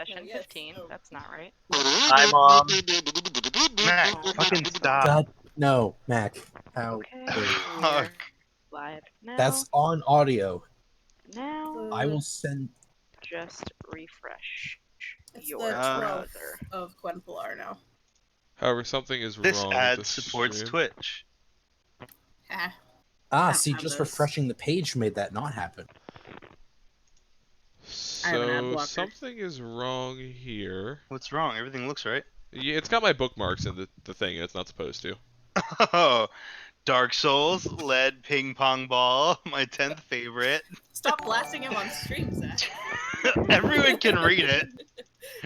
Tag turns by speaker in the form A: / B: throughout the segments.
A: session 15. That's not right.
B: Hi, Mom.
C: Mac, fucking stop.
D: God, no, Mac. How?
A: Okay,
D: dare you.
A: we're live now.
D: That's on audio.
A: Now,
D: I will send.
A: just refresh
E: It's
A: your
E: the 12th
A: browser.
E: of Gwenpolar now.
F: However, something is
C: This
F: wrong
C: ad
F: with the
C: supports
F: stream.
C: Twitch.
E: Ah,
D: Ah,
E: I
D: see,
E: have
D: just
E: those.
D: refreshing the page made that not happen.
E: I have an ad
F: So
E: blocker.
F: something is wrong here.
C: What's wrong? Everything looks right.
F: Yeah, it's got my bookmarks in the thing, and it's not supposed to.
C: Oh, Dark Souls, lead ping pong ball, my 10th favorite.
E: Stop blasting him on stream, Zach.
C: Everyone can read it,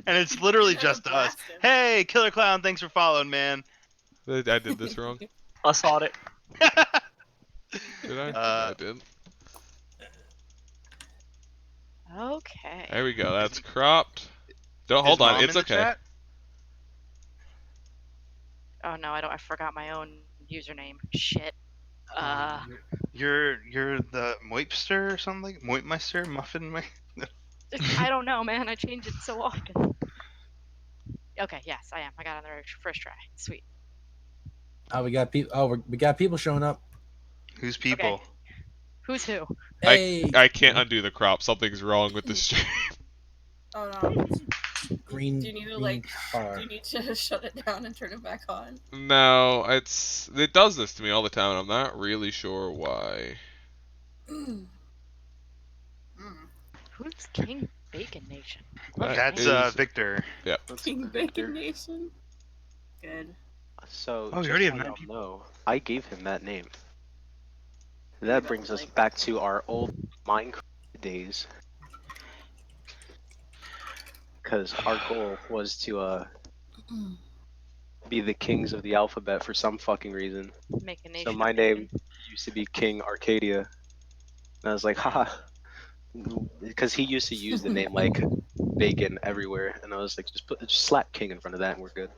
C: and it's literally
E: You never
C: just us.
E: blast him.
C: Hey, Killer Clown, thanks for following, man.
F: I did this wrong.
B: I saw it.
F: Did I? No, I didn't.
A: Okay.
F: There we go. That's cropped. Don't
C: Is
F: hold on.
C: Mom
F: It's
C: in the
F: okay.
C: chat?
A: Oh no, I forgot my own username. Shit.
C: You're the Moipster or something? Moipmeister? Muffin?
A: I don't know, man. I change it so often. Okay, yes, I am. I got on the first try. Sweet.
D: Oh, we got people. Oh, we got people showing up.
C: Who's people?
A: Okay. Who's who?
D: Hey,
F: I can't undo the crop. Something's wrong with the stream.
E: Oh no.
D: green.
E: Do you need to
D: green car.
E: do you need to shut it down and turn it back on?
F: No, it does this to me all the time, and I'm not really sure why.
A: Who's King Bacon Nation?
F: That
C: That's
F: is-
C: Victor.
F: Yep.
E: King Bacon Nation. Good.
G: So,
C: Oh, we
G: just
C: already have
G: so
C: 9
G: y'all
C: people.
G: know, I gave him that name. That brings us back to our old Minecraft days. Because our goal was to be the kings of the alphabet for some fucking reason.
A: Make a nation.
G: So my name used to be King Arcadia. And I was like, haha. Because he used to use the name like bacon everywhere. And I was like, just slap King in front of that and we're good.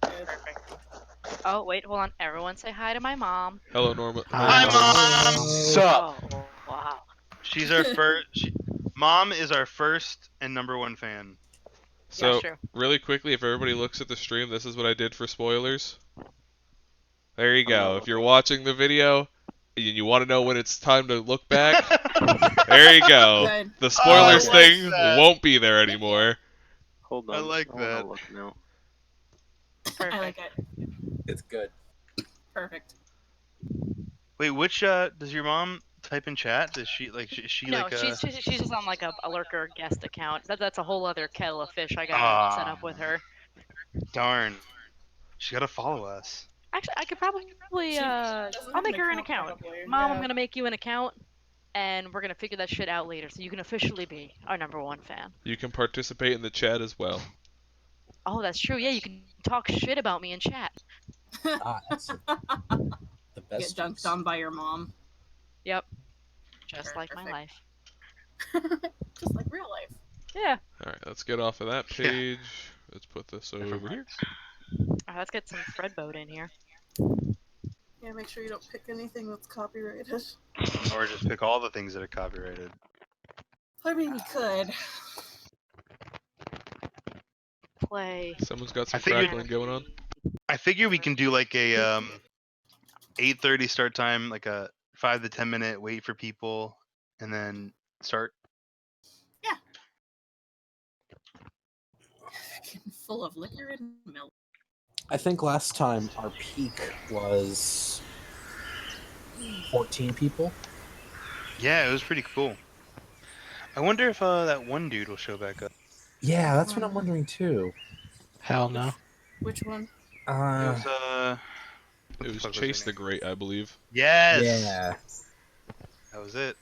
A: Perfect. Oh wait, hold on. Everyone say hi to my mom.
F: Hello, Norma.
C: Hi,
F: Norma.
C: Mom!
G: Sup?
A: Oh wow.
C: She's our first. Mom is our first and #1 fan.
F: So,
A: true.
F: really quickly, if everybody looks at the stream, this is what I did for spoilers. There you go. If you're watching the video and you want to know when it's time to look back, there you go.
E: Good.
F: The spoilers
C: I like
F: thing
C: that.
F: won't be there anymore.
G: Hold on.
C: I like
G: wanna
C: that.
G: Look now.
A: Perfect.
E: I like it.
D: It's good.
E: Perfect.
C: Wait, which does your mom type in chat? Does she like? Is she
A: No,
C: like
A: she's just on like a lurker guest account. That's a whole other kettle of fish I gotta
C: Ah.
A: set up with her.
C: Darn. She gotta follow us.
A: Actually, I could probably
E: She doesn't
A: I'll
E: have
A: make her an
E: account,
A: account.
E: probably.
A: Mom,
E: Yeah.
A: I'm gonna make you an account, and we're gonna figure that shit out later, so you can officially be our #1 fan.
F: You can participate in the chat as well.
A: Oh, that's true. Yeah, you can talk shit about me in chat.
D: Ah, that's it. The
E: Get
D: best.
E: dunked on by your mom.
A: Yep. Just like my
E: Perfect.
A: life.
E: Just like real life.
A: Yeah.
F: Alright, let's get off of that page. Let's put this over here.
A: Let's get some Fred boat in here.
E: Yeah, make sure you don't pick anything that's copyrighted.
C: Or just pick all the things that are copyrighted.
E: I mean, you could.
A: Play.
F: Someone's got some
C: I figured-
F: crackling going on.
C: I figure we can do like a 8:30 start time, like a 5 to 10 minute wait for people, and then start.
E: Full of liquor and milk.
D: I think last time our peak was 14 people.
C: Yeah, it was pretty cool. I wonder if that one dude will show back up.
D: Yeah, that's what I'm wondering too.
B: Hell no.
E: Which one?
C: It was what
F: It
C: the
F: was
C: fuck
F: Chase
C: his
F: the
C: name?
F: Great, I believe.
C: Yes.
D: Yeah.
C: That was it.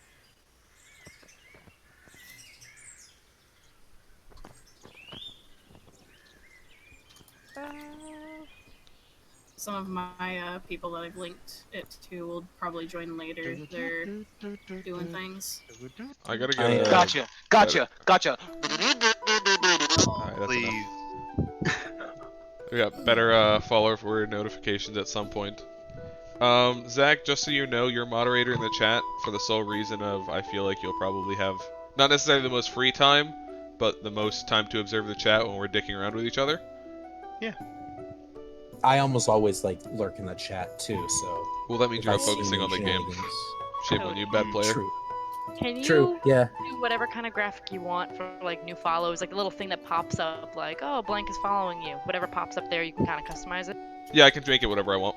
E: Some of my people that I've linked it to will probably join later. They're doing things.
F: I gotta
D: I,
F: get
G: Gotcha. Gotcha. Gotcha.
F: Alright, that's
C: Please.
F: enough. We got better follower for notifications at some point. Zach, just so you know, you're moderator in the chat for the sole reason of I feel like you'll probably have Not necessarily the most free time, but the most time to observe the chat when we're dicking around with each other.
D: I almost always like lurk in the chat too. So
F: Well, that means
D: if
F: you're
D: I
F: not
D: see
F: focusing
D: any
F: on the game.
D: shenanigans-
F: Shame on you, bad player.
D: True.
A: Can you
D: True. Yeah.
A: do whatever kind of graphic you want for like new follows? Like the little thing that pops up, like, oh, blank is following you. Whatever pops up there, you can kind of customize it.
F: Yeah, I can make it whatever I want.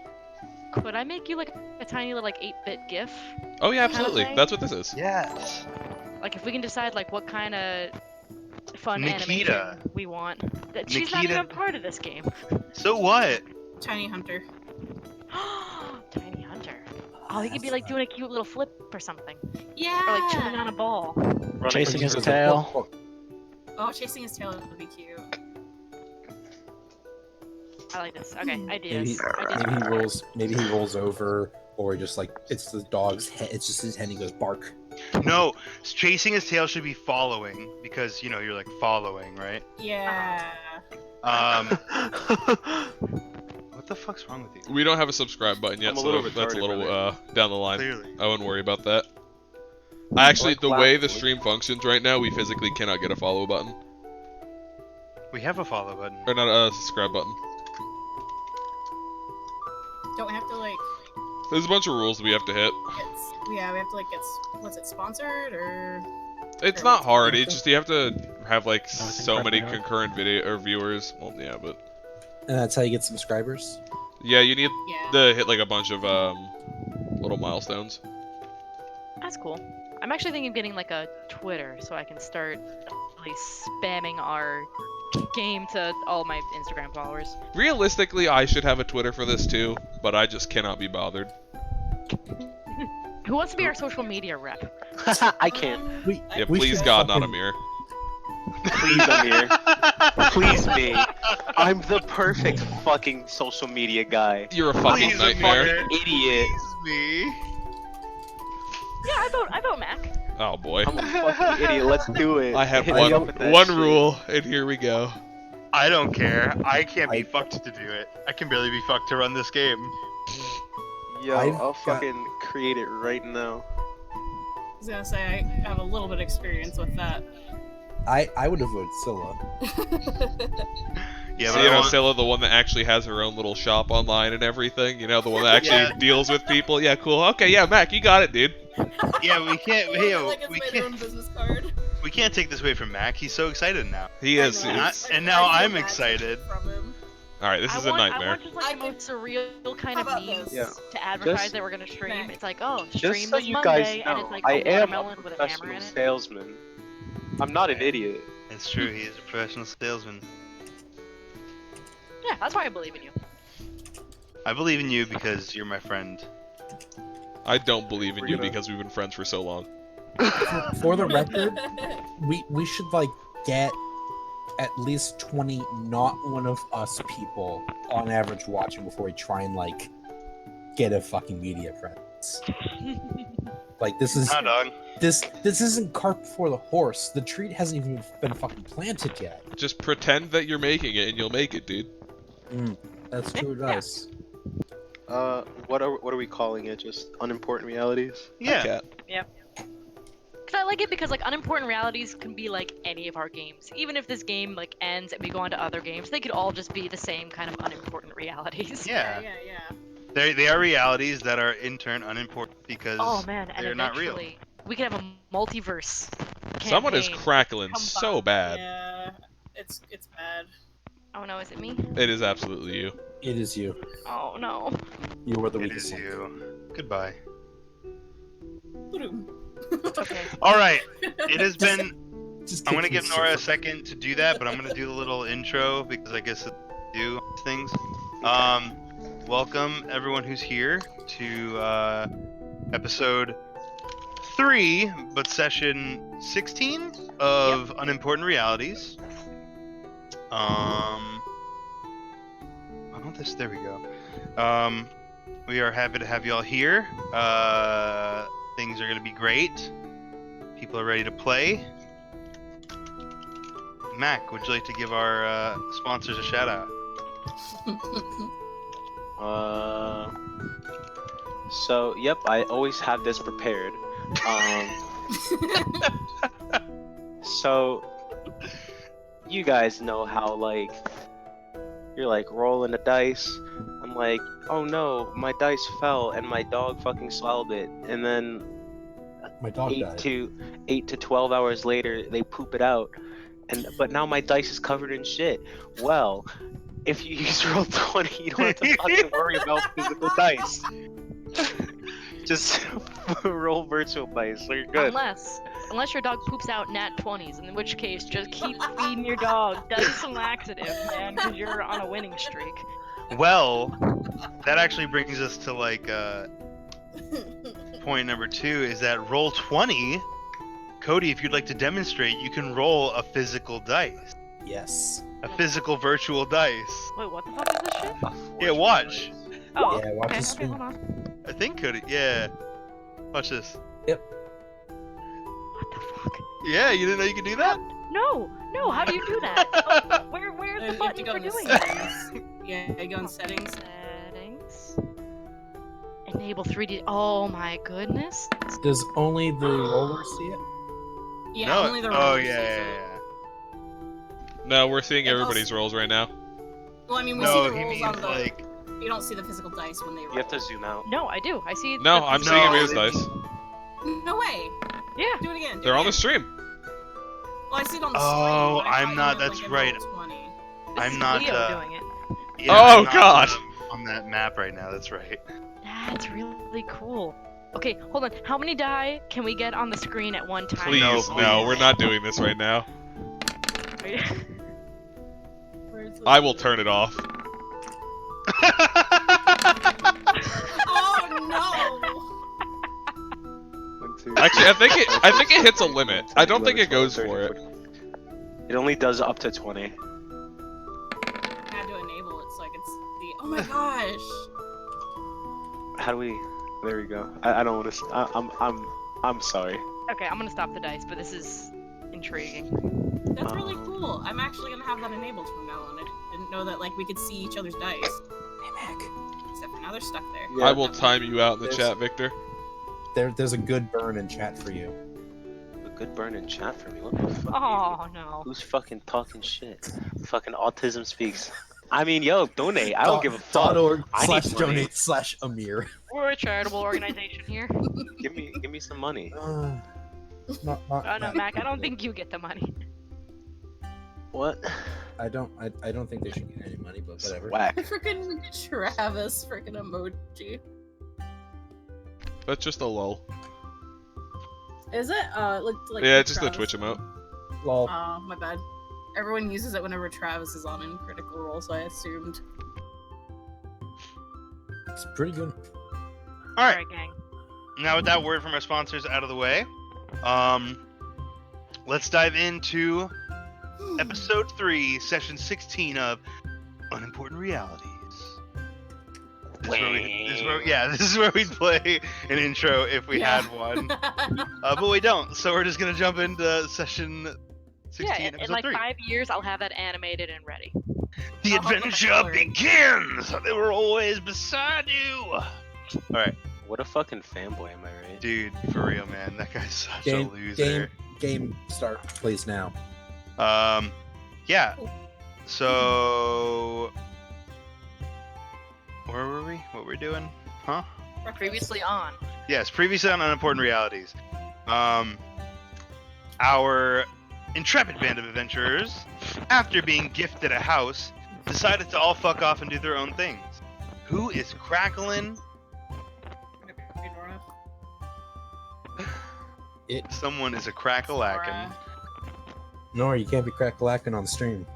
A: Could I make you like a tiny little like 8-bit GIF?
F: Oh yeah,
A: Kinda
F: absolutely.
A: thing?
F: That's what this is.
C: Yes.
A: Like if we can decide like what kind of fun
C: Nikita.
A: animation we want. That she's not
C: Nikita-
A: even part of this game.
C: So what?
E: Tiny Hunter.
A: Tiny Hunter. Oh, he could be
D: That's
A: like
D: fun.
A: doing a cute little flip or something.
E: Yeah.
A: Or like chewing on a ball.
B: Chasing his
D: Just-
B: tail.
E: Oh, chasing his tail would be cute.
A: I like this. Okay,
D: Maybe,
A: ideas.
D: maybe he rolls over, or just like it's the dog's head. It's just his head. And he goes bark.
C: No, chasing his tail should be following because you're like following, right?
E: Yeah.
C: What the fuck's wrong with you?
F: We don't have a subscribe button yet,
G: I'm a
F: so
G: little
F: that's a
G: retarded,
F: little
G: brother.
F: down the line.
C: Clearly.
F: I wouldn't worry about that. Actually,
G: Like
F: the way the
G: last week.
F: stream functions right now, we physically cannot get a follow button.
C: We have a follow button.
F: Or not a subscribe button.
E: Don't we have to like
F: There's a bunch of rules we have to hit.
E: we have to like was it sponsored or
F: It's not hard, it's just you have to have like
B: Oh, it's
F: so many
B: incredibly hard.
F: concurrent video or viewers. Well, yeah, but
D: And that's how you get subscribers.
F: yeah, you need
E: yeah.
F: to hit like a bunch of little milestones.
A: That's cool. I'm actually thinking of getting like a Twitter so I can start really spamming our game to all my Instagram followers.
F: Realistically, I should have a Twitter for this too, but I just cannot be bothered.
A: Who wants to be our social media rep?
G: I can't.
F: Yeah,
D: We
F: please
D: should
F: God, not
D: fucking-
F: Amir.
G: Please, Amir. Please, me. I'm the perfect fucking social media guy.
F: You're a fucking
C: Please,
F: nightmare.
C: Amir.
G: Idiot.
C: Me.
A: Yeah, I vote Mac.
F: Oh boy.
G: I'm a fucking idiot. Let's do it.
F: I have
G: Hit me up with that
F: one
G: shit.
F: rule, and here we go.
C: I don't care. I can't be
D: I-
C: fucked to do it. I can barely be fucked to run this game.
G: Yo,
D: I've
G: I'll
D: got-
G: fucking create it right now.
E: I was gonna say I have a little bit of experience with that.
D: I would have voted Scylla.
C: Yeah,
F: So,
C: but
F: you
C: I
F: know,
C: want-
F: Scylla, the one that actually has her own little shop online and everything. You know, the one that actually
C: Yeah.
F: deals with people. Yeah, cool. Okay, yeah, Mac, you got it, dude.
C: yeah, we can't.
E: like it's my own business card.
C: We can't take this away from Mac. He's so excited now.
F: He is.
E: I know.
F: it's-
C: And now
E: I feel
C: I'm
E: bad
C: excited.
E: from him.
F: All right, this is a
A: I
F: nightmare.
A: want just like
E: I
A: the most surreal kind
E: How
A: of
E: about
A: memes
E: this?
G: Yeah.
A: to advertise
G: Just-
A: that we're gonna stream.
E: Mac.
A: It's like, oh, stream
G: Just so
A: this
G: you
A: Monday,
G: guys
A: and
G: know,
A: it's like
G: I
A: a
G: am a
A: watermelon with a hammer
G: professional
A: in it.
G: salesman. I'm not an idiot.
C: It's true. He is a professional salesman.
A: Yeah, that's why I believe in you.
C: I believe in you because you're my friend.
F: I don't believe in
G: We're
F: you
G: gonna-
F: because we've been friends for so long.
D: For the record, we should like get at least 20 not one of us people on average watching before we try and like get a fucking media presence. Like this is
C: Nah, dog.
D: this isn't cart before the horse. The treat hasn't even been fucking planted yet.
F: Just pretend that you're making it, and you'll make it, dude.
D: That's true advice.
G: What are we calling it? Just unimportant realities?
C: Yeah.
F: Cat.
A: Cause I like it because like unimportant realities can be like any of our games. Even if this game like ends and we go on to other games, they could all just be the same kind of unimportant realities.
C: Yeah.
E: yeah.
C: They are realities that are in turn unimportant because
A: Oh man, and
C: they're not real.
A: eventually we could have a multiverse.
F: Someone is
A: campaign.
F: crackling
A: Come
F: so
A: on.
F: bad.
E: Yeah, it's bad.
A: Oh no, is it me?
F: It is absolutely you.
D: It is you.
A: Oh no.
D: You are the
C: It
D: weakest
C: is
D: link.
C: you. Goodbye.
A: Okay.
C: All right. It has been.
D: Just
C: I'm
D: kick
C: gonna give
D: me
C: Nora a
D: super-
C: second to do that, but I'm gonna do the little intro because I guess it do things. Welcome everyone who's here to episode 3, but session 16 of Unimportant Realities. I want this. There we go. We are happy to have you all here. Things are gonna be great. People are ready to play. Mac, would you like to give our sponsors a shout out?
G: So yep, I always have this prepared. So, you guys know how like you're like rolling the dice. I'm like, oh no, my dice fell and my dog fucking swallowed it, and then
D: My dog
G: 8
D: died.
G: to 12 hours later they poop it out, but now my dice is covered in shit. Well, if you use roll 20, you don't have to fucking worry about physical dice. Just roll virtual dice, so you're good.
A: Unless your dog poops out nat 20s, in which case just keep feeding your dog dice and laxative, man, because you're on a winning streak.
C: Well, that actually brings us to like point number 2 is that roll 20. Cody, if you'd like to demonstrate, you can roll a physical dice.
D: Yes.
C: A physical virtual dice.
A: Wait, what the fuck is this shit?
C: Yeah, watch.
A: Oh,
D: Yeah, watch
A: okay,
D: his
A: okay,
D: stream.
A: hold on.
C: I think Cody. Yeah. Watch this.
A: What the fuck?
C: Yeah, you didn't know you could do that?
A: No, how do you do that? Oh, where's the
E: You have to
A: button
E: go
A: for
E: in the
A: doing that?
E: settings. Yeah, you go in settings.
A: Settings. Enable 3D. Oh my goodness.
D: Does only the roller see it?
E: Yeah,
C: No.
E: only the
C: Oh
E: roller
C: yeah,
E: sees
C: yeah,
E: it.
C: yeah.
F: No, we're seeing
E: It's
F: everybody's rolls right now.
E: Well, I mean, we
C: No,
E: see the
C: he
E: rolls
C: means
E: on the.
C: like.
E: You don't see the physical dice when they roll.
G: You have to zoom out.
A: No, I do. I see.
F: No,
A: the
F: I'm
A: physical-
F: seeing
C: No,
F: everybody's
C: they-
F: dice.
E: No way.
A: Yeah.
E: Do it again. Do
F: They're
E: it
F: on the
E: again.
F: stream.
E: Well, I see it on the
C: Oh,
E: screen. but I
C: I'm
E: thought you
C: not-
E: meant,
C: that's
E: like, in
C: right.
E: roll 20.
A: This
C: I'm
A: is
C: not,
A: Leo doing it.
C: Yeah,
F: Oh,
C: I'm not,
F: God.
C: On that map right now. That's right.
A: That's really cool. Okay, hold on. How many die can we get on the screen at one time?
F: Please,
C: No,
F: no,
C: please.
F: we're not doing this right now.
A: Are you-
E: Where's the-
F: I will turn it off.
E: Oh no!
G: 1, 2,
F: Actually, I think it hits a limit. I don't think it goes
G: 11,
F: for it.
G: 12, 13, 14. It only does up to 20.
E: I had to enable it so I could see. Oh my gosh!
G: How do we? There we go. I don't want to. I'm sorry.
A: Okay, I'm gonna stop the dice, but this is intriguing.
E: That's really cool. I'm actually gonna have that enabled from now on. I didn't know that like we could see each other's dice.
D: Hey, Mac.
E: Except for now they're stuck there.
G: Yeah.
F: I will time you out in the
G: There's-
F: chat, Victor.
D: There's a good burn in chat for you.
G: A good burn in chat for me. What the fuck?
A: Oh no.
G: Who's fucking talking shit? Fucking autism speaks. I mean, yo, donate. I don't give a fuck.
D: .org
G: I need money.
D: /donate/Amir.
A: We're a charitable organization here.
G: Give me some money.
D: Not,
A: Oh no, Mac, I don't think you get the money.
G: What?
D: I don't think they should get any money, but whatever.
G: Whack.
E: Freaking Travis, freaking emoji.
F: That's just a lull.
E: Is it? Like
F: Yeah,
E: the
F: it's just the
E: Travis
F: Twitch
E: one.
F: emote.
D: Lol.
E: Oh, my bad. Everyone uses it whenever Travis is on in Critical Role, so I assumed.
D: It's pretty good.
C: All right.
A: Alright, gang.
C: Now with that word from our sponsors out of the way, let's dive into episode 3, session 16 of Unimportant Realities. This is where we'd play an intro if we
E: Yeah.
C: had one, but we don't. So we're just gonna jump into session 16,
A: Yeah, in
C: episode
A: like
C: 3.
A: 5 years, I'll have that animated and ready.
C: The
E: I'll help
C: adventure
E: color.
C: begins. They were always beside you. All right,
G: What a fucking fanboy, am I right?
C: dude, for real, man. That guy's such a
D: Game
C: loser.
D: start, please now.
C: Yeah. So, where were we? What were we doing? Huh?
A: Previously on.
C: Yes, previously on Unimportant Realities. Our intrepid band of adventurers, after being gifted a house, decided to all fuck off and do their own things. Who is crackling? Someone is a crackalacken.
D: No, you can't be crack-a-lacking on stream.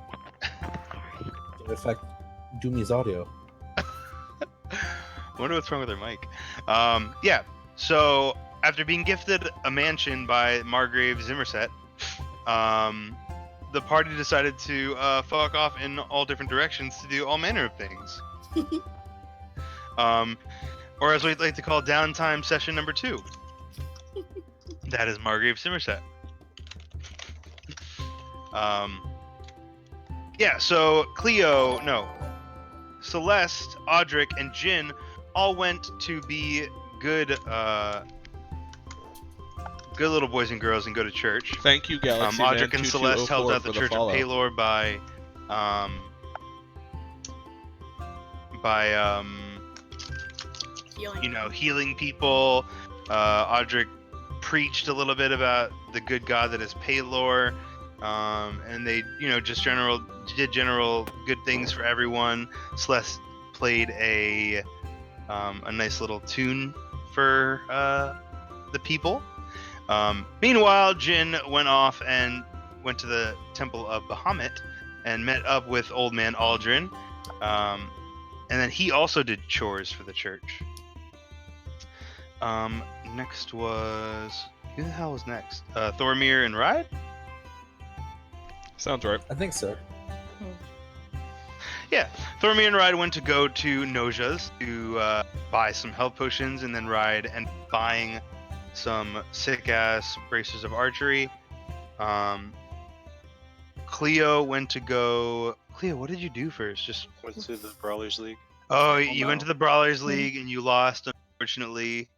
D: It affect Doomy's audio.
C: Wonder what's wrong with her mic. Yeah. So after being gifted a mansion by Margrave Zimmerset, the party decided to fuck off in all different directions to do all manner of things. Or as we'd like to call downtime session number 2. That is Margrave Zimmerset. Yeah. So Celeste, Audric, and Jin all went to be good good little boys and girls and go to church.
F: Thank you, Galaxy Man
C: Audric and Celeste helped
F: 2204
C: out the
F: for the
C: Church of
F: follow.
C: Palor by
E: Healing.
C: healing people. Audric preached a little bit about the good God that is Palor, and they, just did general good things for everyone. Celeste played a nice little tune for the people. Meanwhile, Jin went off and went to the Temple of Bahamut and met up with Old Man Aldrin. And then he also did chores for the church. Next was... Who the hell was next? Thormir and Ride?
F: Sounds right.
D: I think so.
C: Yeah, Thormir and Ride went to go to Noja's to buy some health potions, and then Ride and buying some sick-ass bracers of archery. Cleo went to go... Cleo, what did you do first? Just...
G: Went to the Brawlers League.
C: Oh,
G: Oh,
C: you went
G: no.
C: to the Brawlers League and you lost, unfortunately.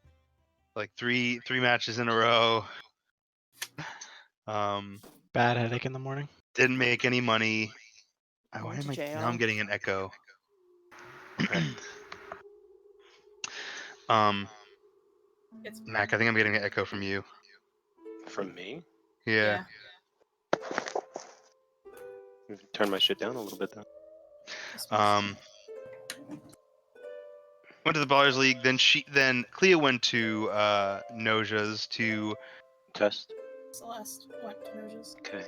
C: Like three matches in a row.
B: Bad headache in the morning.
C: Didn't make any money.
H: Went to jail.
C: Now I'm getting an echo.
E: It's
C: Mac, I think I'm getting an echo from you.
G: From me?
C: Yeah.
G: Turn my shit down a little bit though.
C: Went to the Ballers League. Then Cleo went to Noja's to...
G: Test.
E: Celeste went to Noja's.
G: Okay.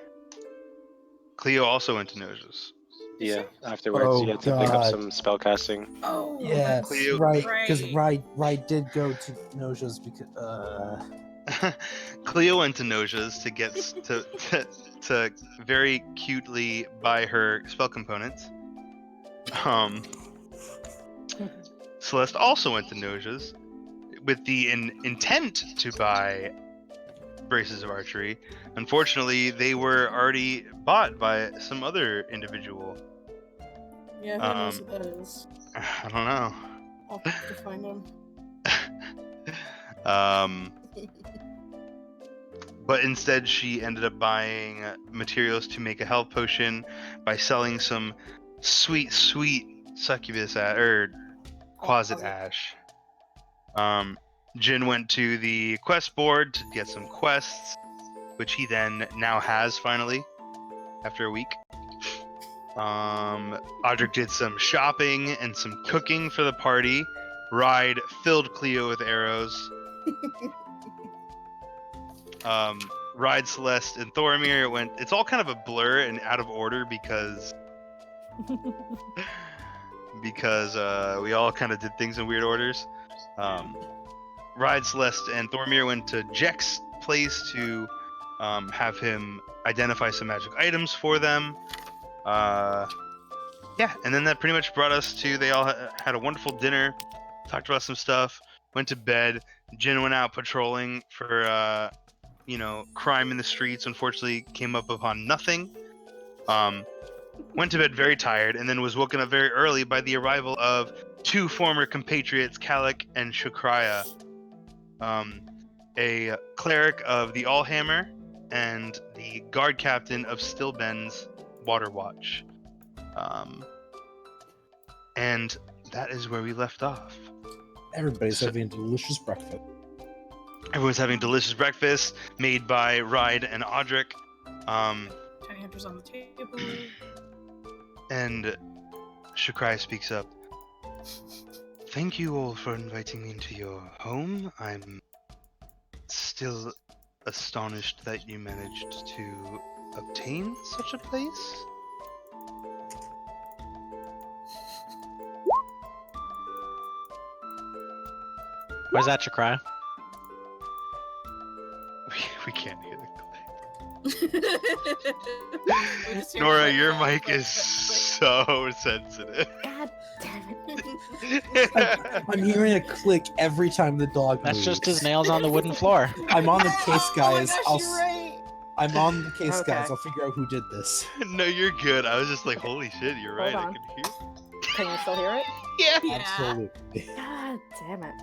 C: Cleo also went to Noja's.
G: Yeah. Afterwards, you had to pick up some spell casting.
E: Oh,
D: Yeah,
C: Cleo-
D: right. Because
E: right.
D: Ride did go to Noja's because
C: Cleo went to Noja's to get to very cutely buy her spell components. Celeste also went to Noja's with the intent to buy braces of archery. Unfortunately, they were already bought by some other individual.
E: Yeah, who knows who that is?
C: I don't know.
E: I'll have to find him.
C: But instead, she ended up buying materials to make a health potion by selling some sweet succubus Quasit ash. Jin went to the quest board to get some quests, which he then now has finally after a week. Audric did some shopping and some cooking for the party. Ride filled Cleo with arrows. Ride, Celeste, and Thormir went... It's all kind of a blur and out of order because we all kind of did things in weird orders. Ride, Celeste, and Thormir went to Jek's place to have him identify some magic items for them. Yeah, and then that pretty much brought us to... They all had a wonderful dinner, talked about some stuff, went to bed. Jin went out patrolling for... crime in the streets. Unfortunately, came up upon nothing. Went to bed very tired, and then was woken up very early by the arrival of two former compatriots, Kalik and Shukraya, a cleric of the Allhammer and the guard captain of Stillben's Water Watch. And that is where we left off.
D: everybody's having a delicious breakfast.
C: Everyone's having delicious breakfast made by Ride and Audric.
E: Tiny Hunter's on the table.
C: And Shukrai speaks up. Thank you all for inviting me into your home. I'm still astonished that you managed to obtain such a place.
B: Where's that Chakra?
C: We can't hear the
E: We just hear
C: Nora,
E: click,
C: your
E: click,
C: mic
E: click,
C: is
E: click,
C: so sensitive.
H: God damn
E: click.
D: I'm hearing a click every time the dog
B: That's
D: moves.
B: just his nails on the wooden floor.
D: I'm on the case,
E: Oh
D: guys.
E: my gosh, you're right.
D: I'm on the case,
H: Okay.
D: guys. I'll figure out who did this.
C: No, you're good. I was just like, holy shit, you're right.
H: Hold
C: I
H: on.
C: can hear.
H: Can you still hear it?
C: Yeah.
D: Absolutely.
H: God damn it.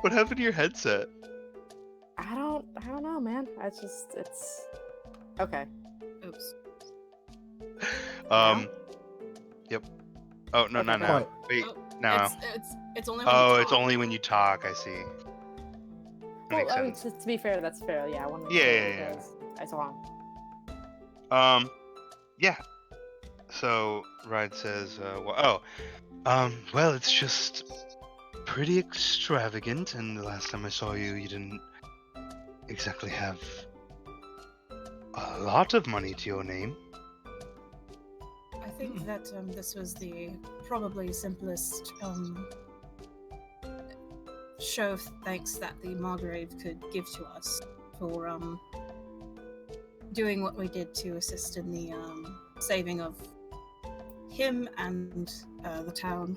C: What happened to your headset?
H: I don't don't know, man. It's okay.
E: Oops.
C: Yep. Oh no,
H: Okay,
C: not
H: no.
C: now.
D: What?
C: Wait,
E: Oh,
C: no.
E: it's only when you
C: Oh,
E: talk.
C: it's only when you talk. I see. That
H: Well,
C: makes
H: I mean,
C: sense.
H: to be fair, that's fair. Yeah, I wanted to
C: Yeah,
H: say
C: yeah, yeah.
H: because I saw him.
C: Yeah. So Ride says, well, it's just pretty extravagant, and the last time I saw you, you didn't exactly have a lot of money to your name.
E: I think that this was the probably simplest show of thanks that the Margrave could give to us for doing what we did to assist in the saving of him and the town.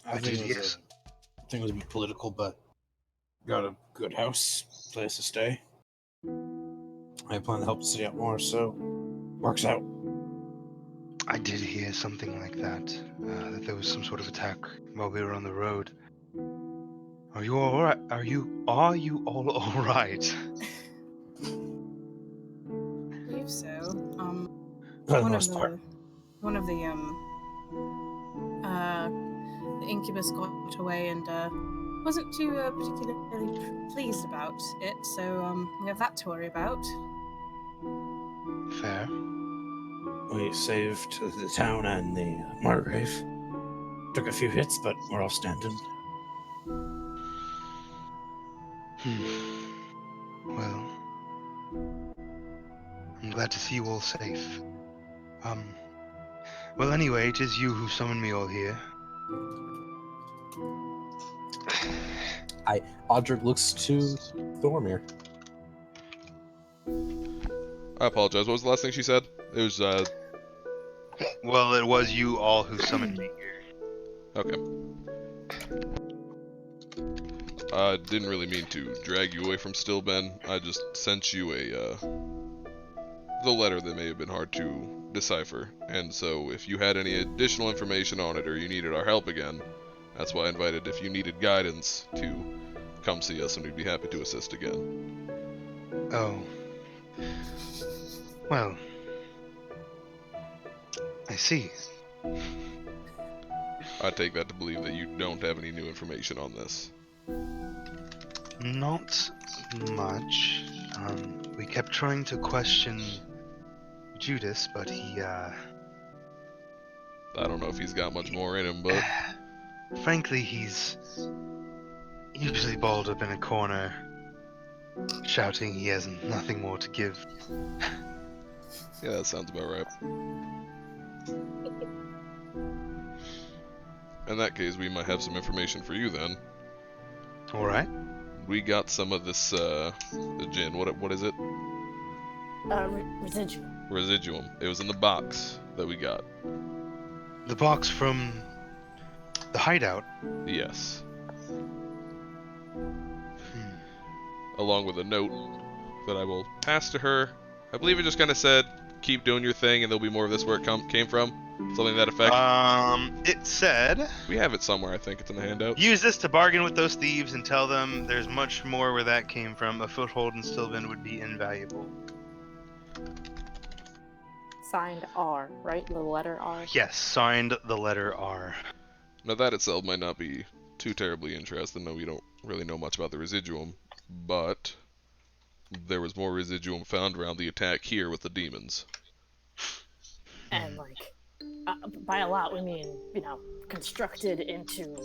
D: I think it was a bit political, but got a good house, place to stay. I plan to help the city out more, so works out.
C: I did hear something like that. That there was some sort of attack while we were on the road. Are you all right? Are you all all right?
E: I believe so.
D: For the
E: One of
D: most part.
E: the incubus got away and wasn't too particularly pleased about it, so we have that to worry about.
C: Fair.
D: We saved the town and the Margrave. Took a few hits, but we're all standing.
C: Well, I'm glad to see you all safe. Well, anyway, it is you who summoned me all here.
D: Audric looks to Thormir.
F: I apologize. What was the last thing she said? It was
C: Well, it was you all who summoned me here.
F: okay. I didn't really mean to drag you away from Stillben. I just sent you the letter that may have been hard to decipher, and so if you had any additional information on it or you needed our help again, that's why I invited if you needed guidance to come see us and we'd be happy to assist again.
C: Oh. Well. I see.
F: I take that to believe that you don't have any new information on this.
C: Not much. We kept trying to question Judas, but he,
F: I don't know if he's got much more in him, but
C: frankly, he's usually balled up in a corner, shouting he has nothing more to give.
F: yeah, that sounds about right. In that case, we might have some information for you then.
C: Alright.
F: We got some of this, the gin. What is it?
H: Residual.
F: Residuum. It was in the box that we got.
C: The box from the hideout.
F: Yes.
C: Hmm.
F: Along with a note that I will pass to her. I believe it just kind of said, keep doing your thing and there'll be more of this where it came from. Something to that effect.
C: It said,
F: We have it somewhere, I think. It's in the handout.
C: use this to bargain with those thieves and tell them there's much more where that came from. A foothold in Sylvan would be invaluable.
H: Signed R, right? The letter R.
C: Yes, signed the letter R.
F: Now that itself might not be too terribly interesting, though we don't really know much about the residuum, but there was more residuum found around the attack here with the demons.
H: And by a lot we mean, constructed into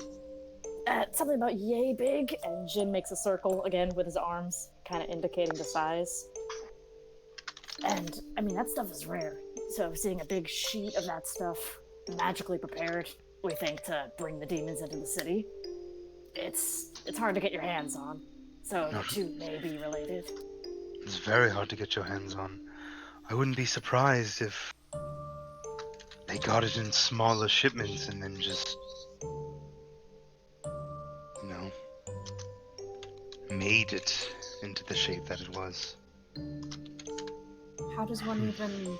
H: something about yay big. And Jin makes a circle again with his arms, kind of indicating the size. And I mean that stuff is rare. So seeing a big sheet of that stuff magically prepared, we think, to bring the demons into the city, it's hard to get your hands on. So the two may be related.
C: It's very hard to get your hands on. I wouldn't be surprised if they got it in smaller shipments and then just, made it into the shape that it was.
E: How does one even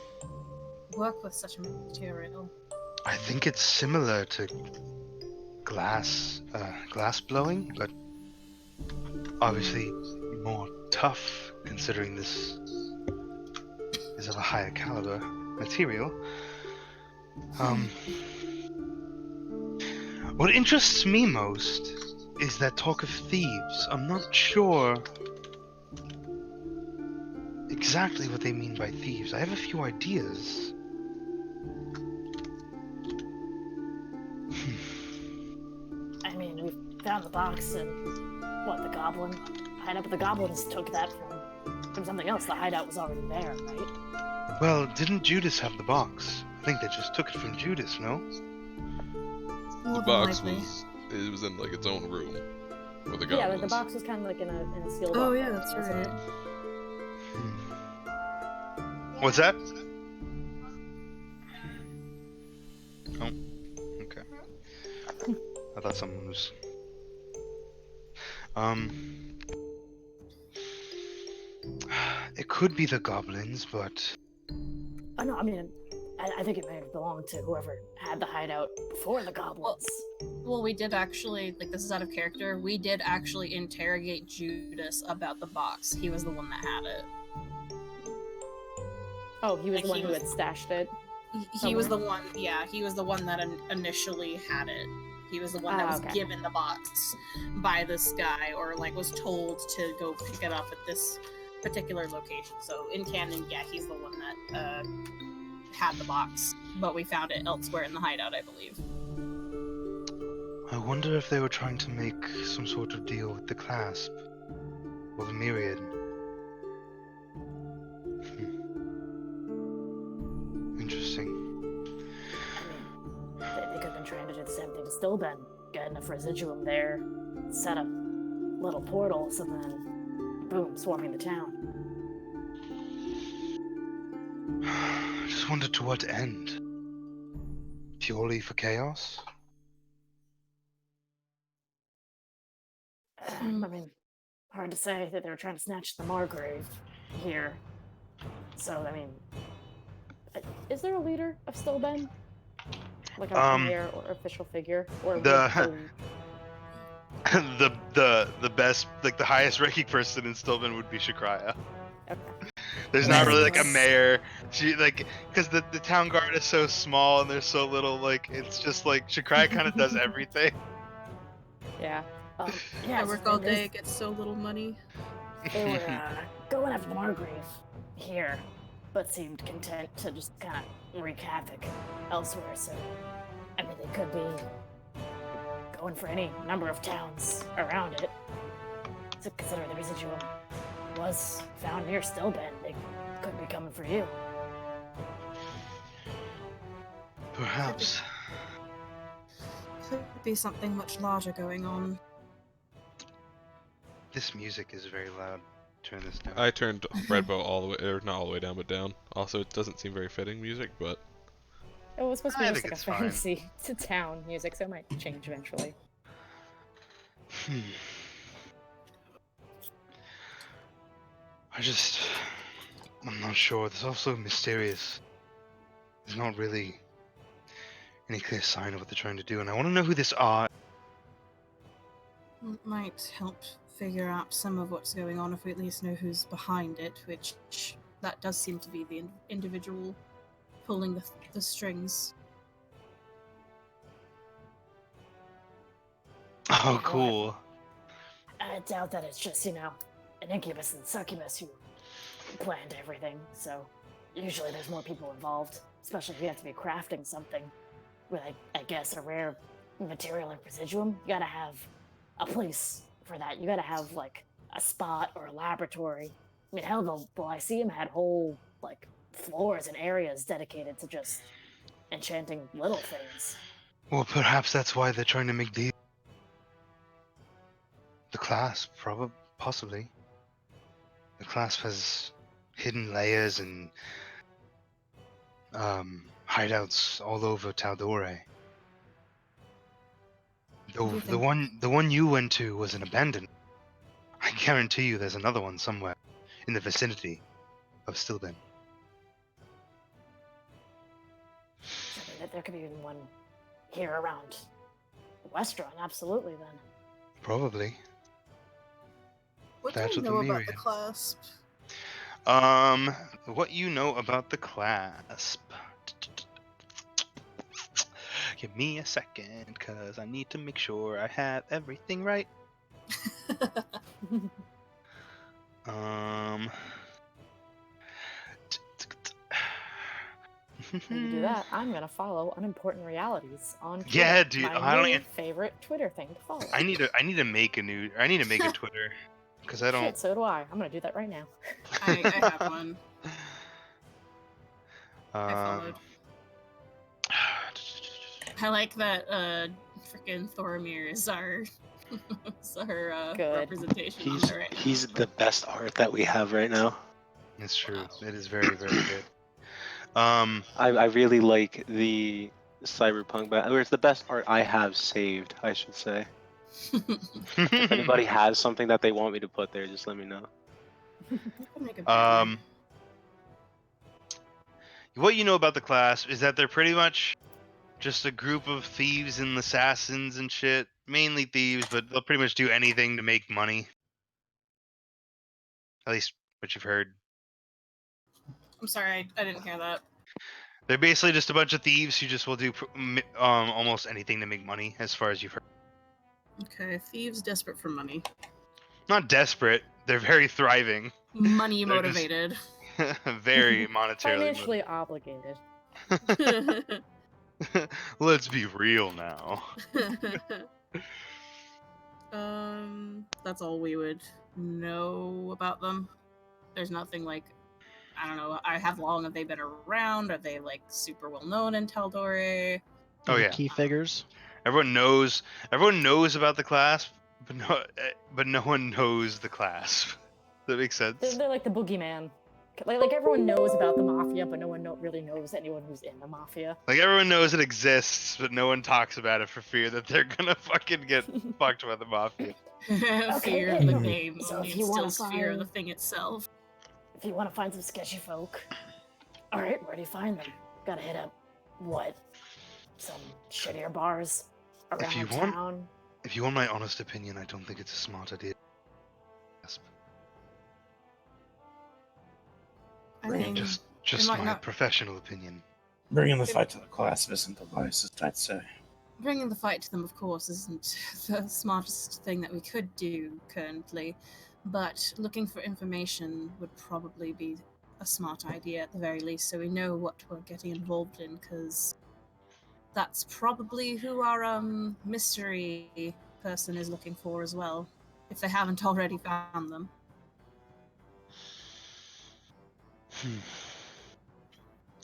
E: work with such a material?
C: I think it's similar to glass blowing, but obviously more tough, considering this is of a higher caliber material. What interests me most is that talk of thieves. I'm not sure exactly what they mean by thieves. I have a few ideas.
H: I mean, we found the box and what, the goblin hideout, but the goblins took that from something else. The hideout was already there, right?
C: Well, didn't Judas have the box? I think they just took it from Judas, no?
F: The
E: More than
F: box
E: likely.
F: was in like its own room with the
H: Yeah,
F: goblins.
H: the box was kind of like in a sealed.
E: Oh
H: box,
E: yeah, that's
H: wasn't
E: right.
H: it?
C: What's that? Oh, okay. I thought someone was. It could be the goblins, but
H: Oh no, I mean, I think it may have belonged to whoever had the hideout before the goblins.
E: Well, we did actually, like, this is out of character. We did actually interrogate Judas about the box. He was the one that had it.
H: Oh, he was
E: Like,
H: the one
E: he
H: who
E: was-
H: had stashed it.
E: He was the one, yeah, he was the one that initially had it. He was the one that was
H: okay.
E: given the box by this guy, or like was told to go pick it up at this particular location. So in canon, yeah, he's the one that had the box, but we found it elsewhere in the hideout, I believe.
C: I wonder if they were trying to make some sort of deal with the clasp or the myriad. Interesting.
H: I mean, they could have been trying to do the same thing to Stillben. Get enough residuum there, set up little portals, and then boom, swarming the town.
C: Just wonder to what end? Purely for chaos?
H: I mean, hard to say that they were trying to snatch the Margrave here. So, I mean, is there a leader of Stillben? Like a mayor or official figure? Or
C: the best, like the highest ranking person in Stillben would be Shakraya.
H: Okay.
C: There's not really like a mayor. She like because the town guard is so small and there's so little, like it's just like Shakraya kind of does everything.
H: Yeah.
E: I
H: so
E: work all
H: there's-
E: day, get so little money.
H: They were going after the Margrave here, but seemed content to just kind of wreak havoc elsewhere. So, I mean, they could be going for any number of towns around it. So, consider the residuum was found near Stillben, they could be coming for you.
C: Perhaps.
E: Could be something much larger going on.
C: This music is very loud. Turn this down.
F: I turned Redbow all the way, or not all the way down, but down. Also, it doesn't seem very fitting music, but
H: It was supposed to be
C: I
H: just
C: think
H: like a
C: it's fine.
H: fantasy to town music, so it might change eventually.
C: I'm not sure. There's also mysterious. There's not really any clear sign of what they're trying to do, and I want to know who this are.
E: It might help figure out some of what's going on if we at least know who's behind it, which that does seem to be the individual pulling the strings.
C: Oh, cool.
H: I doubt that it's just, an incubus and succubus who planned everything, so usually there's more people involved, especially if you have to be crafting something with, I guess, a rare material like residuum. You gotta have a place for that. You gotta have, like, a spot or a laboratory. I mean, hell, the Lyceum had whole, like, floors and areas dedicated to just enchanting little things.
C: Well, perhaps that's why they're trying to make the clasp, possibly. The clasp has hidden layers and hideouts all over Taldore. The one you went to was an abandoned. I guarantee you there's another one somewhere in the vicinity of Stillben.
H: So there could be even one here around Westron, absolutely, then.
C: Probably.
E: What do
C: That's
E: you
C: what the
E: know about the
C: myriad.
E: clasp?
C: What you know about the clasp? Give me a second, cause I need to make sure I have everything right. Um.
H: When you do that, I'm gonna follow Unimportant Realities on Twitter.
C: Yeah, dude.
H: My
C: I don't.
H: new favorite Twitter thing to follow.
C: I need to make a new. I need to make a Twitter, cause I don't.
H: Shit, so do I. I'm gonna do that right now.
E: I have one. I followed.
C: Um,
E: I like that freaking Thoromir is our
H: Good.
E: representation on
G: He's
E: there right now.
G: he's the best art that we have right now.
C: it's true. It is very, very good.
G: I really like the cyberpunk, or it's the best art I have saved, I should say. If anybody has something that they want me to put there, just let me know.
E: You could make a banner.
C: What you know about the class is that they're pretty much just a group of thieves and assassins and shit. Mainly thieves, but they'll pretty much do anything to make money. At least what you've heard.
E: I'm sorry, I didn't hear that.
C: They're basically just a bunch of thieves who just will do almost anything to make money, as far as you've heard.
E: Okay, thieves desperate for money.
C: Not desperate. They're very thriving.
E: Money
C: They're just-
E: motivated.
C: Very monetarily
H: Financially obligated.
C: motivated. Let's be real now.
E: That's all we would know about them. There's nothing like, I don't know. How long have they been around? Are they like super well known in Tal'Dorei?
C: Oh yeah.
B: Key figures.
C: Everyone knows about the clasp, but no one knows the clasp. Does that make sense?
H: They're like the boogeyman. Like everyone knows about the mafia, but no one really knows anyone who's in the mafia.
C: Like everyone knows it exists, but no one talks about it for fear that they're gonna fucking get fucked by the mafia.
E: Fear of the
H: Okay,
E: name
H: so
E: only
H: if you wanna
E: instills fear of the
H: find-
E: thing itself.
H: If you want to find some sketchy folk, all right, where do you find them? Gotta hit up what? Some shittier bars around
C: If you want-
H: town.
C: If you want my honest opinion, I don't think it's a smart idea.
E: I mean,
C: Just
E: might
C: my
E: not-
C: professional opinion.
D: Bringing the fight to the class isn't the wisest, I'd say.
E: bringing the fight to them, of course, isn't the smartest thing that we could do currently, but looking for information would probably be a smart idea at the very least, so we know what we're getting involved in, because that's probably who our mystery person is looking for as well, if they haven't already found them.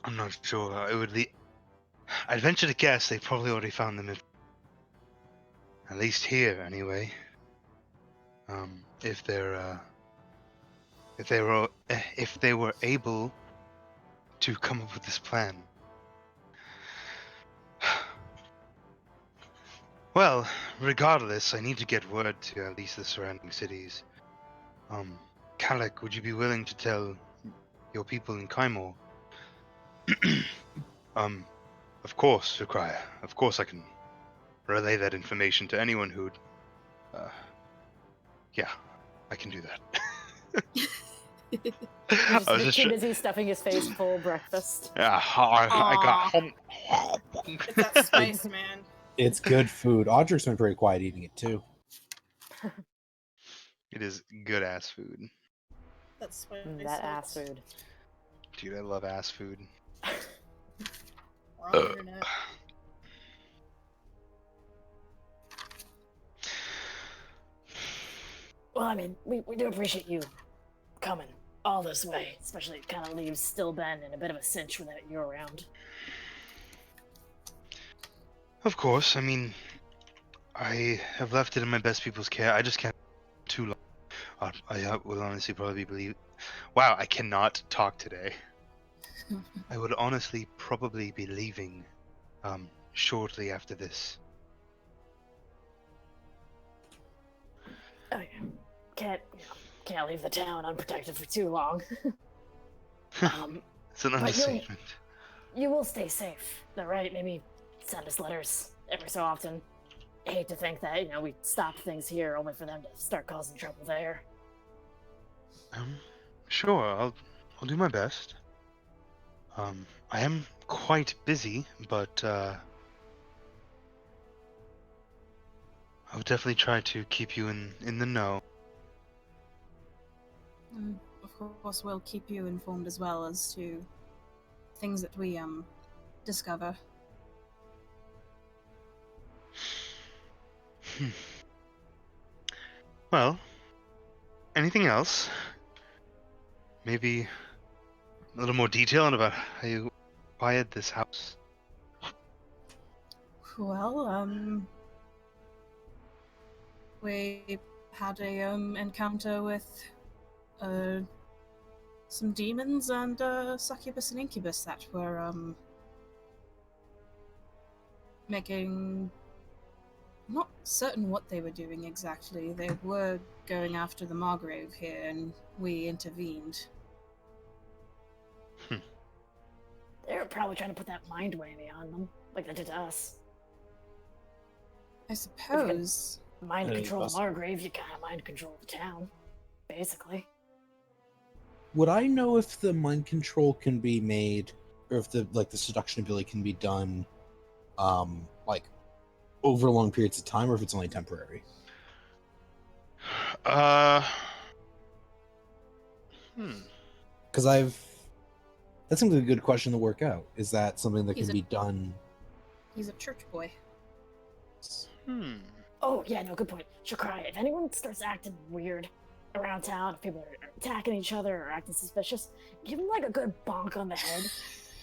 C: I'm not sure. I'd venture to guess they probably already found them. At least here, anyway. If they were able to come up with this plan. Well, regardless, I need to get word to at least the surrounding cities. Kalek, would you be willing to tell your people in Kaimor? Of course, Ukraia. Of course I can relay that information to anyone who'd... yeah, I can do that.
H: He's
C: I was
H: just
C: just
H: too
C: try-
H: busy stuffing his face full of breakfast.
C: Yeah, I got...
E: It's that spice, man.
D: It's good food. Audrey's been pretty quiet eating it too.
C: It is good-ass food.
E: That spice.
H: That ass food.
C: Dude, I love ass food.
E: We're on the internet.
H: Well, I mean, we do appreciate you coming all this way, especially it kind of leaves Still Ben in a bit of a cinch without you around.
C: Of course, I mean, I have left it in my best people's care. I just can't too long. I will honestly probably believe... Wow, I cannot talk today. I would honestly probably be leaving shortly after this.
H: Oh yeah, can't leave the town unprotected for too long.
C: It's an
H: but
C: understatement.
H: You will stay safe, though, right? Maybe send us letters every so often. I hate to think that we stopped things here only for them to start causing trouble there.
C: Sure, I'll do my best. I am quite busy, but I'll definitely try to keep you in the know.
E: And of course, we'll keep you informed as well as to things that we discover.
C: Well, anything else? Maybe a little more detail about how you acquired this house.
E: Well, we had a encounter with some demons and succubus and incubus that were making. I'm not certain what they were doing exactly. They were going after the Margrave here, and we intervened.
H: They were probably trying to put that mind whammy on them, like they did to us.
E: I suppose.
H: Mind
D: Hey,
H: control the
D: Buster.
H: Margrave, you kind of mind control the town, basically.
D: Would I know if the mind control can be made, or if the seduction ability can be done, like over long periods of time, or if it's only temporary?
C: Uh.
D: Because that seems like a good question to work out. Is that something that
E: He's
D: can
E: a-
D: be done?
E: He's a church boy.
H: Oh, yeah, no, good point. Shakrai, if anyone starts acting weird around town, if people are attacking each other or acting suspicious, give them like a good bonk on the head.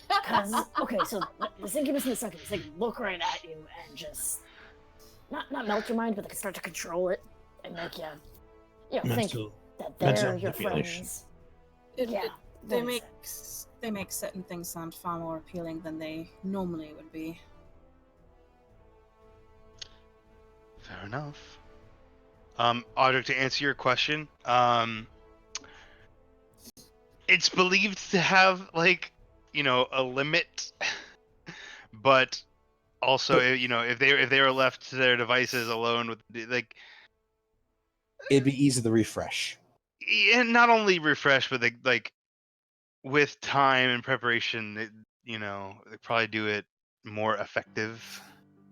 H: Because, okay, so the incubus and the succubus, they can look right at you and just not melt your mind, but they can start to control it and make you, think that they're
D: mental
H: your
D: manipulation.
H: friends.
E: It-
H: Yeah,
E: it- they
H: that is
E: make certain things sound far more appealing than they normally would be.
C: Fair enough. Audrey, to answer your question, it's believed to have a limit, but also if they were left to their devices alone with
D: It'd be easy to refresh.
C: and not only refresh, but with time and preparation, they probably do it more effective.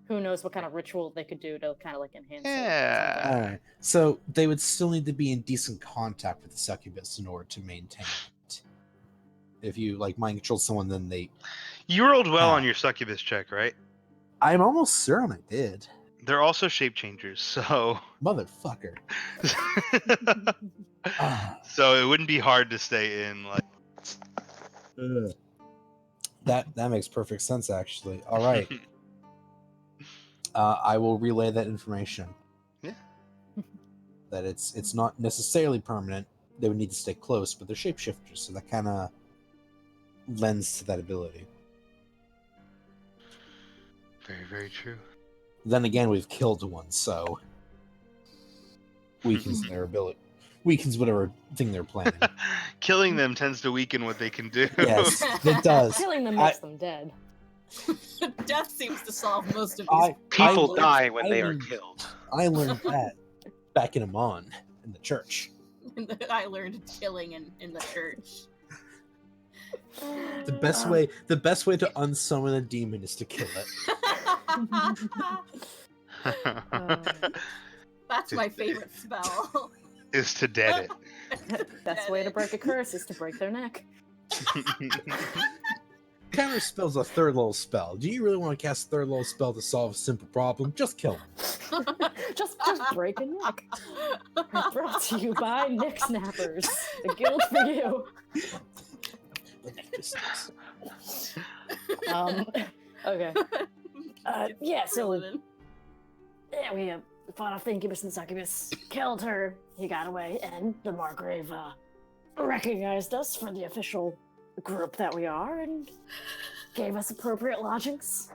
H: Who knows what kind of ritual they could do to kind of like enhance it.
C: Yeah.
D: All right. So they would still need to be in decent contact with the succubus in order to maintain it. If you mind control someone, then they.
C: You rolled well on your succubus check, right?
D: I'm almost certain I did.
C: They're also shape changers, so
D: Motherfucker.
C: so it wouldn't be hard to stay in
D: That makes perfect sense, actually. All right. I will relay that information.
C: Yeah.
D: That it's not necessarily permanent. They would need to stay close, but they're shapeshifters, so that kind of lends to that ability.
C: Very, very true.
D: Then again, we've killed one, so weakens their ability. Weakens whatever thing they're planning.
C: Killing them tends to weaken what they can do.
D: Yes, it does.
H: Killing them makes them dead.
E: Death seems to solve most of these.
G: People die when
D: I
G: they are
D: learned-
G: killed.
D: I learned that back in Amon, in the church.
E: I learned killing in the church.
D: The best way to unsummon a demon is to kill it.
E: That's my favorite spell.
C: Is to dead
H: Best way to break a curse is to break their neck.
C: it.
D: Counter spell's a third level spell. Do you really want to cast a third level spell to solve a simple problem? Just kill him.
H: just break a neck. Brought to you by Nick Snappers, the guild for you. Okay. Yeah, so we fought off the incubus and the succubus, killed her, he got away, and the Margrave recognized us for the official group that we are and gave us appropriate lodgings.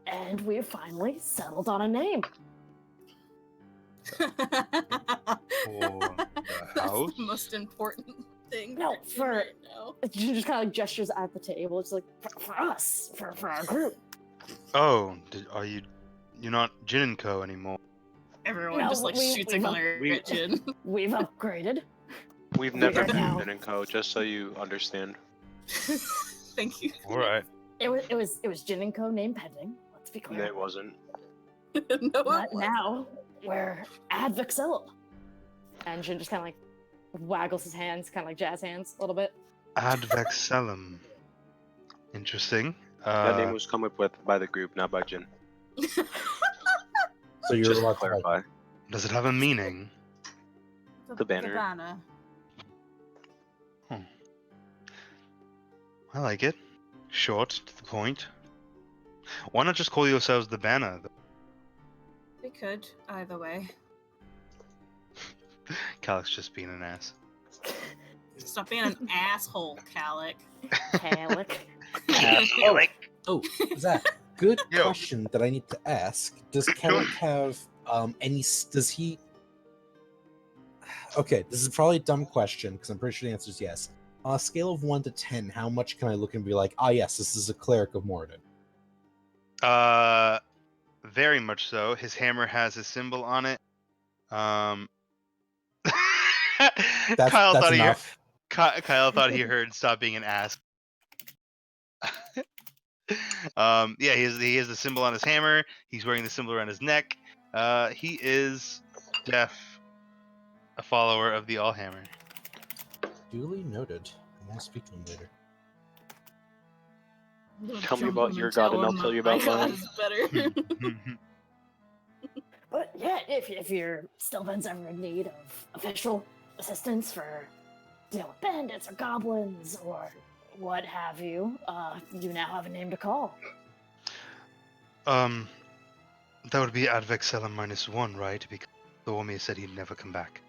H: And we finally settled on a name.
C: For the
E: That's
C: house?
E: the most important thing.
H: No, for
E: right now.
H: she just kind of like gestures at the table. It's like for us, for our group.
C: Oh, you're not Jin and Co anymore?
E: Everyone
H: No,
E: just
H: we-
E: shoots a
H: we've-
E: glare
G: we-
E: at Jin.
H: We've upgraded.
G: We've never
H: Weird
G: been
H: now.
G: Jin and Co. Just so you understand.
E: Thank you.
C: All right.
H: It was Jin and Co. name pending. Let's be clear.
G: It wasn't.
E: No, it
H: But
E: wasn't.
H: now we're Advixilla. And Jin just kind of like waggles his hands, kind of like jazz hands a little bit.
C: Advexellum. Interesting.
G: That name was come up with by the group, not by Jin.
D: So you're
G: Just to
D: allowed to like,
G: clarify.
C: Does it have a meaning?
G: The banner.
E: The banner.
C: I like it. Short, to the point. Why not just call yourselves the Banner?
E: We could, either way.
C: Calic's just being an ass.
E: Stop being an asshole, Calic.
H: Calic.
D: oh, Zach, good
C: Yo.
D: question that I need to ask. Does Kellic have any? Does he? Okay, this is probably a dumb question because I'm pretty sure the answer is yes. On a scale of 1 to 10, how much can I look and be like, ah, yes, this is a cleric of Morden?
C: Very much so. His hammer has a symbol on it. Kyle
D: That's
C: thought
D: enough.
C: Kyle thought he heard "stop being an ass." Yeah, he has the symbol on his hammer. He's wearing the symbol around his neck. He is deaf, a follower of the Allhammer.
D: Duly noted. I want to speak to him later.
G: Tell me about your god and I'll tell you about mine.
E: is better.
H: But yeah, if you're still ever in need of official assistance for dealing with bandits or goblins or what have you, you now have a name to call.
C: That would be Advexellum -1, right? Because Thormir said he'd never come back.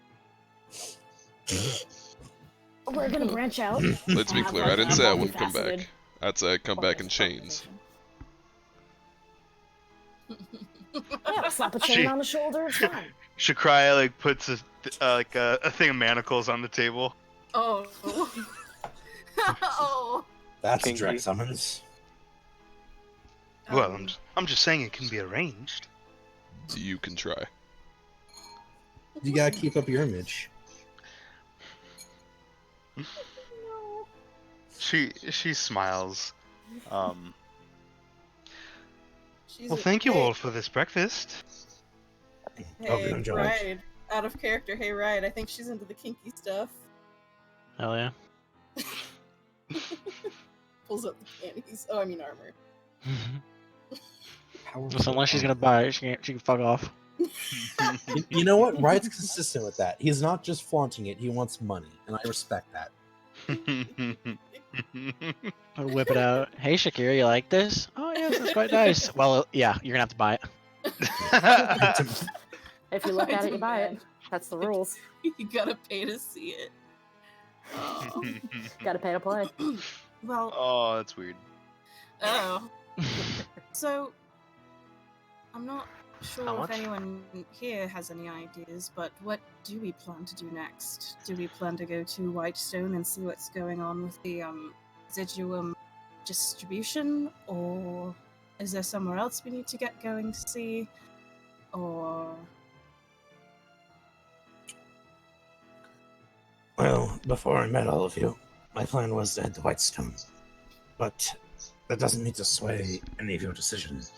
H: We're gonna branch out.
F: Let's be
H: and
F: clear,
H: have,
F: I didn't
H: like,
F: say I
H: a
F: wouldn't come
H: multifaceted
F: back. I'd say I'd come back in
H: focus
F: chains.
H: conversation. Yeah, slap a chain on the shoulder, it's fine.
C: Shakraya like puts a thing of manacles on the table.
E: Oh. Oh.
D: That's
G: Kinky.
D: direct summons.
C: Well, I'm just saying it can be arranged.
F: You can try.
D: You gotta keep up your image.
C: She smiles.
E: She's
C: Well,
E: a-
C: thank you
E: hey,
C: all for this breakfast.
D: Hope you
E: Hey,
D: enjoyed.
E: Ride. Out of character. Hey, Ride. I think she's into the kinky stuff.
B: Hell yeah.
E: Pulls up the panties. Oh, I mean armor.
B: So unless she's gonna buy it, she can fuck off.
D: You know what? Riot's consistent with that. He's not just flaunting it, he wants money, and I respect that.
B: I'll whip it out. Hey Shakira, you like this? Oh yes, it's quite nice. Well, yeah, you're gonna have to buy it.
H: If you look
E: I
H: at it, you buy it.
E: demand.
H: That's the rules.
E: You gotta pay to see it. Oh.
H: Gotta pay to play.
E: Well,
C: Oh, that's weird.
E: oh. So, I'm not sure
G: How
E: if
G: much?
E: anyone here has any ideas, but what do we plan to do next? Do we plan to go to Whitestone and see what's going on with the residuum distribution, or is there somewhere else we need to get going to see, or
D: Well, before I met all of you, my plan was to head to Whitestone. But that doesn't need to sway any of your decisions.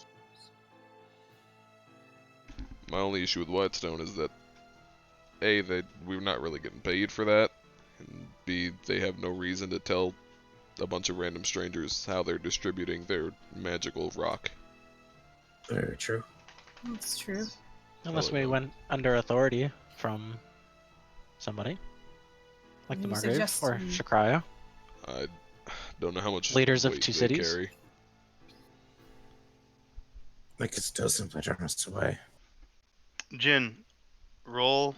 F: My only issue with Whitestone is that A, we're not really getting paid for that, and B, they have no reason to tell a bunch of random strangers how they're distributing their magical rock.
D: Very true.
E: that's true?
B: Unless
F: don't
B: we
F: know.
B: went under authority from somebody. Like the
E: You
B: Margrave or
E: suggesting-
B: Shakraya.
F: I don't know how much
B: Leaders of
F: weight
B: two
F: they
B: cities?
F: carry.
D: They could still simply turn us away.
C: Jin, roll.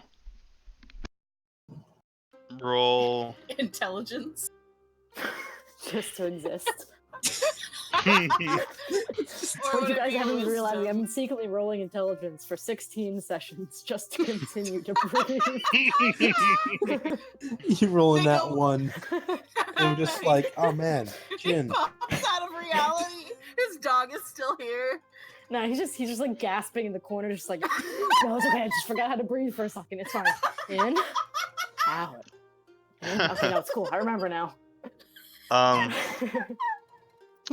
E: Intelligence.
H: Just to exist.
E: Or
H: What
E: would
H: you
E: it
H: guys
E: be
H: haven't realized,
E: wisdom?
H: I've been secretly rolling intelligence for 16 sessions just to continue to breathe.
D: You rolling
E: They
D: that
E: don't-
D: one. I'm just like, oh man,
E: He
D: Jin.
E: pops out of reality. His dog is still here.
H: No, he's just like gasping in the corner, just like, no, it's okay. I just forgot how to breathe for a second. It's fine. In, out. Okay, no, it's cool. I remember now.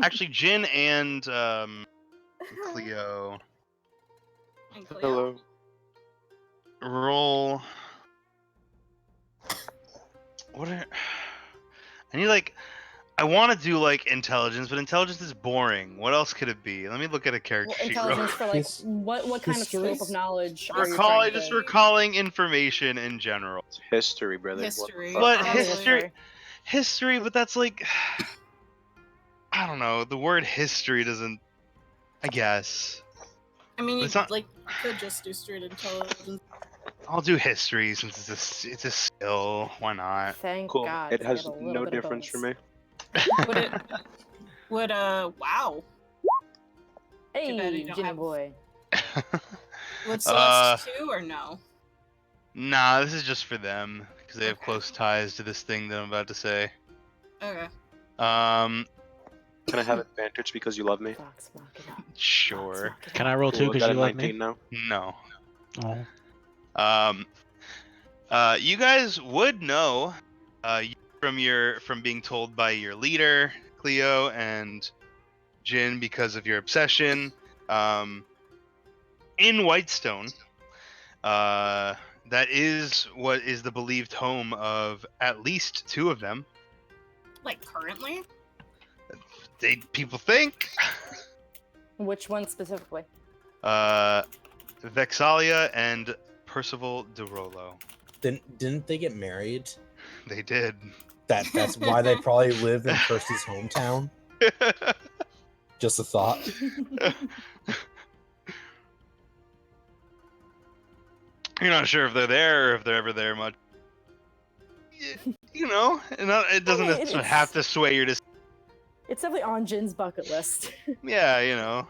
C: Actually, Jin and Cleo
E: And Cleo?
G: Hello.
C: roll. I need like. I want to do like intelligence, but intelligence is boring. What else could it be? Let me look at a character
H: Well,
C: sheet real
H: intelligence for like
D: His-
H: what kind of
D: history?
H: scope of knowledge are you trying
C: Recalling,
H: to?
C: just recalling information in general.
G: History, brother.
E: History.
G: What the
C: But
G: fuck?
H: Probably
C: history, but that's like, I don't know. The word history doesn't. I guess
E: I mean, you
C: It's not-
E: like could just do straight intelligence.
C: I'll do history since it's a skill. Why not?
H: Thank
G: Cool.
H: God.
G: It
H: to
G: has
H: get a little
G: no
H: bit of
G: difference for
H: bonus.
G: me.
E: Would it? Would wow? Too bad you
H: Hey,
E: don't
H: Ginny
E: have-
H: boy.
E: Would Celeste too or no?
C: Nah, this is just for them because they have close ties to this thing that I'm about to say.
E: Okay.
C: Um,
G: Can I have advantage because you love me?
H: Vox Machina. Vox
C: sure.
H: Machina.
B: Can I roll
G: Cool,
B: two
G: I
B: because
G: got
B: you
G: a
B: like
G: 19
B: me?
G: now.
C: No.
B: Oh.
C: You guys would know, from being told by your leader Cleo and Jin because of your obsession. In Whitestone, that is what is the believed home of at least two of them.
E: Like currently?
C: People think.
H: Which one specifically?
C: Vexalia and Percival de Rollo.
D: Didn't they get married?
C: They did.
D: That's why they probably live in Percy's hometown. Just a thought.
C: You're not sure if they're there or if they're ever there much. You know, it doesn't
H: mean,
C: necessarily have to sway your decision.
H: It's definitely on Jin's bucket list.
C: Yeah, you know.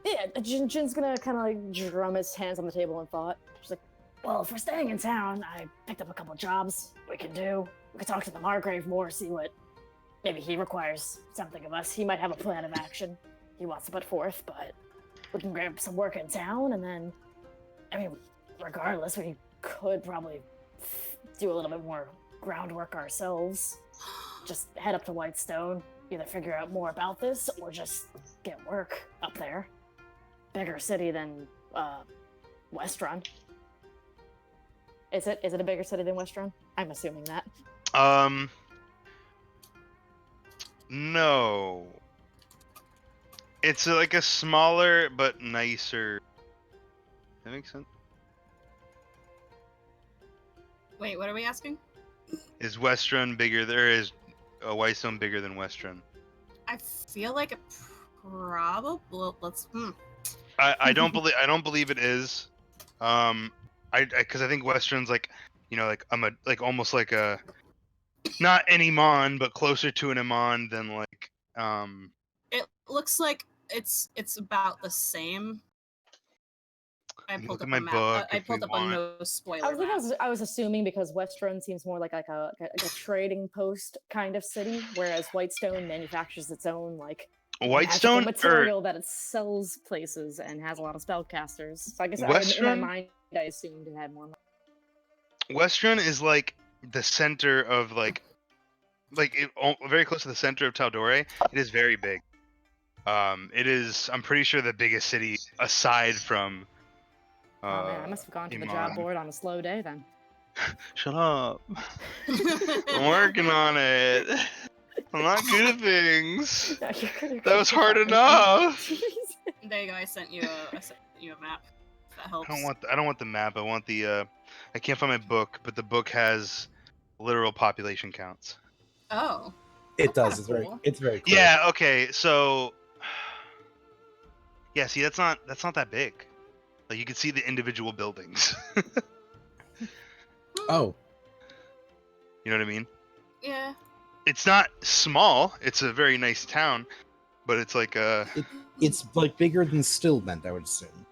H: Yeah, Jin's gonna kind of like drum his hands on the table in thought. She's like, well, if we're staying in town, I picked up a couple jobs we can do. We could talk to the Margrave more, see what maybe he requires something of us. He might have a plan of action he wants to put forth, but we can grab some work in town, and then, I mean, regardless, we could probably do a little bit more groundwork ourselves. Just head up to Whitestone, either figure out more about this or just get work up there. Bigger city than Westrun. Is it a bigger city than Westrun? I'm assuming that.
C: No. It's like a smaller but nicer. That makes sense.
E: Wait, what are we asking?
C: Is Westrun bigger? There is a Whitestone bigger than Westrun.
E: I feel like it probably. Let's.
C: I don't believe it is. Because I think Westrun's like, you know, like like almost like a, not an Iman, but closer to an Iman than like
E: It looks like it's about the same. I
C: Let me
E: pulled
C: look
E: up
C: at
E: a
C: my
E: map.
C: book
E: I
C: if
E: pulled
C: we
E: up a
C: want.
E: no
H: I
E: spoiler
H: think
E: map.
H: I was assuming because Westrun seems more like a trading post kind of city, whereas Whitestone manufactures its own like
C: Whitestone
H: magical
C: or
H: material that it sells places and has a lot of spellcasters. So I guess in my
C: Westrun?
H: mind I assumed it had more.
C: Westrun is like the center of very close to the center of Taldore. It is very big. It is. I'm pretty sure the biggest city aside from.
H: Oh man, I must have gone to the
C: Iman.
H: job board on a slow day then.
C: Shut up. I'm working on it. I'm not good at things. That was hard enough.
E: There you go. I sent you a map. If that helps.
C: I don't want the map. I want the. I can't find my book, but the book has literal population counts.
E: Oh.
D: It
E: That's
D: does.
E: kinda
D: It's
E: cool.
D: very cool.
C: Yeah. Okay. So. Yeah. See, that's not that big. Like you can see the individual buildings.
D: Oh,
C: You know what I mean?
E: Yeah.
C: It's not small. It's a very nice town, but it's like
D: it's like bigger than Stillbent, I would assume.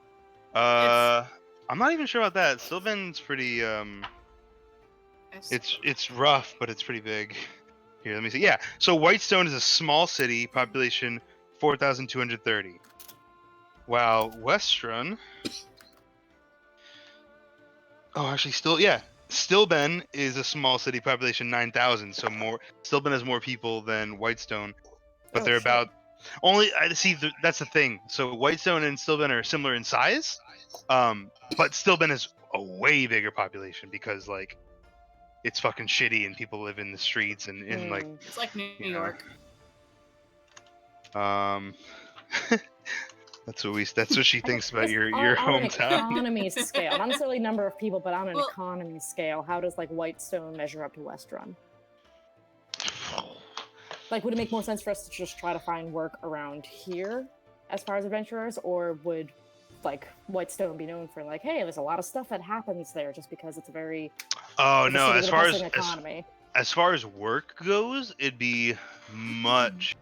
C: I'm not even sure about that. Sylvan's pretty it's rough, but it's pretty big. Here, let me see. Yeah. So Whitestone is a small city, population 4,230. While Westrun, oh, actually, still, yeah, Stillben is a small city population, 9,000. So Stillben has more people than Whitestone, but
H: Oh,
C: they're
H: shit.
C: about only. I see. That's the thing. So Whitestone and Stillben are similar in size, but Stillben is a way bigger population because like it's fucking shitty and people live in the streets and in like
E: It's like New
C: you know,
E: York.
C: That's what she thinks about
H: Just
C: your
H: on an
C: hometown.
H: economy scale, not necessarily number of people, but on an
E: Well-
H: economy scale, how does like Whitestone measure up to West Run? Like, would it make more sense for us to just try to find work around here as far as adventurers, or would like Whitestone be known for like, hey, there's a lot of stuff that happens there just because it's a very
C: Oh
H: it's a
C: no,
H: city
C: as
H: with a
C: far as
H: bustling economy.
C: as far as work goes, it'd be much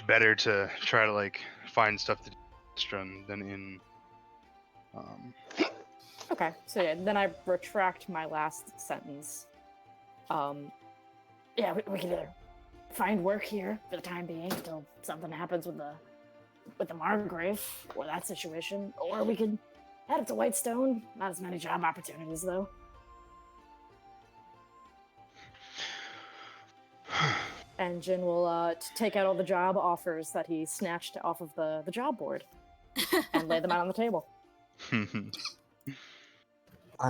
C: better to try to like find stuff to do in Western than in
H: Okay, so yeah, then I retract my last sentence. Yeah, we can either find work here for the time being until something happens with the Margrave or that situation, or we could head up to Whitestone. Not as many job opportunities though. And Jin will take out all the job offers that he snatched off of the job board and lay them out on the table.
D: I'm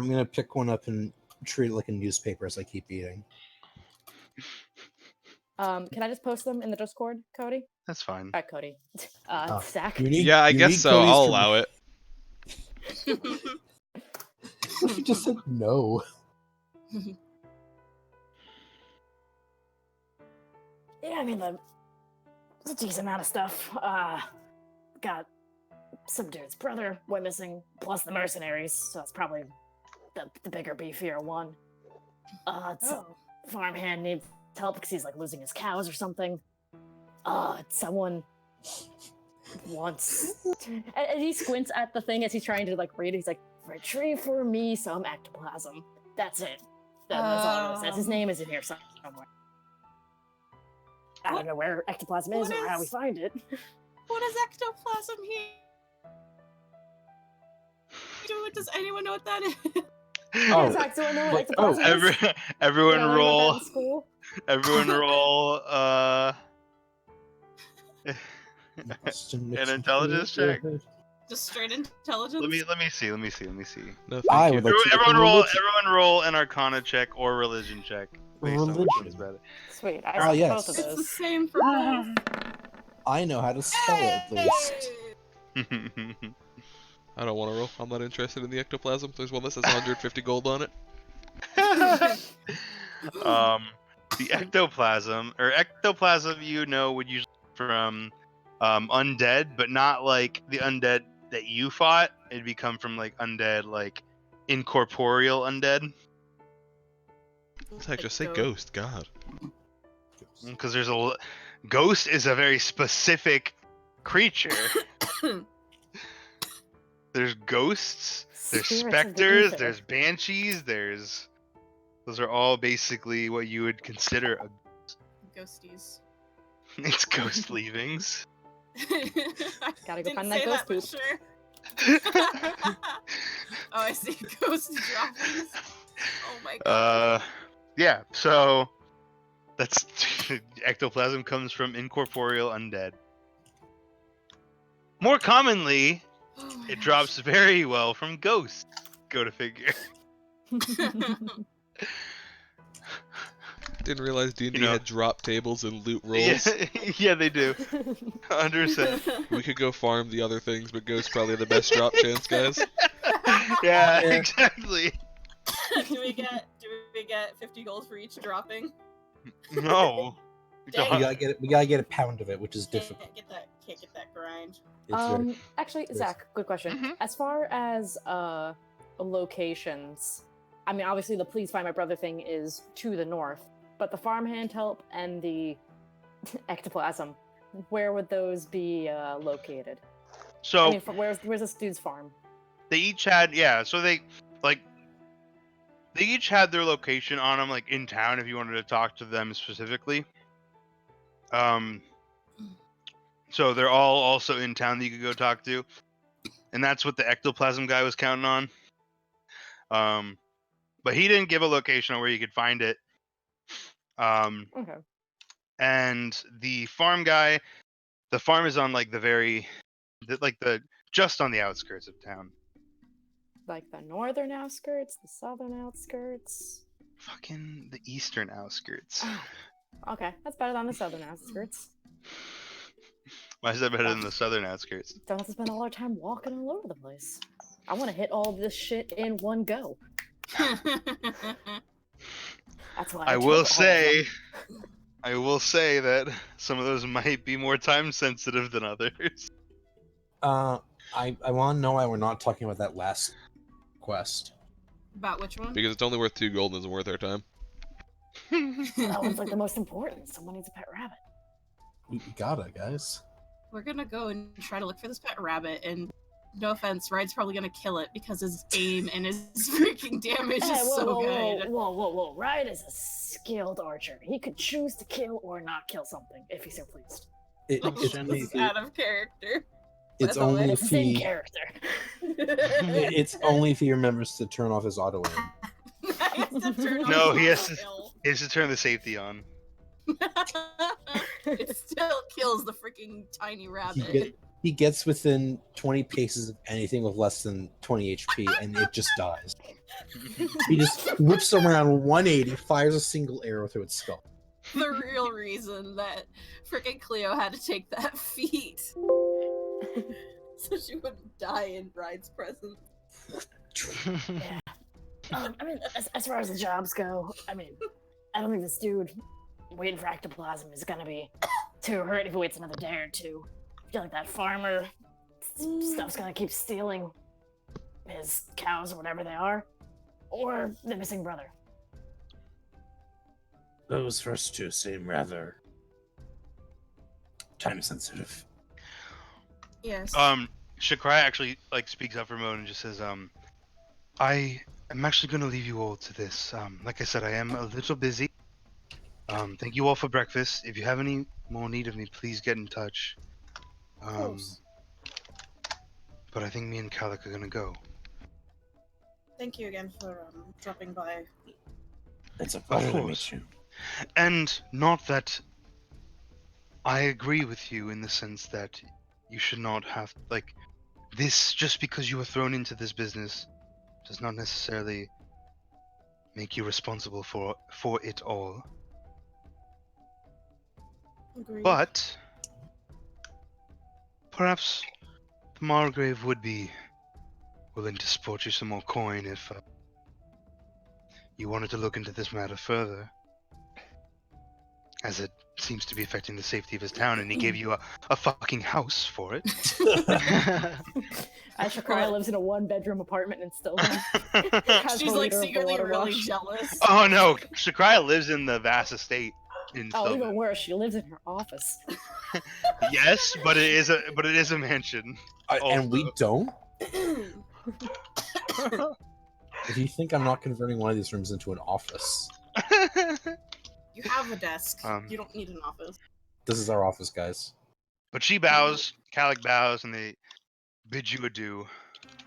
D: gonna pick one up and treat it like a newspaper as I keep eating.
H: Can I just post them in the Discord, Cody?
C: That's fine.
H: Cody.
D: Oh,
H: Zach.
F: Yeah, I guess so. I'll allow it.
D: He just said no.
H: Yeah, I mean, there's a decent amount of stuff. Got some dude's brother went missing, plus the mercenaries, so that's probably the bigger, beefier one. Farmhand needs help because he's like losing his cows or something. Someone wants, and he squints at the thing as he's trying to like read it. He's like, retrieve for me some ectoplasm. That's it. That's all it says. His name is in here somewhere. I don't know where ectoplasm is or how we find it.
E: What is ectoplasm here? Does anyone know what that is?
D: Oh,
H: Zach, do I know what
D: like,
H: ectoplasm is?
C: Everyone
H: Did I learn about that
C: roll.
H: in school?
C: Everyone roll.
D: An
C: An intelligence check.
E: Just straight intelligence?
C: Let me see.
F: No,
D: I
F: thank
D: would
F: you.
D: like to make a
C: Everyone roll.
D: religion.
C: Everyone roll an Arcana check or religion check based on which one's
D: Religion.
C: better.
H: Sweet, I
D: Ah,
H: saw
D: yes.
H: both of
E: It's the
H: those.
E: same for both.
D: I know how to spell it at least.
F: I don't want to roll. I'm not interested in the ectoplasm. There's one that says 150 gold on it.
C: The ectoplasm you know would usually come from undead, but not like the undead that you fought. It'd come from like undead, like incorporeal undead.
F: Heck, just say ghost. God.
C: Because ghost is a very specific creature. There's ghosts, there's
H: Spirits of the
C: specters,
H: ether.
C: there's banshees, those are all basically what you would consider a
E: Ghosties.
C: it's ghost leavings.
H: Gotta go
E: Didn't
H: find that
E: say
H: ghost
E: but
H: poop.
E: sure. Oh, I see ghost droppings. Oh my god.
C: Yeah, so that's ectoplasm comes from incorporeal undead. More commonly,
E: Oh my
C: it
E: gosh.
C: drops very well from ghosts. Go to figure.
F: Didn't realize D&D
C: You know-
F: had drop tables and loot
C: Yeah,
F: rolls.
C: yeah, they do. 100%.
F: We could go farm the other things, but ghosts probably the best drop chance, guys.
C: Yeah,
D: Yeah.
C: exactly.
E: do we get 50 gold for each dropping?
C: No.
E: Dang.
D: We gotta get a pound of it, which is difficult.
E: Can't get that grind.
D: It's very-
H: Actually, Zach, good question.
C: Mhm.
H: As far as locations, I mean, obviously the please find my brother thing is to the north, but the farmhand help and the ectoplasm, where would those be located?
C: So
H: I mean, where's this dude's farm?
C: they each had so they each had their location on them, like in town if you wanted to talk to them specifically. So they're all also in town that you could go talk to, and that's what the ectoplasm guy was counting on. But he didn't give a location on where you could find it.
H: Okay.
C: And the farm guy, the farm is on like the just on the outskirts of town.
H: Like the northern outskirts, the southern outskirts.
C: Fucking the eastern outskirts.
H: Oh, okay, that's better than the southern outskirts.
C: Why is that better than the southern outskirts?
H: Don't have to spend all our time walking all over the place. I want to hit all this shit in one go. That's why
C: I
H: took
C: will
H: all of
C: say,
H: them.
C: I will say that some of those might be more time sensitive than others.
D: I want to know why we're not talking about that last quest.
E: About which one?
F: Because it's only worth 2 gold and isn't worth our time.
H: That one's like the most important. Someone needs a pet rabbit.
D: We gotta, guys.
E: We're gonna go and try to look for this pet rabbit, and no offense, Ryan's probably gonna kill it because his aim and his freaking damage
H: Hey,
E: is
H: whoa,
E: so
H: whoa,
E: good.
H: whoa. Ryan is a skilled archer. He could choose to kill or not kill something if he so pleased.
D: It's
A: shit.
D: only
E: This
D: if
E: is
D: he,
E: out of character.
D: it's
E: By the
D: only
E: way.
D: if
H: It's in
D: he
H: character.
D: it's only if he remembers to turn off his auto aim.
C: No, he has to turn the safety on.
E: It still kills the freaking tiny rabbit.
D: He gets within 20 paces of anything with less than 20 HP, and it just dies. He just whips around 180, fires a single arrow through its skull.
E: The real reason that freaking Cleo had to take that feat. So she wouldn't die in Bride's presence.
H: Yeah. I mean, as far as the jobs go, I mean, I don't think this dude waiting for ectoplasm is gonna be too hurt if he waits another day or two. I feel like that farmer stuff's gonna keep stealing his cows or whatever they are, or the missing brother.
D: Those first two seem rather time sensitive.
E: Yes.
C: Shakrai actually like speaks up for a moment and just says, I am actually gonna leave you all to this. Like I said, I am a little busy. Thank you all for breakfast. If you have any more need of me, please get in touch.
E: Of course.
C: But I think me and Calic are gonna go.
E: Thank you again for dropping by.
D: It's a
C: Of
D: pleasure to
C: course.
D: meet you.
C: And not that I agree with you in the sense that you should not have like this just because you were thrown into this business does not necessarily make you responsible for it all.
E: Agreed.
C: But perhaps the Margrave would be willing to support you some more coin if you wanted to look into this matter further, as it seems to be affecting the safety of his town, and he gave you a fucking house for it.
H: Shakrai lives in a one-bedroom apartment in Stillman.
E: She's like secretly really jealous.
C: Oh no, Shakrai lives in the vast estate in
H: Oh,
C: Stillman.
H: even worse, she lives in her office.
C: Yes, but it is a mansion.
D: And we
C: Also.
D: don't? If you think I'm not converting one of these rooms into an office,
E: You have a desk.
C: Um,
E: You don't need an office.
D: this is our office, guys.
C: But she bows, Calic bows, and they bid you adieu.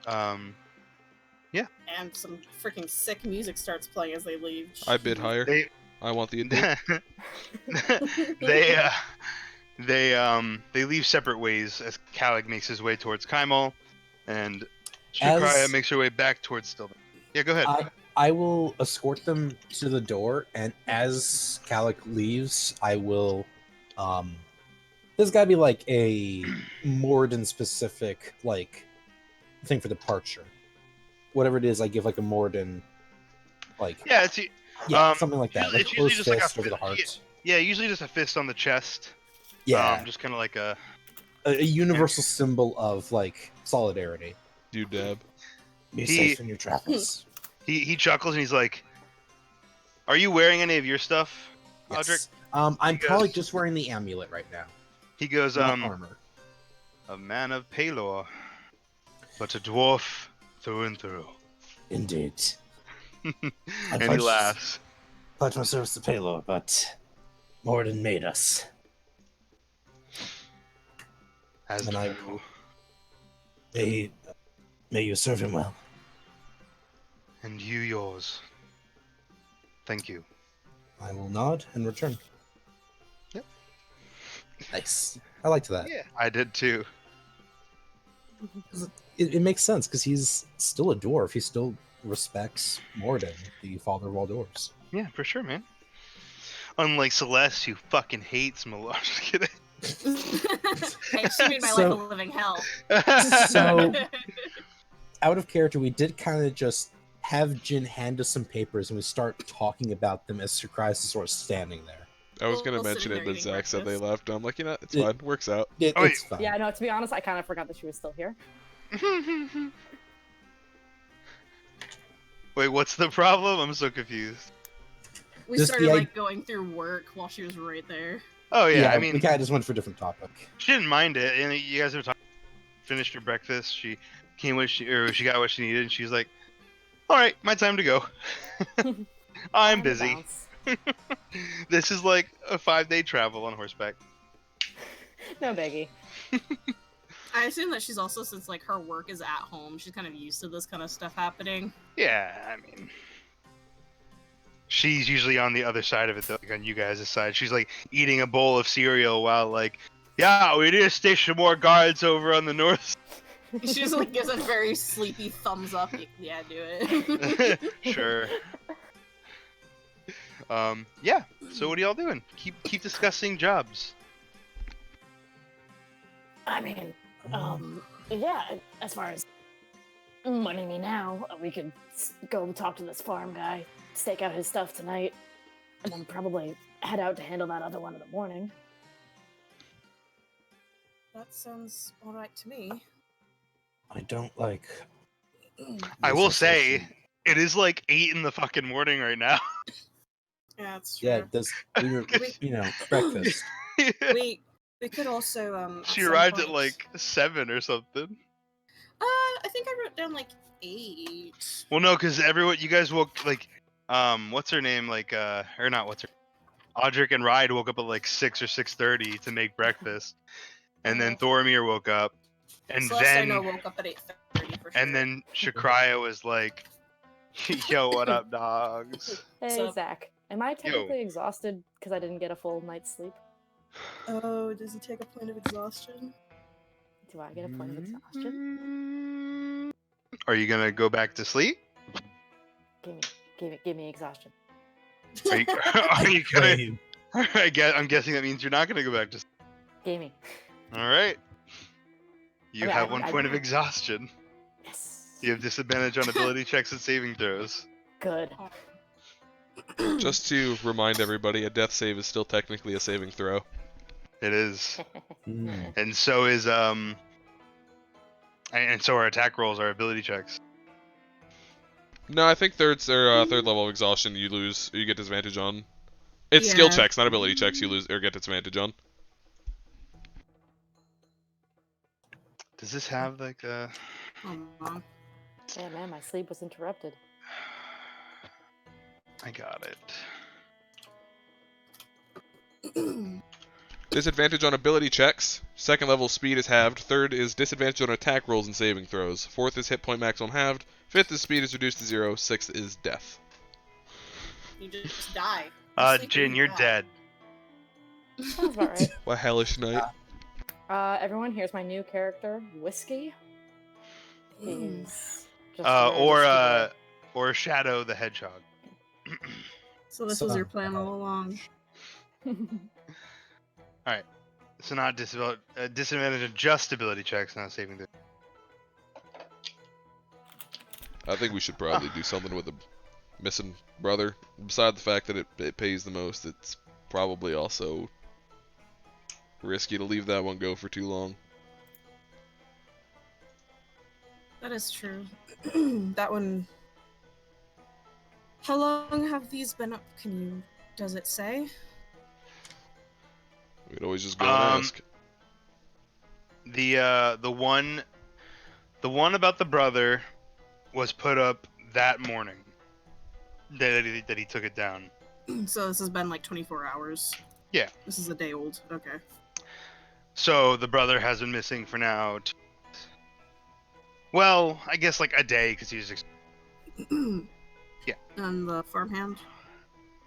E: And some freaking sick music starts playing as they leave.
F: I bid higher.
C: They
F: I want the India.
C: they leave separate ways as Calic makes his way towards Kaimal, and Shakria
D: As-
C: makes her way back towards Stillman. Yeah, go ahead.
D: I will escort them to the door, and as Calic leaves, I will there's gotta be like a Morden specific like thing for departure. Whatever it is, I give like a Morden like
C: Yeah, it's
D: something like that.
C: usually-
D: Like
C: it's usually
D: close
C: just like a
D: fist over the
C: fist-
D: heart.
C: yeah, usually just a fist on the chest.
D: Yeah.
C: Just kind of like a.
D: A universal symbol of like solidarity.
F: You dab.
D: Be
C: He-
D: safe in your travels.
C: He chuckles and he's like, "Are you wearing any of your stuff, Audric?"
D: Yes. I'm
C: He
D: probably
C: goes-
D: just wearing the amulet right now.
C: He goes,
D: Not armor.
C: a man of Palor, but a dwarf through and through.
D: Indeed.
C: And he
D: pledged-
C: laughs.
D: Pledge my service to Palor, but Morden made us.
C: As
D: And I
C: do.
D: May you serve him well.
C: And you yours. Thank you.
D: I will nod and return.
C: Yep.
D: Nice. I liked that.
C: Yeah, I did too.
D: It makes sense because he's still a dwarf. He still respects Morden, the father of all dwarves.
C: Yeah, for sure, man. Unlike Celeste, who fucking hates Malone. Just kidding.
E: Hey, she made my life a living hell.
D: So, out of character, we did kind of just have Jin hand us some papers and we start talking about them as Sir Christ is sort of standing there.
F: I was gonna
E: Well,
F: mention
E: sitting
F: it,
E: there
F: but
E: eating
F: Zach said they
E: breakfast.
F: left. I'm like, it's
D: It-
F: fine, works out.
C: Oh, wait.
D: It's fine.
H: Yeah, no, to be honest, I kind of forgot that she was still here.
C: Wait, what's the problem? I'm so confused.
E: We
D: Just
E: started
D: the
E: like going through work while she was right there.
C: Oh yeah, I
D: we
C: mean,
D: kind of just went for a different topic.
C: she didn't mind it, and you guys were talking. Finished her breakfast. She came what she got what she needed, and she's like, "All right, my time to go. I'm
H: And
C: busy.
H: bounce.
C: This is like a 5-day travel on horseback."
H: No biggie.
E: I assume that she's also, since like her work is at home, she's kind of used to this kind of stuff happening.
C: Yeah, I mean, she's usually on the other side of it, though, like on you guys' side. She's like eating a bowl of cereal while like, yeah, we need to station more guards over on the north.
E: She just like gives a very sleepy thumbs up. Yeah, do it.
C: Sure. Yeah. So what are y'all doing? Keep discussing jobs.
H: I mean, yeah, as far as money me now, we could go talk to this farm guy, stake out his stuff tonight, and then probably head out to handle that other one in the morning.
E: That sounds alright to me.
D: I don't like.
C: I will say,
D: association.
C: it is like 8 in the fucking morning right now.
E: Yeah, that's true.
D: Yeah, we were, breakfast.
E: We could also at
C: She
E: some
C: arrived at
E: point-
C: like 7 or something.
E: I think I wrote down like 8.
C: Well, no, because you guys woke like, what's her name? Like, or not, what's her? Audric and Ride woke up at like 6 or 6:30 to make breakfast, and then Thoromir woke up, and
E: Celeste, I know,
C: then
E: woke up at 8:30 for sure.
C: and then Shakraya was like, "Yo, what up, dogs?"
H: Hey,
E: So-
H: Zach, am I technically exhausted because I didn't get a full night's sleep?
E: Oh, does he take a point of exhaustion?
H: Do I get a point of exhaustion?
C: Are you gonna go back to sleep?
H: Give me exhaustion.
C: Are you, are you gonna?
D: Wait,
C: I'm guessing that means you're not gonna go back to sleep.
H: Give me.
C: All right. You
H: Okay,
C: have
H: I-
C: 1
H: I-
C: point of exhaustion.
H: Yes.
C: You have disadvantage on ability checks and saving throws.
H: Good.
F: Just to remind everybody, a death save is still technically a saving throw.
C: It is,
D: Mm.
C: and so is and so our attack rolls, our ability checks.
F: No, I think third level of exhaustion you lose, you get disadvantage on. It's skill
E: Yeah.
F: checks, not ability checks. You lose or get disadvantage on.
C: Does this have like a?
H: Yeah, man, my sleep was interrupted.
C: I got it.
F: Disadvantage on ability checks. Second level speed is halved. Third is disadvantage on attack rolls and saving throws. Fourth is hit point maximum halved. Fifth is speed is reduced to 0. Sixth is death.
E: You just die. You sleep and
C: Jin,
E: you
C: you're
E: die.
C: dead.
H: Sounds about right.
F: What hellish night.
H: Everyone, here's my new character, Whiskey. He's just
C: Or Shadow the Hedgehog.
E: So this was your plan all along.
C: So not disadvantage on just ability checks, not saving the.
F: I think we should probably do something with the missing brother. Beside the fact that it pays the most, it's probably also risky to leave that one go for too long.
E: That is true. That one. How long have these been up? Does it say?
F: We'd always just go and ask.
C: The one about the brother was put up that morning. That he took it down.
E: So this has been like 24 hours.
C: Yeah.
E: This is a day old. Okay.
C: So the brother has been missing for now. Well, I guess like a day because he's.
E: And the farmhand.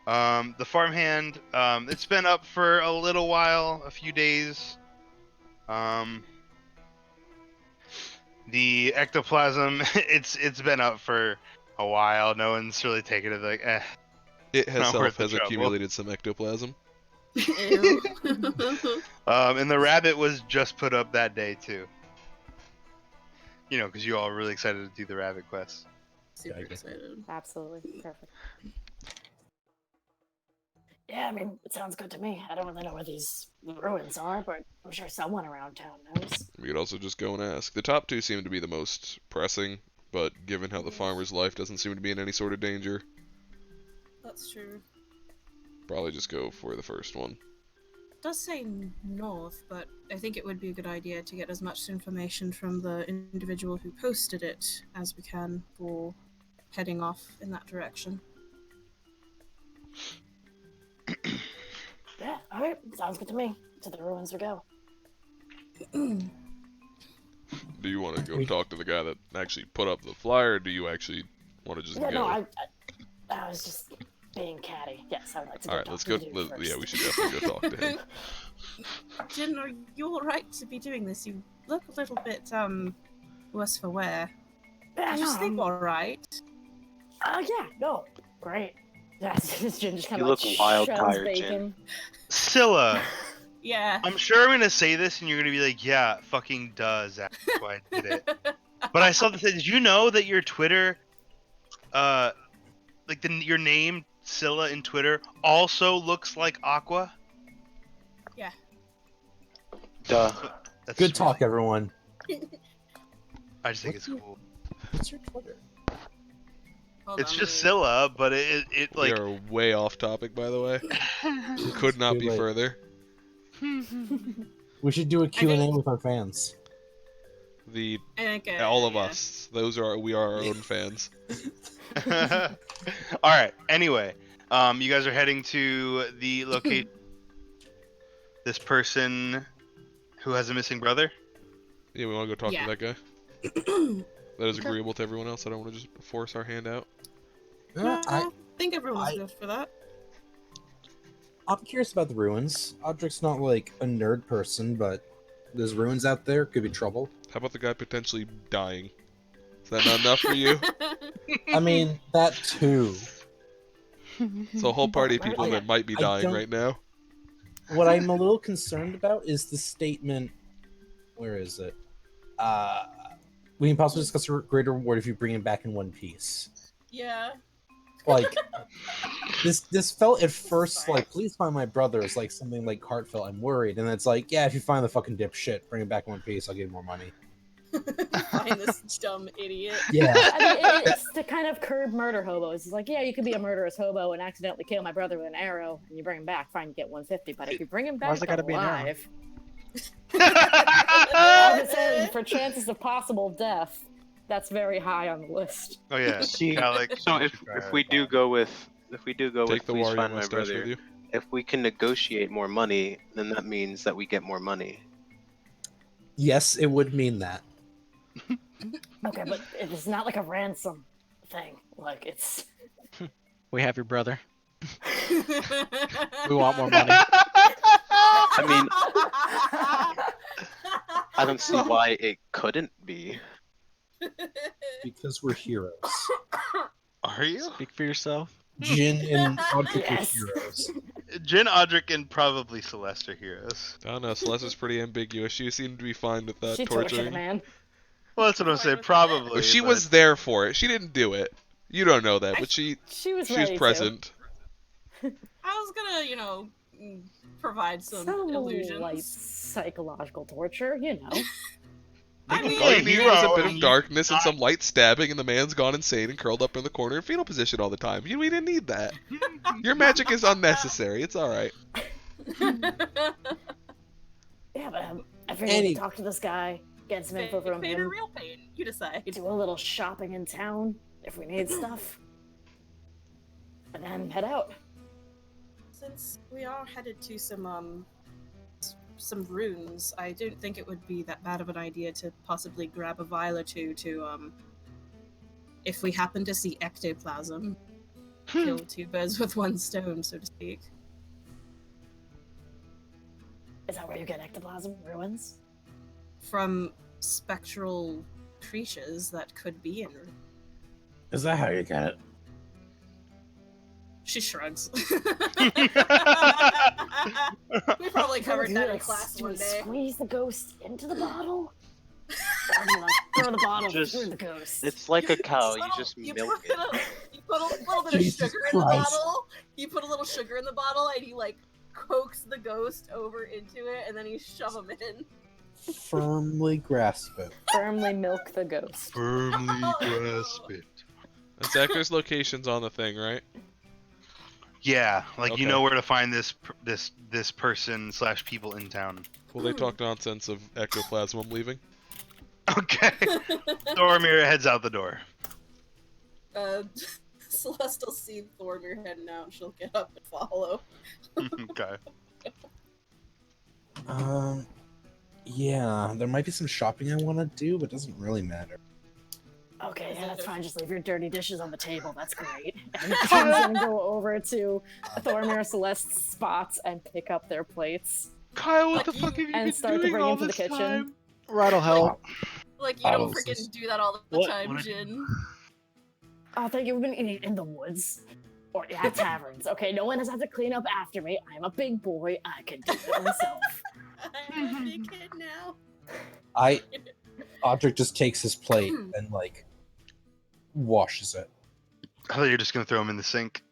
C: The farmhand, it's been up for a little while, a few days. The ectoplasm, it's been up for a while. No one's really taken it. Like,
F: It
C: not worth
F: herself
C: the
F: has
C: trouble.
F: accumulated some ectoplasm.
E: Ew.
C: And the rabbit was just put up that day too. You know, because you all were really excited to do the rabbit quest.
E: Super
D: Yeah, I guess.
E: excited.
H: Absolutely. Perfect. Yeah, I mean, it sounds good to me. I don't really know where these ruins are, but I'm sure someone around town knows.
F: We could also just go and ask. The top two seem to be the most pressing, but given how the farmer's life doesn't seem to be in any sort of danger,
E: That's true.
F: probably just go for the first one.
E: It does say north, but I think it would be a good idea to get as much information from the individual who posted it as we can for heading off in that direction.
H: Yeah, alright. Sounds good to me. To the ruins we go.
F: Do you want to go talk to the guy that actually put up the flyer, or do you actually want to just
H: Yeah,
F: go?
H: no, I was just being catty. Yes, I would like to go
F: Alright,
H: talk
F: let's
H: to
F: go.
H: the dude first.
F: Yeah, we should definitely go talk to him.
E: Jin, are you alright to be doing this? You look a little bit, worse for wear.
H: Yeah,
E: Did you
H: no,
E: sleep alright?
H: yeah, no, great. Yes, Jin just kind
G: You
H: of
G: look
H: like
G: wild
H: shoves
G: tired,
H: bacon.
C: Scylla,
E: Yeah.
C: I'm sure I'm gonna say this and you're gonna be like, yeah, fucking does. That's why I did it. But I saw this. Did you know that your Twitter, like your name Scylla in Twitter also looks like Aqua?
E: Yeah.
G: Duh.
C: That's
D: Good talk, everyone.
C: I just think it's cool.
D: What's your Twitter?
E: Hold
C: It's
E: on,
C: just
E: let me-
C: Scylla, but it
F: We
C: like
F: are way off topic, by the way. Could not
D: Too
F: be
D: late.
F: further.
D: We should do a Q&A
E: think-
D: with our fans.
F: The
E: Okay,
F: all of
E: yeah.
F: us. We are our own fans.
C: All right. Anyway, you guys are heading to the location. This person who has a missing brother.
F: Yeah, we want to go talk
E: Yeah.
F: to that guy. That is agreeable to everyone else. I don't want to just force our hand out.
E: I think everyone's
D: I-
E: good for that.
D: I'm curious about the ruins. Audric's not like a nerd person, but there's ruins out there. Could be trouble.
F: How about the guy potentially dying? Is that not enough for you?
D: I mean, that too.
F: So a whole party of people
D: I-
F: that might be
D: I
F: dying
D: don't-
F: right now.
D: What I'm a little concerned about is the statement. Where is it? We can possibly discuss a greater reward if you bring him back in one piece.
E: Yeah.
D: Like this felt at first like, please find my brother is like something like heartfelt. I'm worried, and it's like, yeah, if you find the fucking dipshit, bring him back in one piece. I'll give you more money.
E: Find this dumb idiot.
D: Yeah.
H: I mean, it's to kind of curb murder hobos. It's like, yeah, you could be a murderous hobo and accidentally kill my brother with an arrow, and you bring him back, fine, you get 150. But if you bring him
B: Why's
H: back
B: it gotta be an arrow?
H: alive, I'm just saying, for chances of possible death, that's very high on the list.
C: Oh yeah.
G: See,
C: Alex.
G: so if we do go with
F: Take
G: please
F: the warrior
G: find my
F: mustache
G: brother,
F: with you.
G: if we can negotiate more money, then that means that we get more money.
D: Yes, it would mean that.
H: Okay, but it's not like a ransom thing. Like, it's...
B: We have your brother. We want more money.
G: I mean, I don't see why it couldn't be.
D: Because we're heroes.
C: Are you?
B: Speak for yourself.
D: Jin and Audric
H: Yes.
D: are heroes.
C: Jin, Audric, and probably Celeste are heroes.
F: I don't know. Celeste is pretty ambiguous. She seemed to be fine with
H: she tortured a
F: torturing.
H: man.
C: Well, that's what I'm saying. Probably.
F: Well, she
C: but-
F: was there for it. She didn't do it. You don't know that, but she
H: She was
F: was
H: ready to.
F: present.
E: I was gonna, provide some illusions.
H: Light psychological torture, you know.
E: I mean,
F: All you need is a
C: hero
F: bit of
C: and
F: darkness and
C: not-
F: some light stabbing, and the man's gone insane and curled up in the corner in fetal position all the time. We didn't need that. Your magic is unnecessary. It's all right.
H: Yeah, but I figured we
D: Any-
H: could talk to this guy, get some info
E: fake
H: from
E: pain or
H: him,
E: real pain? You decide.
H: do a little shopping in town if we need stuff, and then head out.
E: Since we are headed to some runes, I don't think it would be that bad of an idea to possibly grab a vial or two to if we happen to see ectoplasm, kill two birds with one stone, so to speak.
H: Is that where you get ectoplasm ruins?
E: From spectral creatures that could be in.
D: Is that how you get it?
E: She shrugs.
C: Yeah.
E: We probably covered
H: Do
E: that
H: we,
E: in
H: like,
E: class
H: do
E: one
H: we
E: day.
H: squeeze the ghost into the bottle? Or do you, like, throw the bottle
G: Just-
H: through the ghost?
G: It's like a cow. You
E: Little-
G: just
E: you
G: milk
E: put
G: it.
E: you put a little bit of
D: Jesus
E: sugar in the
D: Christ.
E: bottle. You put a little sugar in the bottle, and you like coax the ghost over into it, and then you shove him in.
D: Firmly grasp it.
H: Firmly milk the ghost.
C: Firmly grasp it.
F: Zach's location's on the thing, right?
C: Yeah, like you
F: Okay.
C: know where to find this person / people in town.
F: Will they talk nonsense of ectoplasm I'm leaving?
C: Okay. Thormir heads out the door.
E: Celeste will see Thormir heading out, and she'll get up and follow.
C: Okay.
D: Yeah, there might be some shopping I want to do, but it doesn't really matter.
H: Okay, yeah, that's fine. Just leave your dirty dishes on the table. That's great. And Jim's gonna go over to Thormir Celeste's spots and pick up their plates.
C: Kyle,
E: Like
C: what the
E: you-
C: fuck have you
H: and
C: been
H: start to
C: doing
H: bring
C: all
H: him to the
C: this
H: kitchen.
C: time?
B: Right'll help.
E: Like, you
D: Oh,
E: don't
D: this
E: freaking
D: is-
E: do that all the
C: What-
E: time,
C: what-
E: Jin.
H: Oh, thank you. We've been eating in the woods. Or at taverns. Okay, no one has had to clean up after me. I'm a big boy. I can do it myself.
E: I'm a big kid now.
D: Audric just takes his plate and like washes it.
C: I thought you were just gonna throw him in the sink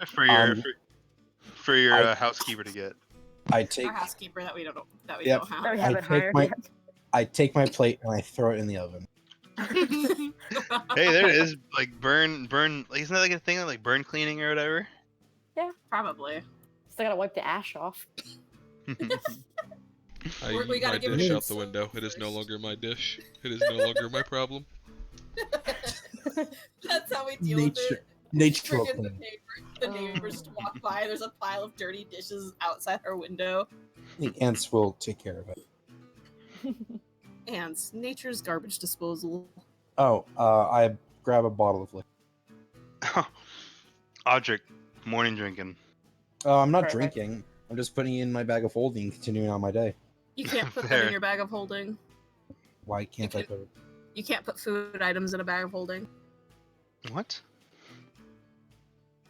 C: for your
D: Um,
C: for your
D: I-
C: haushousekeeper to get.
D: I take
E: Our housekeeper that we don't
D: Yep.
E: don't have.
H: We
D: I
H: haven't
D: take
H: hired
D: my-
H: yet.
D: I take my plate and I throw it in the oven.
C: Hey, there it is. Like burn. Like, isn't that like a thing like burn cleaning or whatever?
E: Probably.
H: Still gotta wipe the ash off.
F: I
E: We
F: eat
E: gotta
F: my
E: give
F: dish
D: it
F: out the
E: some
F: window. It is no
E: first.
F: longer my dish. It is no longer my problem.
E: That's how we deal
D: Nature,
E: with it.
D: nature will
E: Friggin'
D: clean.
E: the neighbors just walk by. There's a pile of dirty dishes outside our window.
D: The ants will take care of it.
E: Ants, nature's garbage disposal.
D: Oh, I grab a bottle of liquor.
C: Audric, morning drinking.
D: Oh, I'm not
H: Perfect.
D: drinking. I'm just putting it in my bag of holding, continuing on my day.
E: You can't put that
C: Fair.
E: in your bag of holding.
D: Why can't I
E: Okay.
D: put it?
E: You can't put food items in a bag of holding.
C: What?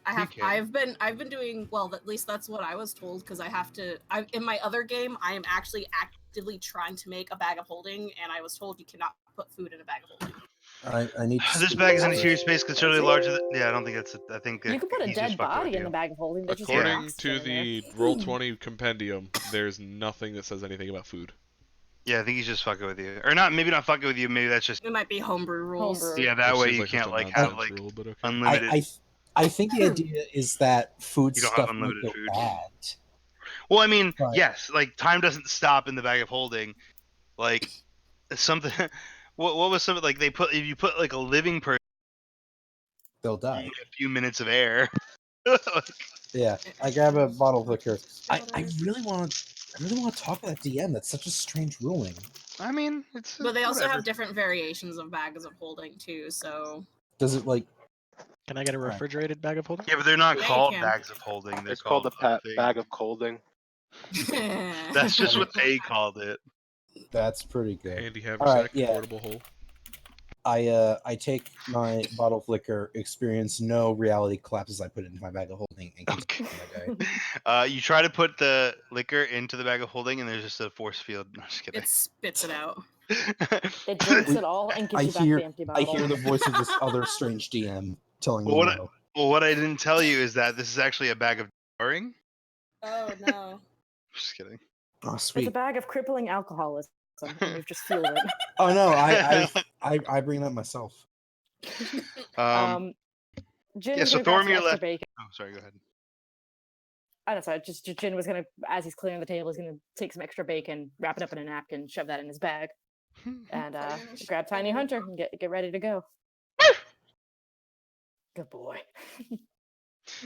E: I have.
C: You can.
E: I've been doing well. At least that's what I was told. Because I have to. In my other game, I am actually actively trying to make a bag of holding, and I was told you cannot put food in a bag of holding.
D: I need to
C: This
D: see
C: bag is in a
D: what-
C: huge space considerably larger than. Yeah, I don't think that's. I think
H: You can put a
C: he's just
H: dead
C: fucking with
H: body in
C: you.
H: the bag of holding. There's just
F: According
H: rocks
F: to
H: in there.
F: the Roll20 compendium, there's nothing that says anything about food.
C: Yeah, I think he's just fucking with you, or not. Maybe not fucking with you. Maybe that's just.
E: It might be homebrew rules.
H: Homebrew.
C: Yeah, that
F: Which
C: way
F: seems
C: you
F: like
C: can't
F: such a
C: like have
F: nonsense
C: like
F: rule, but okay.
C: unlimited.
D: I think the idea is that food
C: You don't have
D: stuff might
C: unlimited
D: go
C: food.
D: bad.
C: Well, I mean,
D: But-
C: yes, like time doesn't stop in the bag of holding. Like something. What was something like they put if you put like a living person
D: They'll
C: in
D: die.
C: a few minutes of air.
D: Yeah, I grab a bottle of liquor. I really want to talk to that DM. That's such a strange ruling.
C: I mean, it's.
E: But they also
C: whatever.
E: have different variations of bags of holding too. So
D: Does it like?
B: Can I get a
D: Alright.
B: refrigerated bag of holding?
C: Yeah, but they're not
E: Yeah, you
C: called
E: can.
C: bags of holding. They're
G: It's called a
C: thing.
G: bag of colding.
C: That's just what they called it.
D: That's pretty good.
F: Andy Haversack,
D: Alright, yeah.
F: portable hole.
D: I take my bottle of liquor, experience no reality collapses. I put it into my bag of holding and continue my day.
C: You try to put the liquor into the bag of holding, and there's just a force field. No, just kidding.
E: it spits it out.
H: It drinks it all and gives
D: I
H: you back
D: hear-
H: the empty
D: I
H: bottle.
D: hear the voice of this other strange DM telling me
C: Well, what
D: no.
C: Well, what I didn't tell you is that this is actually a bag of jarring.
E: Oh no.
C: Just kidding.
D: Oh
H: It's a
D: sweet.
H: bag of crippling alcoholism, and you've just fueled it.
D: Oh no, I bring that myself.
H: Jin
C: yeah,
H: was
C: so
H: gonna grab some
C: Thormir
H: extra
C: left-
H: bacon.
C: Oh, sorry. Go ahead.
H: I don't know, just Jin was gonna, as he's clearing the table, he's gonna take some extra bacon, wrap it up in a napkin, shove that in his bag, and grab Tiny Hunter and get ready to go. Good boy.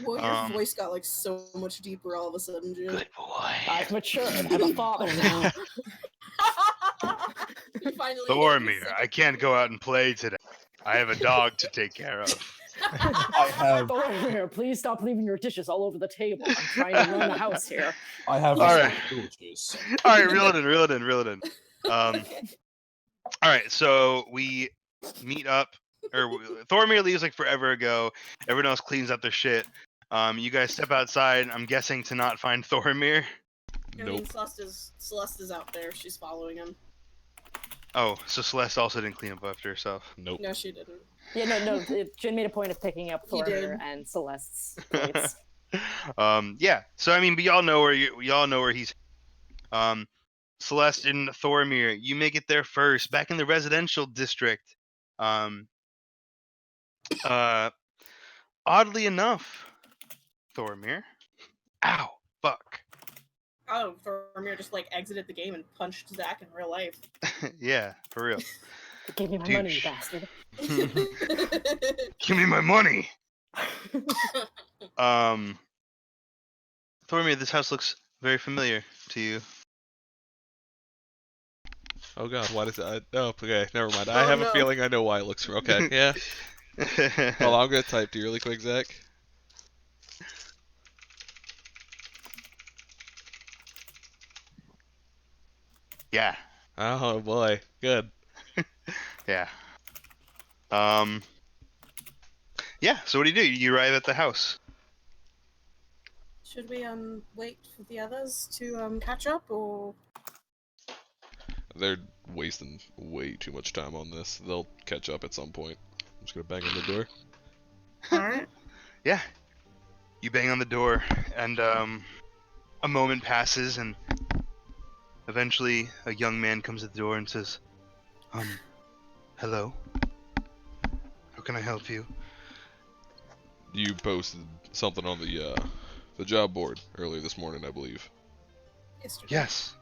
E: Well, your
C: Um,
E: voice got like so much deeper all of a sudden, Jim.
C: Good boy.
H: I've matured. I'm a father now.
E: You finally
C: Thormir, I can't go out and play today. I have a dog to take care of.
D: I have
H: Thormir, please stop leaving your dishes all over the table. I'm trying to run the house here.
D: I have
C: All right.
D: responsibilities.
C: All right, reel it in. All right, so we meet up, Thormir leaves like forever ago. Everyone else cleans up their shit. You guys step outside. I'm guessing to not find Thormir.
E: I mean,
F: Nope.
E: Celeste is out there. She's following him.
C: Oh, so Celeste also didn't clean up after herself.
F: Nope.
E: No, she didn't.
H: Yeah, no. Jin made a point of picking up
E: He did.
H: Thormir and Celeste's plates.
C: Yeah. So I mean, we all know where he's. Celeste and Thormir, you make it there first, back in the residential district. Oddly enough, Thormir. Ow, fuck.
E: Oh, Thormir just like exited the game and punched Zach in real life.
C: Yeah, for real.
H: Give me my money, you
C: Douche.
H: bastard.
C: Give me my money. Thormir, this house looks very familiar to you.
F: Oh god, why does it? Oh, okay, never mind. I have
E: no.
F: a feeling I know why it looks. Okay, yeah. Well, I'm gonna type to you really quick, Zach.
C: Yeah,
F: Oh boy, good.
C: yeah. Yeah. So what do? You arrive at the house.
E: Should we wait for the others to catch up, or
F: They're wasting way too much time on this. They'll catch up at some point. I'm just gonna bang on the door.
E: all right?
C: Yeah. You bang on the door, and a moment passes, and eventually a young man comes at the door and says, hello. How can I help you?
F: You posted something on the job board earlier this morning, I believe.
E: Yesterday.
C: Yes.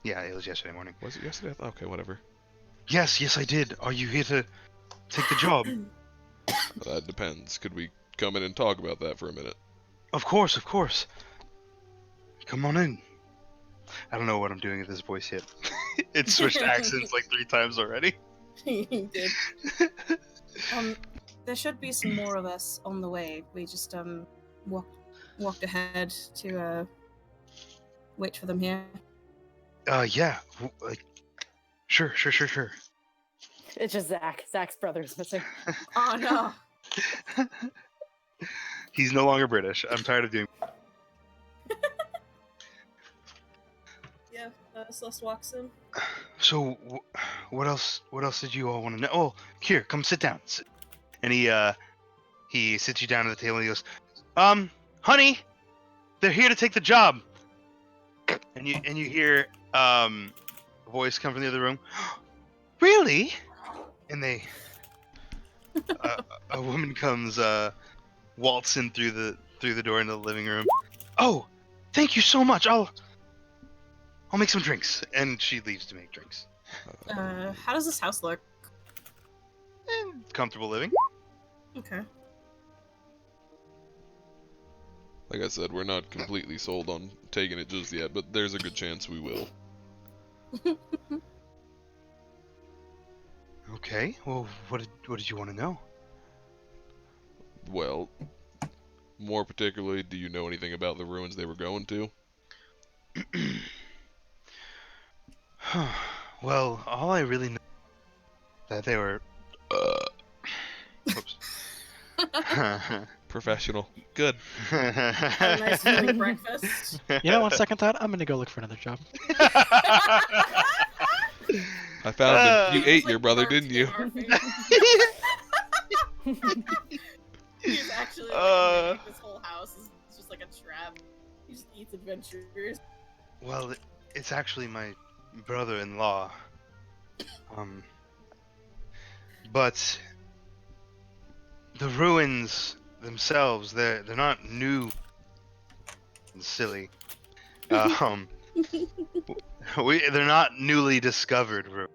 C: Yeah, it was yesterday morning.
F: Was it yesterday? Okay, whatever.
C: Yes, I did. Are you here to take the job?
F: That depends. Could we come in and talk about that for a minute?
C: Of course. Come on in. I don't know what I'm doing with this voice yet. It switched accents like 3 times already.
E: He did. There should be some more of us on the way. We just walked ahead to wait for them here.
C: Yeah. Sure.
H: It's just Zach. Zach's brother is missing.
E: Oh no!
C: He's no longer British. I'm tired of doing.
E: Yeah, Celeste walks in.
C: So, what else did you all want to know? Oh, here, come sit down. And he sits you down at the table and he goes, honey, they're here to take the job. And you hear a voice come from the other room. Really? And a woman comes waltzing through the door into the living room. Oh, thank you so much. I'll make some drinks. And she leaves to make drinks.
E: How does this house look?
C: Comfortable living.
E: Okay.
F: Like I said, we're not completely sold on taking it just yet, but there's a good chance we will.
C: Okay. Well, what did you want to know?
F: Well, more particularly, do you know anything about the ruins they were going to?
C: Well, all I really know is that they were. Oops.
F: Professional. Good.
E: Have a nice filling breakfast.
B: You know, on second thought, I'm gonna go look for another job.
F: I found him. You ate
E: Like
F: your brother,
E: marked
F: didn't you?
E: in our face. He's actually like, this whole house is just like a trap. He just eats adventurers.
C: Well, it's actually my brother-in-law. But the ruins themselves, they're not new and silly. They're not newly discovered ruins.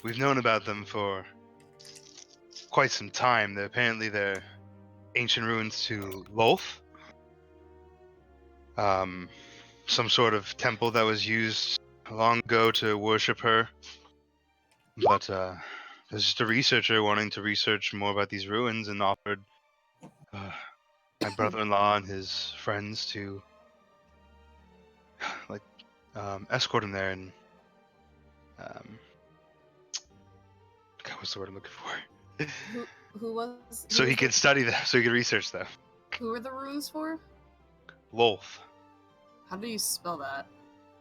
C: We've known about them for quite some time. They're ancient ruins to Lolth. Some sort of temple that was used long ago to worship her. But There's just a researcher wanting to research more about these ruins and offered my brother-in-law and his friends to like escort him there and God, what's the word I'm looking for?
E: Who was?
C: So
E: who
C: he
E: was
C: could study them, so he could research them.
E: Who are the runes for?
C: Lolth.
E: How do you spell that?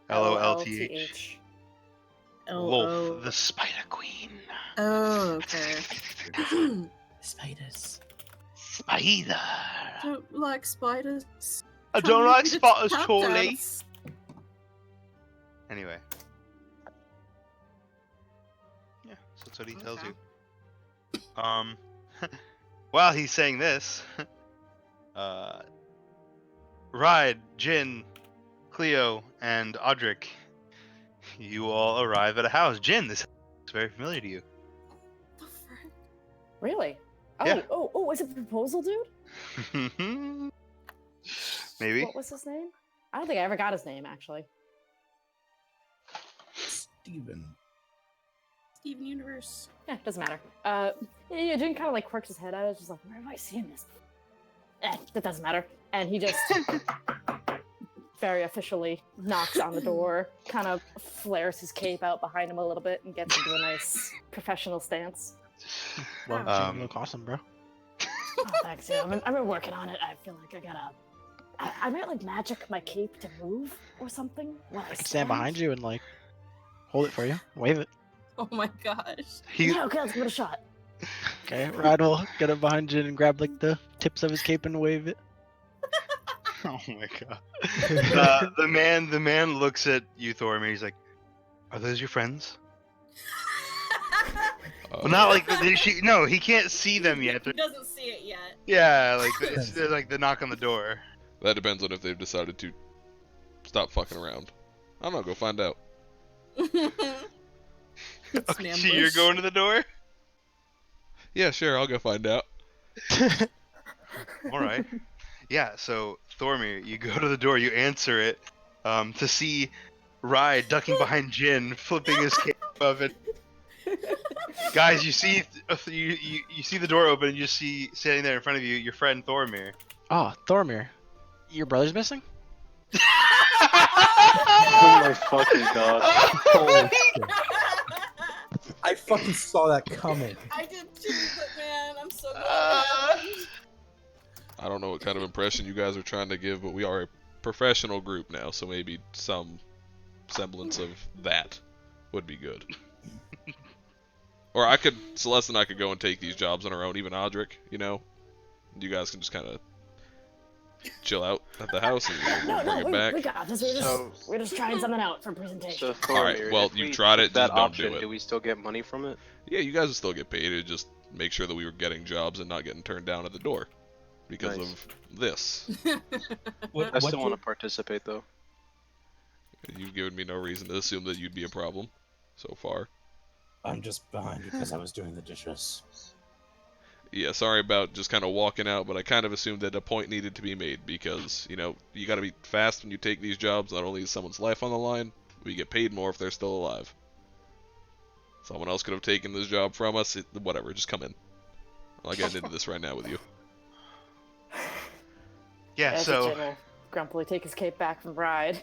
C: Lolth.
E: L-O.
C: The Spider Queen.
E: Oh, okay.
D: Spiders.
C: Spider.
E: Don't like spiders.
C: I
E: Trying
C: don't
E: to
C: like
E: get it to
C: spiders,
E: tap
C: Charlie.
E: dance.
C: Anyway. Yeah, so that's what he tells
E: Okay.
C: you. While he's saying this, Ride, Jin, Cleo, and Audric, you all arrive at a house. Jin, this is very familiar to you.
E: The frick?
H: Really? Oh,
C: Yeah.
H: oh, is it the proposal dude?
C: Maybe.
H: What was his name? I don't think I ever got his name, actually.
D: Steven.
E: Steven Universe.
H: Yeah, doesn't matter. Yeah, Jin kind of like quirks his head. I was just like, where have I seen this? That doesn't matter. And he just very officially knocks on the door, kind of flares his cape out behind him a little bit, and gets into a nice professional stance.
B: Well, you look awesome, bro.
H: Oh, thanks. Yeah, I've been working on it. I feel like I might like magic my cape to move or something. When I
B: I can stand behind you and like hold it for you, wave it.
E: Oh my gosh.
H: Yeah, okay, let's give it a shot.
B: Okay, Rod will get up behind you and grab like the tips of his cape and wave it.
C: Oh my god. The man looks at you, Thormir. He's like, "Are those your friends?" Well, not like no, he can't see them yet.
E: He doesn't see it yet.
C: Yeah, like it's like the knock on the door.
F: That depends on if they've decided to stop fucking around. I don't know, go find out.
C: Okay, so you're going to the door?
F: Yeah, sure, I'll go find out.
C: All right. Yeah, so Thormir, you go to the door, you answer it, to see Ride ducking behind Jin, flipping his cape above it. Guys, you see the door open, and you see standing there in front of you your friend Thormir.
B: Oh, Thormir, your brother's missing?
G: Oh my fucking god.
D: Holy shit. I fucking saw that coming.
E: I did too, but man, I'm so glad it happened.
F: I don't know what kind of impression you guys are trying to give, but we are a professional group now, so maybe some semblance of that would be good. Or Celeste and I could go and take these jobs on our own, even Audric, you know? You guys can just kind of chill out at the house and we'll bring it back.
H: We got this. We're just trying something out for presentation.
G: So
F: Alright, well, you tried it,
G: that
F: just don't
G: option,
F: do it.
G: do we still get money from it?
F: Yeah, you guys will still get paid. It just make sure that we were getting jobs and not getting turned down at the door because
G: Nice.
F: of this.
G: I still want to participate though.
F: You've given me no reason to assume that you'd be a problem so far.
D: I'm just behind because I was doing the dishes.
F: Yeah, sorry about just kind of walking out, but I kind of assumed that a point needed to be made because, you know, you got to be fast when you take these jobs. Not only is someone's life on the line, we get paid more if they're still alive. Someone else could have taken this job from us. Whatever, just come in. I'll get into this right now with you.
C: Yeah,
H: As
C: so
H: Jin will grumpily take his cape back from Bride,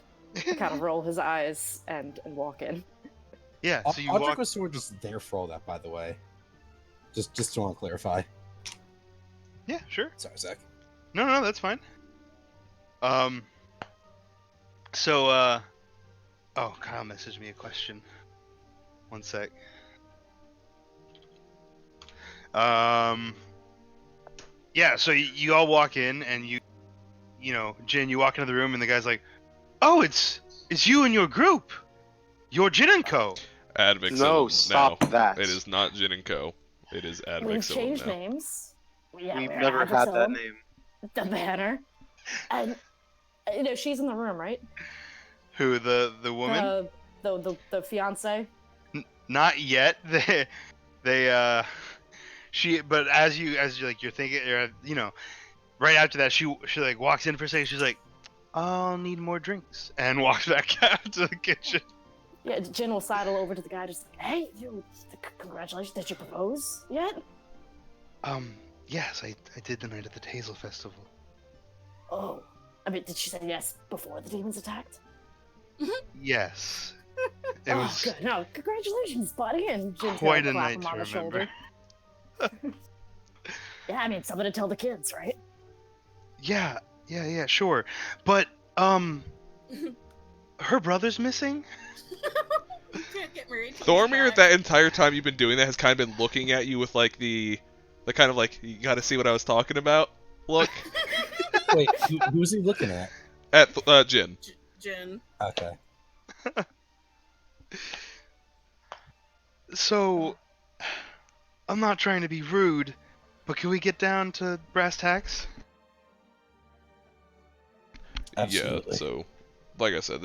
H: kind of roll his eyes and walk in.
C: yeah, so you
D: Audric
C: walk.
D: was sort of just there for all that, by the way. Just to want to clarify.
C: Yeah, sure.
D: Sorry, Zach.
C: No, that's fine. So oh, Kyle messaged me a question. One sec. Yeah, so you all walk in and you know, Jin, you walk into the room and the guy's like, "Oh, it's you and your group. You're Jin and Co."
F: Advixen
G: No, stop
F: now.
G: that.
F: It is not Jin & Co. It is Advixen
H: We've changed
F: now.
H: names. Yeah,
G: We've
H: we're
G: never had that
H: Advixen,
G: name.
H: The banner. And, you know, she's in the room, right?
C: Who, the woman?
H: The fiance.
C: Not yet. But as you like, you're thinking, you know, right after that, she like walks in for a second. She's like, "I'll need more drinks," and walks back out to the kitchen.
H: Yeah, Jin will sidle over to the guy, just like, hey, congratulations, did you propose yet?
C: Yes, I did the night at the Hazel Festival.
H: Oh, I mean, did she say yes before the demons attacked?
C: Yes. It
H: Oh,
C: was
H: good. No, congratulations, buddy. And Jin's
C: quite
H: gonna
C: a
H: clap
C: night
H: him
C: to
H: on the
C: remember.
H: shoulder. Yeah, I mean, something to tell the kids, right?
C: Yeah, sure. But, her brother's missing?
E: You can't get married. till he's
F: Thormir,
E: back.
F: that entire time you've been doing that, has kind of been looking at you with like the kind of like, you got to see what I was talking about look
D: Wait, who's he looking at?
F: at Jin.
E: Jin.
D: Okay.
C: So, I'm not trying to be rude, but can we get down to brass tacks?
D: Absolutely.
F: Yeah, so like I said,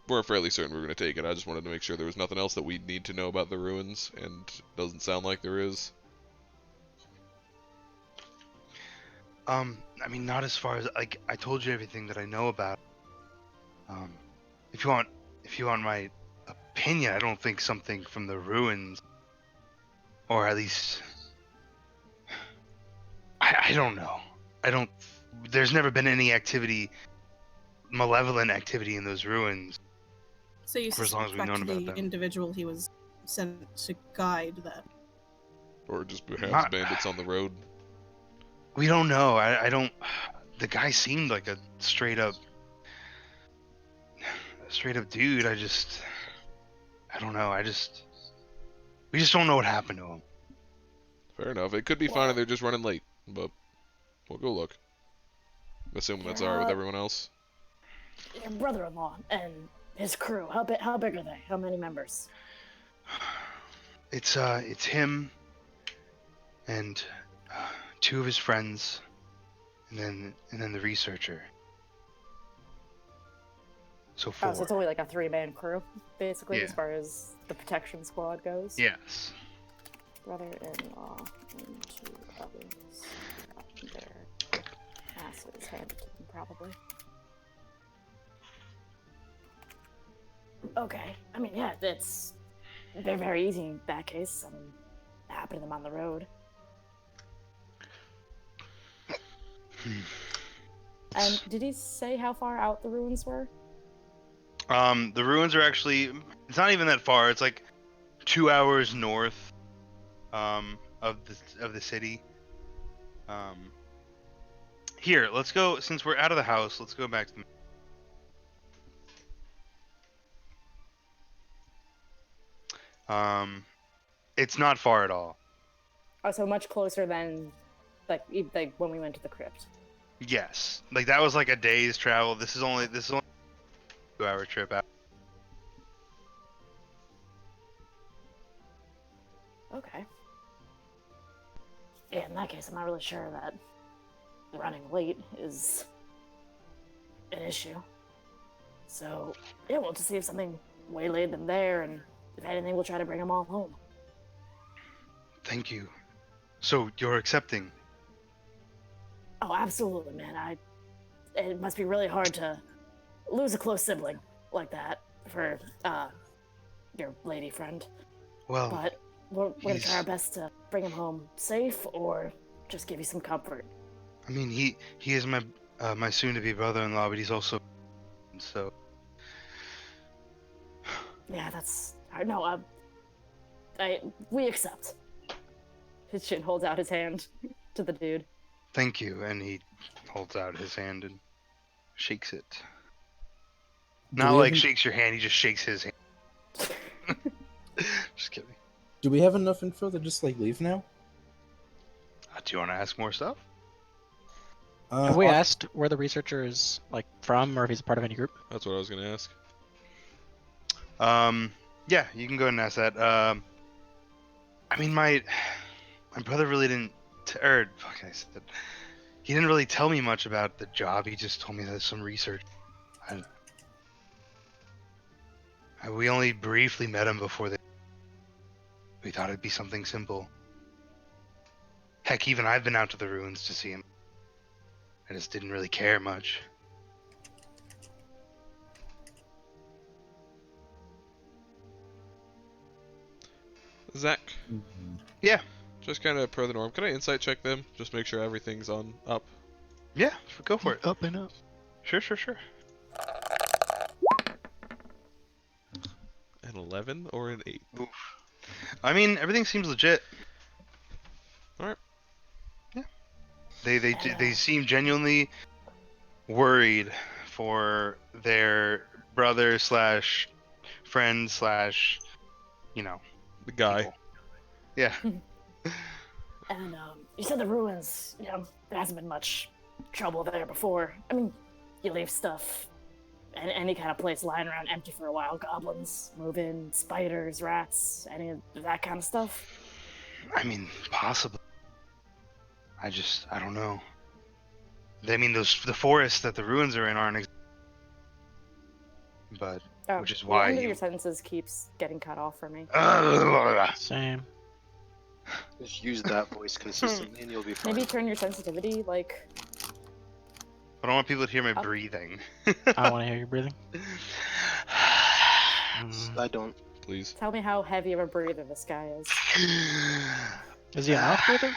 F: we're fairly certain we're going to take it. I just wanted to make sure there was nothing else that we need to know about the ruins, and doesn't sound like there is.
C: I mean, not as far as, like, I told you everything that I know about. If you want my opinion, I don't think something from the ruins, or at least, I don't know. There's never been any malevolent activity in those ruins.
E: So you
C: For as long as we've known
E: suspect
C: about
E: the
C: them.
E: individual he was sent to guide that.
F: Or just perhaps
C: Not-
F: bandits on the road.
C: We don't know. I don't. The guy seemed like a straight up dude. I don't know. We just don't know what happened to him.
F: Fair enough. It could be fine if they're just running late, but we'll go look. Assuming that's alright with everyone else.
H: Your brother-in-law and his crew. How big are they? How many members?
C: It's him and two of his friends, and then the researcher. So four.
H: Oh, so it's only like a 3-man crew, basically,
C: Yeah.
H: as far as the protection squad goes.
C: Yes.
H: Brother-in-law and 2 others. Their asses handed to them, probably. Okay. I mean, yeah, they're very easy in that case. I mean, happened to them on the road. And did he say how far out the ruins were?
C: The ruins are actually, it's not even that far. It's like 2 hours north of the city. Here, let's go, since we're out of the house, let's go back to the it's not far at all.
H: Oh, so much closer than like when we went to the crypt.
C: Yes. Like that was like a day's travel. This is only a 2-hour trip out.
H: Okay. Yeah, in that case, I'm not really sure that running late is an issue. So, yeah, we'll just see if something waylaid them there, and if anything, we'll try to bring them all home.
C: Thank you. So you're accepting?
H: Oh, absolutely, man. It must be really hard to lose a close sibling like that for your lady friend.
C: Well,
H: But we're gonna try
C: he's-
H: our best to bring him home safe, or just give you some comfort.
C: I mean, he is my soon-to-be brother-in-law, but he's also so.
H: Yeah, that's no. We accept. His chin holds out his hand to the dude.
C: Thank you, and he holds out his hand and shakes it. Not
D: we
C: like
D: have
C: shakes your hand, he just shakes his hand. Just kidding.
D: Do we have enough info to just like leave now?
C: Do you want to ask more stuff?
B: Have we
D: I'll-
B: asked where the researcher is like from, or if he's a part of any group?
F: That's what I was gonna ask.
C: Yeah, you can go ahead and ask that. I mean, my brother really didn't. Fuck, I said. He didn't really tell me much about the job. He just told me that some research. We only briefly met him before we thought it'd be something simple. Heck, even I've been out to the ruins to see him. I just didn't really care much.
F: Zach,
C: Yeah.
F: just kind of per the norm, can I insight check them? Just make sure everything's on up.
C: Yeah, go for it.
B: Up and up.
C: Sure.
F: An 11 or an 8?
C: Oof. I mean, everything seems legit.
F: Alright.
C: Yeah. They seem genuinely worried for their brother slash friend slash,
F: The guy.
C: people. Yeah.
H: And you said the ruins. There hasn't been much trouble there before. I mean, you leave stuff in any kind of place lying around empty for a while. Goblins move in, spiders, rats, any of that kind of stuff.
C: I mean, possibly. I don't know. I mean, the forests that the ruins are in aren't. But which is why
H: the end of your sentences keeps getting cut off for me.
B: Same.
G: Just use that voice consistently and you'll be fine.
H: Maybe turn your sensitivity like.
C: I don't want people to hear my breathing.
B: I want to hear you breathing.
G: I don't.
F: Please.
H: Tell me how heavy of a breather this guy is.
B: Is he a mouth breather?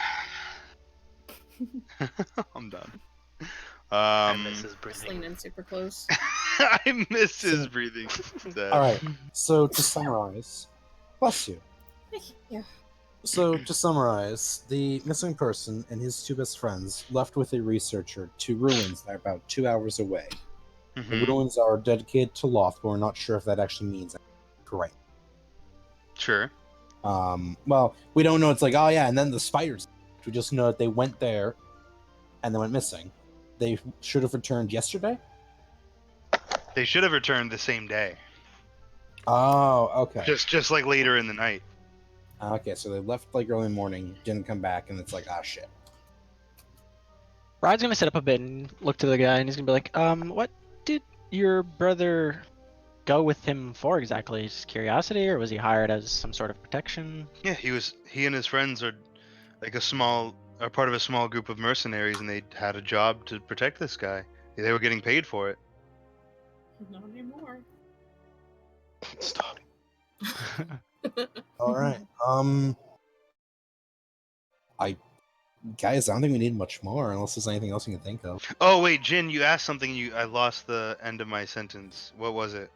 C: I'm done.
G: I miss his breathing.
E: Just lean in super close.
C: I miss his breathing.
D: All right. So to summarize, bless you.
E: Yeah.
D: So to summarize, the missing person and his two best friends left with a researcher to ruins that are about 2 hours away. The ruins are dedicated to Loth, but we're not sure if that actually means anything. Correct.
C: Sure.
D: Well, we don't know. It's like, oh yeah, and then the spiders. We just know that they went there, and they went missing. They should have returned yesterday.
C: They should have returned the same day.
D: Oh, okay.
C: Just like later in the night.
D: Okay, so they left like early morning, didn't come back, and it's like, ah, shit.
B: Rod's gonna sit up a bit and look to the guy, and he's gonna be like, what did your brother go with him for exactly? Just curiosity, or was he hired as some sort of protection?
C: Yeah, he and his friends are like part of a small group of mercenaries, and they had a job to protect this guy. They were getting paid for it.
E: Not anymore.
G: Stop.
D: All right. Guys, I don't think we need much more, unless there's anything else you can think of.
C: Oh wait, Jin, you asked something. I lost the end of my sentence. What was it?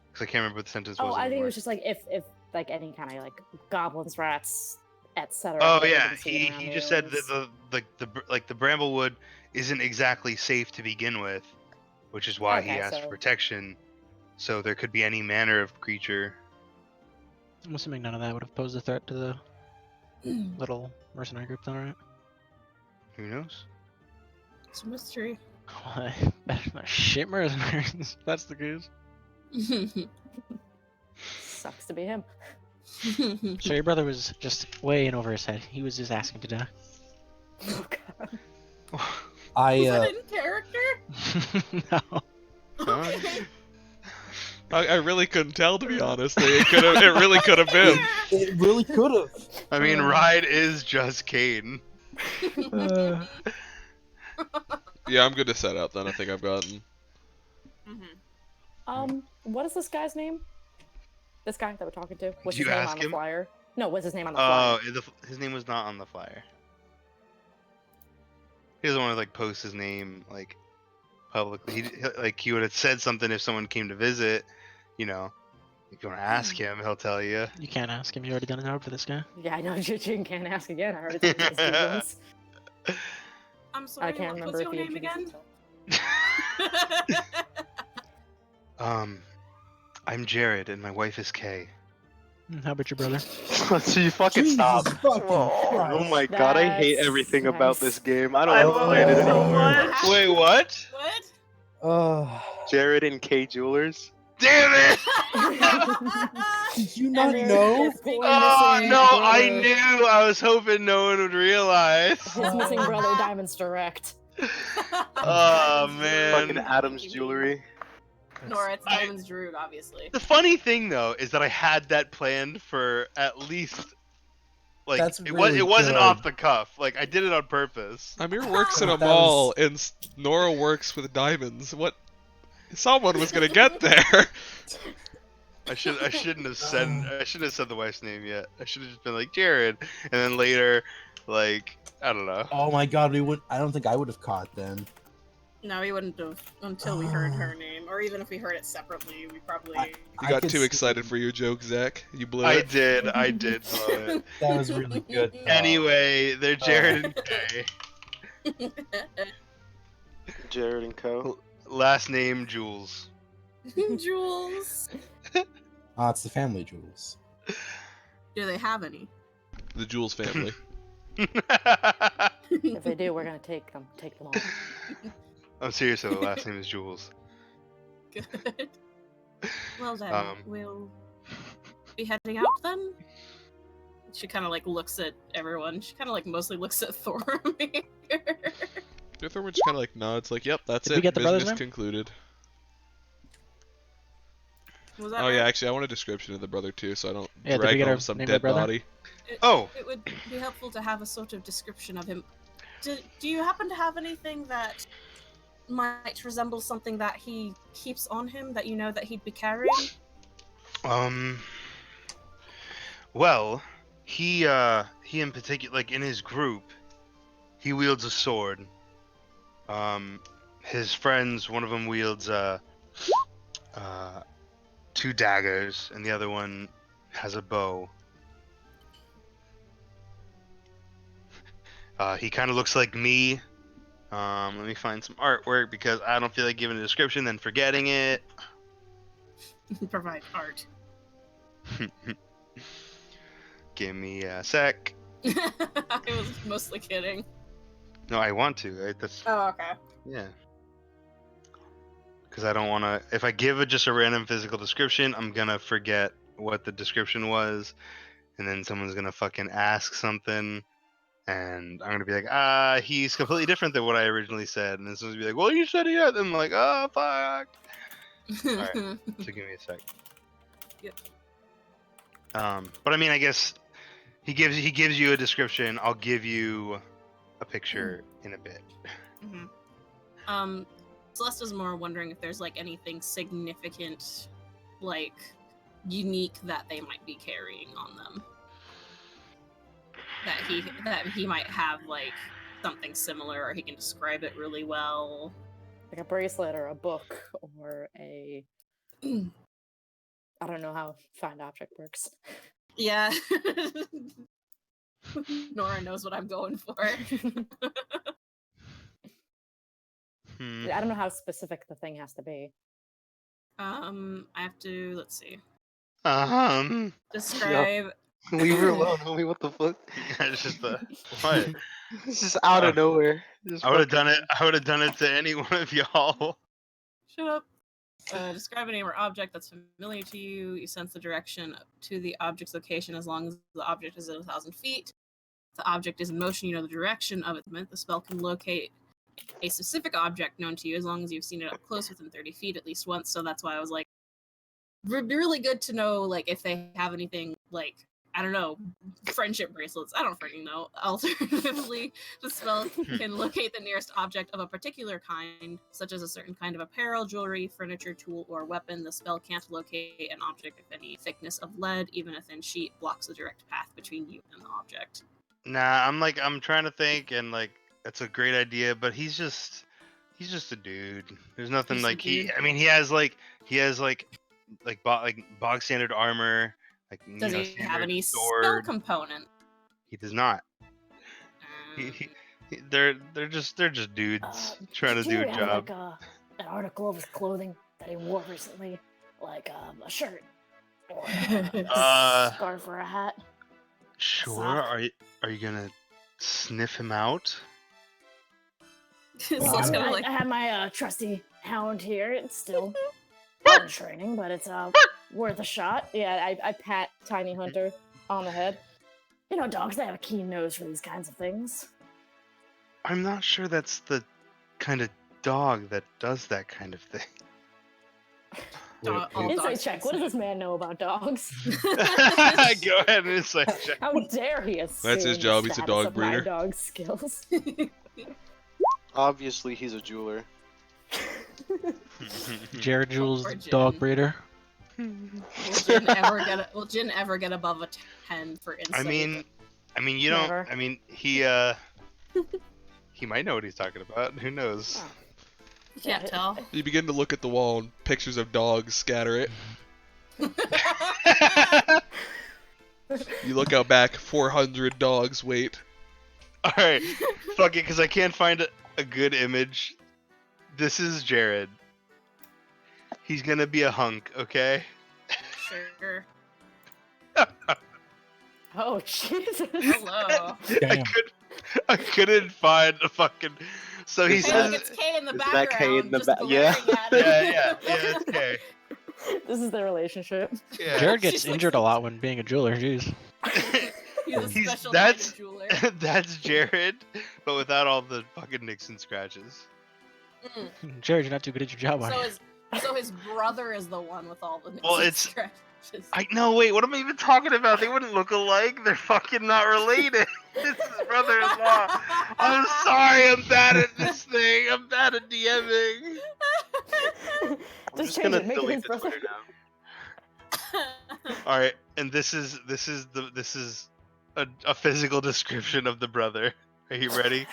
C: Because I can't remember what the sentence was.
H: I think it
C: anymore.
H: was just like if like any kind of like goblins, rats, etc.
C: Oh yeah, he just said that the Bramblewood isn't exactly safe to begin with, which is why he asked for protection. So there could be any manner of creature.
B: I'm assuming none of that would have posed a threat to the little mercenary group, then, right?
C: Who knows?
E: It's a mystery.
B: What? Shit mercenaries. That's the case.
H: Sucks to be him.
B: So your brother was just way in over his head. He was just asking to die.
H: Oh god.
E: Was that in character?
B: No.
E: Okay.
F: I really couldn't tell, to be honest. It really could have been.
D: It really could have.
C: I mean, Ride is just Caden.
F: Yeah, I'm good to set out then. I think I've gotten.
H: What is this guy's name? This guy that we're talking to? What's
C: Did
H: his
C: you
H: name
C: ask
H: on the
C: him?
H: flyer? No, what's his name on the flyer?
C: Oh, his name was not on the flyer. He doesn't want to like post his name like publicly. He would have said something if someone came to visit. You know, if you want to ask him, he'll tell you.
B: You can't ask him. You already done a job for this guy.
H: Yeah, I know. Jin can't ask again. I heard it's once.
E: I'm sorry.
H: I can't remember
E: What's
H: if
E: your
H: he
E: name
H: introduced
E: again?
H: himself.
C: I'm Jared, and my wife is Kay.
B: How about your brother?
G: So you fucking
D: Jesus
G: stop.
D: fucking Christ.
G: Oh my god, I hate
H: That's
G: everything
H: nice.
G: about this game. I don't want to play it anymore.
C: Wait, what?
E: What?
G: Jared and K Jewelers.
C: Damn it!
D: Did you not
H: And
D: know?
H: his poor
C: Oh
H: missing
C: no, I
H: brother-
C: knew. I was hoping no one would realize.
H: His missing brother, Diamonds Direct.
C: Oh man.
G: Fucking Adam's Jewelry.
E: Nora, it's Diamond's Druid, obviously.
C: The funny thing though is that I had that planned for at least like
D: That's
C: it
D: really
C: wasn't
D: good.
C: off the cuff. Like I did it on purpose.
F: Amir works in a
D: That
F: mall,
D: was-
F: and Nora works with diamonds. What? Someone was gonna get there.
C: I shouldn't have said the wife's name yet. I should have just been like Jared, and then later, like I don't know.
D: Oh my god, we would. I don't think I would have caught then.
E: No, we wouldn't have until we heard her name, or even if we heard it separately, we probably.
F: You got too excited for your joke, Zach. You blew
C: I
F: it.
C: did blow it.
D: That was really good. though.
C: Anyway, they're Jared and Jay.
G: Jared and Co.
C: Last name Jules.
E: Jules.
D: It's the family jewels.
E: Do they have any?
F: The Jules family.
H: If they do, we're gonna take them all.
C: I'm serious though. The last name is Jules.
E: Good. Well then,
C: Um,
E: we'll be heading out then. She kind of like looks at everyone. She kind of like mostly looks at Thormir.
F: Thormir just kind of like nods, like, "Yep, that's
B: Did
F: it.
B: we get the brother's
F: Business
B: name?
F: concluded."
E: Was that
F: Oh yeah,
E: right?
F: actually, I want a description of the brother too, so I don't
B: Yeah, did we
F: drag
B: get
F: home
B: our
F: some
B: name of the
F: dead
B: brother?
F: body.
C: Oh.
E: It would be helpful to have a sort of description of him. Do you happen to have anything that might resemble something that he keeps on him that you know that he'd be carrying?
C: Well, he in particular, like in his group, he wields a sword. His friends, one of them wields 2 daggers, and the other one has a bow. He kind of looks like me. Let me find some artwork because I don't feel like giving a description then forgetting it.
E: Provide art.
C: Give me a sec.
E: I was mostly kidding.
C: No, I want to. That's
E: Oh, okay.
C: yeah. Because I don't want to. If I give just a random physical description, I'm gonna forget what the description was, and then someone's gonna fucking ask something, and I'm gonna be like, he's completely different than what I originally said, and then someone's gonna be like, well, you said it, and I'm like, oh, fuck. Alright. So give me a sec.
E: Yep.
C: But I mean, I guess he gives you a description. I'll give you a picture in a bit.
E: Mhm. Celeste is more wondering if there's like anything significant, like unique that they might be carrying on them. That he might have like something similar, or he can describe it really well.
H: Like a bracelet or a book or a. I don't know how find object works.
E: Yeah. Nora knows what I'm going for.
H: I don't know how specific the thing has to be.
E: I have to, let's see.
G: Leave
E: Describe.
G: her alone, homie. What the fuck?
C: It's just what?
G: It's just out of nowhere. Just
C: I would have
G: fucking-
C: done it. I would have done it to any one of y'all.
E: Shut up. Describe a name or object that's familiar to you. You sense the direction to the object's location as long as the object is at 1,000 feet. If the object is in motion, you know the direction of its movement. The spell can locate a specific object known to you as long as you've seen it up close within 30 feet at least once. So that's why I was like, it'd be really good to know, like, if they have anything, like, I don't know, friendship bracelets. I don't freaking know. Alternatively, the spell can locate the nearest object of a particular kind, such as a certain kind of apparel, jewelry, furniture, tool, or weapon. The spell can't locate an object if any thickness of lead, even a thin sheet, blocks the direct path between you and the object.
C: Nah, I'm trying to think, and like that's a great idea, but he's just a dude. There's nothing
E: He's a
C: like
E: dude.
C: he has bog standard armor. Like
E: Does
C: you know,
E: he have
C: standard
E: any spell
C: sword.
E: component?
C: He does not.
E: Um,
C: They're just dudes trying to do a job.
H: Like an article of his clothing that he wore recently, like a shirt or a scarf or a hat.
C: Sure.
H: sock.
C: Are you gonna sniff him out?
E: so it's
H: Well,
E: kind of
H: I,
E: like
H: I have my trusty hound here. It's still in training, but it's worth a shot. Yeah, I pat Tiny Hunter on the head. You know, dogs, they have a keen nose for these kinds of things.
C: I'm not sure that's the kind of dog that does that kind of thing.
E: all
H: Insight
E: dogs
H: check. What does this man know about dogs?
C: Go ahead and insight check.
H: How dare he assume
F: That's his
H: the
F: job, he's a
H: status
F: dog
H: of my
F: breeder.
H: dog's skills?
G: Obviously, he's a jeweler.
B: Jared Jules,
E: Or
B: dog
E: Jen.
B: breeder.
E: Will Jin ever get above a 10 for insight?
C: I mean, you don't.
H: Never.
C: I mean, he might know what he's talking about. Who knows?
H: Oh.
E: You can't tell.
F: You begin to look at the wall and pictures of dogs scatter it. You look out back, 400 dogs wait.
C: All right, fuck it, because I can't find a good image. This is Jared. He's gonna be a hunk, okay?
E: Sure.
H: Oh Jesus!
E: Hello.
D: Damn.
C: I couldn't find a fucking. So he
G: Is
E: Hey,
C: says,
E: look, it's K in the
G: Is
E: background.
G: that K in the
E: just
G: back? Yeah.
E: glaring at him.
C: yeah, it's okay.
H: This is their relationship.
C: Yeah.
B: Jared gets
E: She's like
B: injured a lot when being a jeweler. Jeez.
E: He's a
C: He's-
E: special
C: that's-
E: kind of jeweler.
C: That's Jared, but without all the fucking nicks and scratches.
E: Mm.
B: Jared, you're not too good at your job, are you?
E: So his brother is the one with all the
C: Well,
E: and
C: it's-
E: scratches.
C: No, wait, what am I even talking about? They wouldn't look alike. They're fucking not related. This is brother-in-law. I'm sorry, I'm bad at this thing. I'm bad at DMing.
G: I'm
H: Just
G: just
H: change
G: gonna
H: it, make it
G: delete
H: his
G: the
H: brother.
G: Twitter now.
C: All right, and this is a physical description of the brother. Are you ready?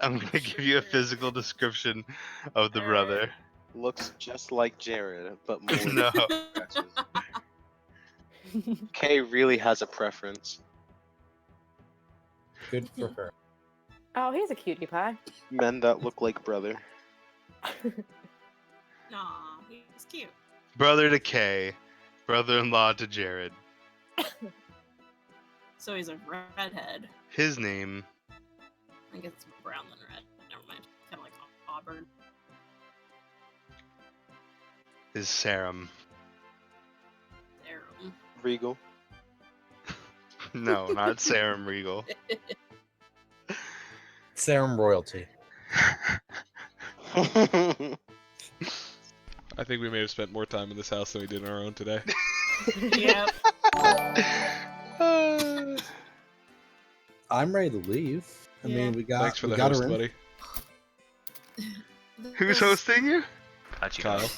C: I'm gonna give you a physical description of the
E: All
C: brother.
G: Looks just like Jared, but more
C: No.
G: scratches. Kay really has a preference.
D: Good for her.
H: Oh, he's a cutie pie.
G: Men that look like brother.
E: Aw, he's cute.
C: Brother to Kay, brother-in-law to Jared.
E: So he's a redhead.
C: His name
E: I think it's brown than red. Never mind. Kind of like auburn.
C: is Sarum.
E: There.
G: Regal.
C: No, not Sarum Regal.
D: Serum royalty.
F: I think we may have spent more time in this house than we did in our own today.
E: Yep.
D: I'm ready to leave. I
E: Yeah.
D: mean, we got.
F: Thanks for
D: we
F: the
D: got
F: host,
D: her in.
F: buddy.
C: Who's hosting you?
F: Kyle.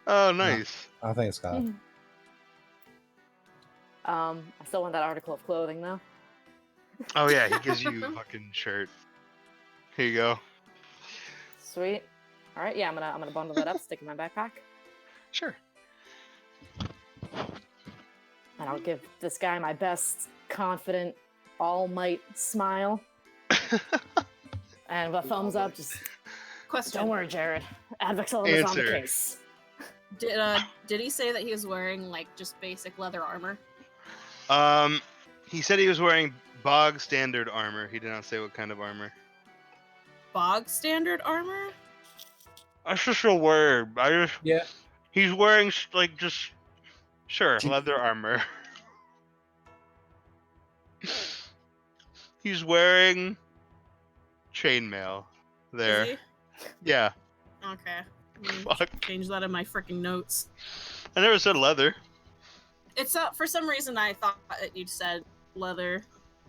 C: Oh, nice.
D: I think it's Kyle.
H: I still want that article of clothing though.
C: Oh yeah, he gives you a fucking shirt. Here you go.
H: Sweet. All right, yeah, I'm gonna bundle that up, stick it in my backpack,
C: Sure.
H: and I'll give this guy my best confident, all might smile, and with a thumbs up. Just
E: Question.
H: don't worry, Jared. Advexil is on the
C: Answer.
H: case.
E: Did he say that he was wearing like just basic leather armor?
C: He said he was wearing bog standard armor. He did not say what kind of armor.
E: Bog standard armor?
C: That's just a word.
D: Yeah.
C: He's wearing just sure
D: Do-
C: leather armor. He's wearing chainmail. There.
E: Is he?
C: Yeah.
E: Okay.
C: Fuck.
E: Change that in my freaking notes.
C: I never said leather.
E: It's for some reason I thought that you said leather.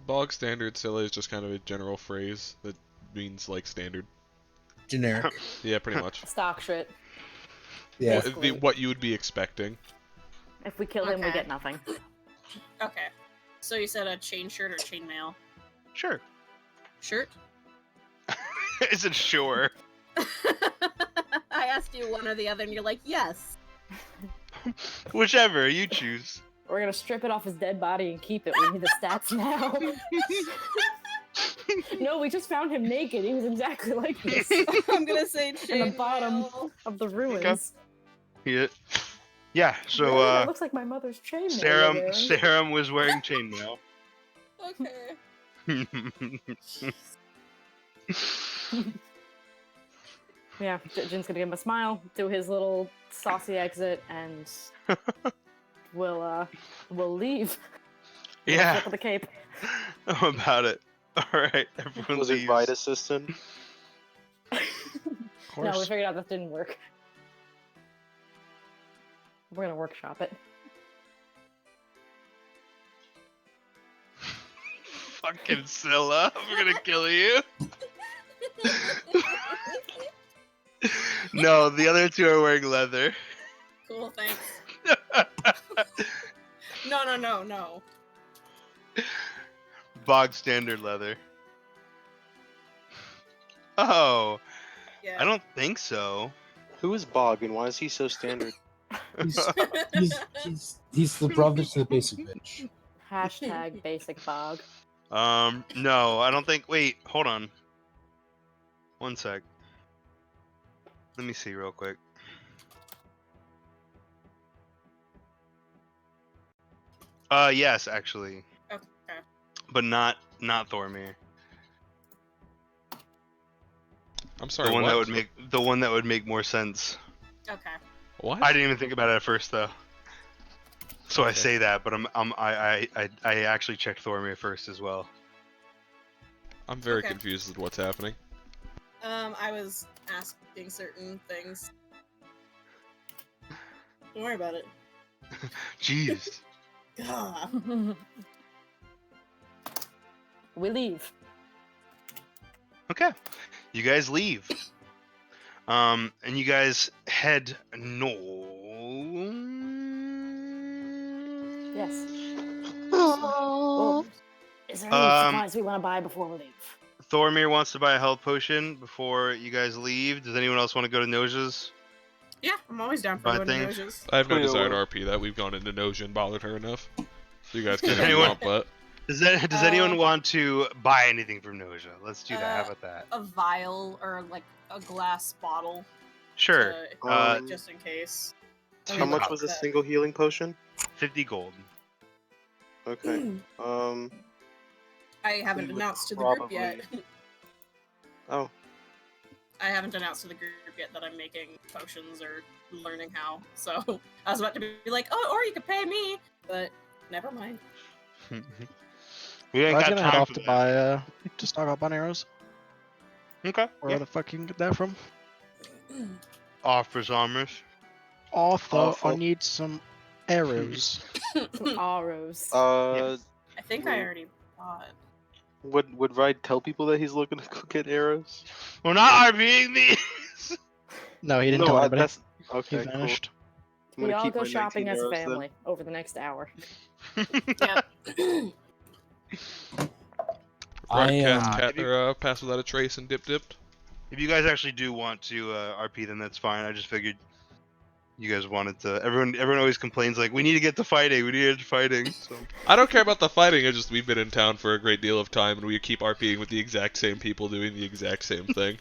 F: Bog standard still is just kind of a general phrase that means like standard.
D: Generic.
F: Yeah, pretty much.
H: Stock shit.
D: Yeah.
F: What you would be expecting.
H: If we kill him, we
E: Okay.
H: get nothing.
E: Okay. So you said a chain shirt or chainmail
C: Sure.
E: shirt?
C: Is it sure?
E: I asked you one or the other, and you're like, yes.
C: Whichever you choose.
H: We're gonna strip it off his dead body and keep it. We need the stats now. No, we just found him naked. He was exactly like this
E: I'm gonna say chainmail.
H: in the bottom of the ruins.
C: Yeah. So
H: Really? That looks like my mother's chainmail. you're wearing.
C: Sarum was wearing chainmail.
E: Okay.
H: Yeah, Jin's gonna give him a smile, do his little saucy exit, and we'll leave.
C: Yeah.
H: Flip of the cape.
C: I'm about it. All right. Everyone
G: Was it
C: leaves.
G: ride assistant?
B: Of
H: No, we
B: course.
H: figured out that didn't work. We're gonna workshop it.
C: Fucking Scylla. We're gonna kill you. No, the other two are wearing leather.
E: Cool, thanks. No.
C: Bog standard leather. Oh,
E: Yeah.
C: I don't think so.
G: Who is Bog and why is he so standard?
D: He's the brother to the basic bitch.
H: Hashtag basic bog.
C: No, I don't think. Wait, hold on. One sec. Let me see real quick. Yes, actually,
E: Okay.
C: but not Thormir.
F: I'm sorry.
C: The one
F: what?
C: that would make more sense.
E: Okay.
F: What?
C: I didn't even think about it at first though. So I
F: Okay.
C: say that, but I actually checked Thormir first as well.
F: I'm very
E: Okay.
F: confused with what's happening.
E: I was asking certain things. Don't worry about it.
C: Jeez.
E: God.
H: We leave.
C: Okay. You guys leave. And you guys head north.
H: Yes. Well, is there any supplies we want to buy before we leave?
C: Thormir wants to buy a health potion before you guys leave. Does anyone else want to go to Noja's?
E: Yeah, I'm always down for
C: Bad
E: going to
C: thing.
E: Noja's.
F: I have no
G: Cleo
F: desire to
G: will.
F: RP that. We've gone into Noja and bothered her enough. So you guys can if you
C: Anyone-
F: want, but
C: Does anyone want to buy anything from Noja? Let's do that. How about that?
E: A vial or like a glass bottle.
C: Sure.
E: Just in case.
G: How much was a single healing potion?
C: 50 gold.
G: Okay.
E: I haven't
G: would
E: announced to the group
G: probably-
E: yet.
G: Oh.
E: I haven't announced to the group yet that I'm making potions or learning how. So I was about to be like, oh, or you could pay me, but never mind.
C: We ain't
B: I was
C: got
B: gonna head
C: time
B: off
C: for
B: to
C: that.
B: buy to stock up on arrows.
C: Okay.
B: Where
C: Yeah.
B: the fuck you can get that from?
C: Offers armors.
B: Arthur,
G: Awful.
B: I need some arrows.
H: Arrows.
E: I think I
G: Well-
E: already bought.
G: Would Ride tell people that he's looking to go get arrows?
C: We're not RPing these.
B: No, he didn't
G: No,
B: tell anybody.
G: that's
B: He
G: okay. Cool.
B: vanished.
G: I'm
H: We
G: gonna
H: all
G: keep
H: go
G: my
H: shopping
G: 19
H: as a
G: arrows, then.
H: family over the next hour.
E: Yep.
F: pass without a trace and dipped.
C: If you guys actually do want to RP, then that's fine. I just figured you guys wanted to. Everyone always complains like, we need to get to fighting. We need to get to fighting. So
F: I don't care about the fighting. It's just we've been in town for a great deal of time, and we keep RPing with the exact same people doing the exact same thing.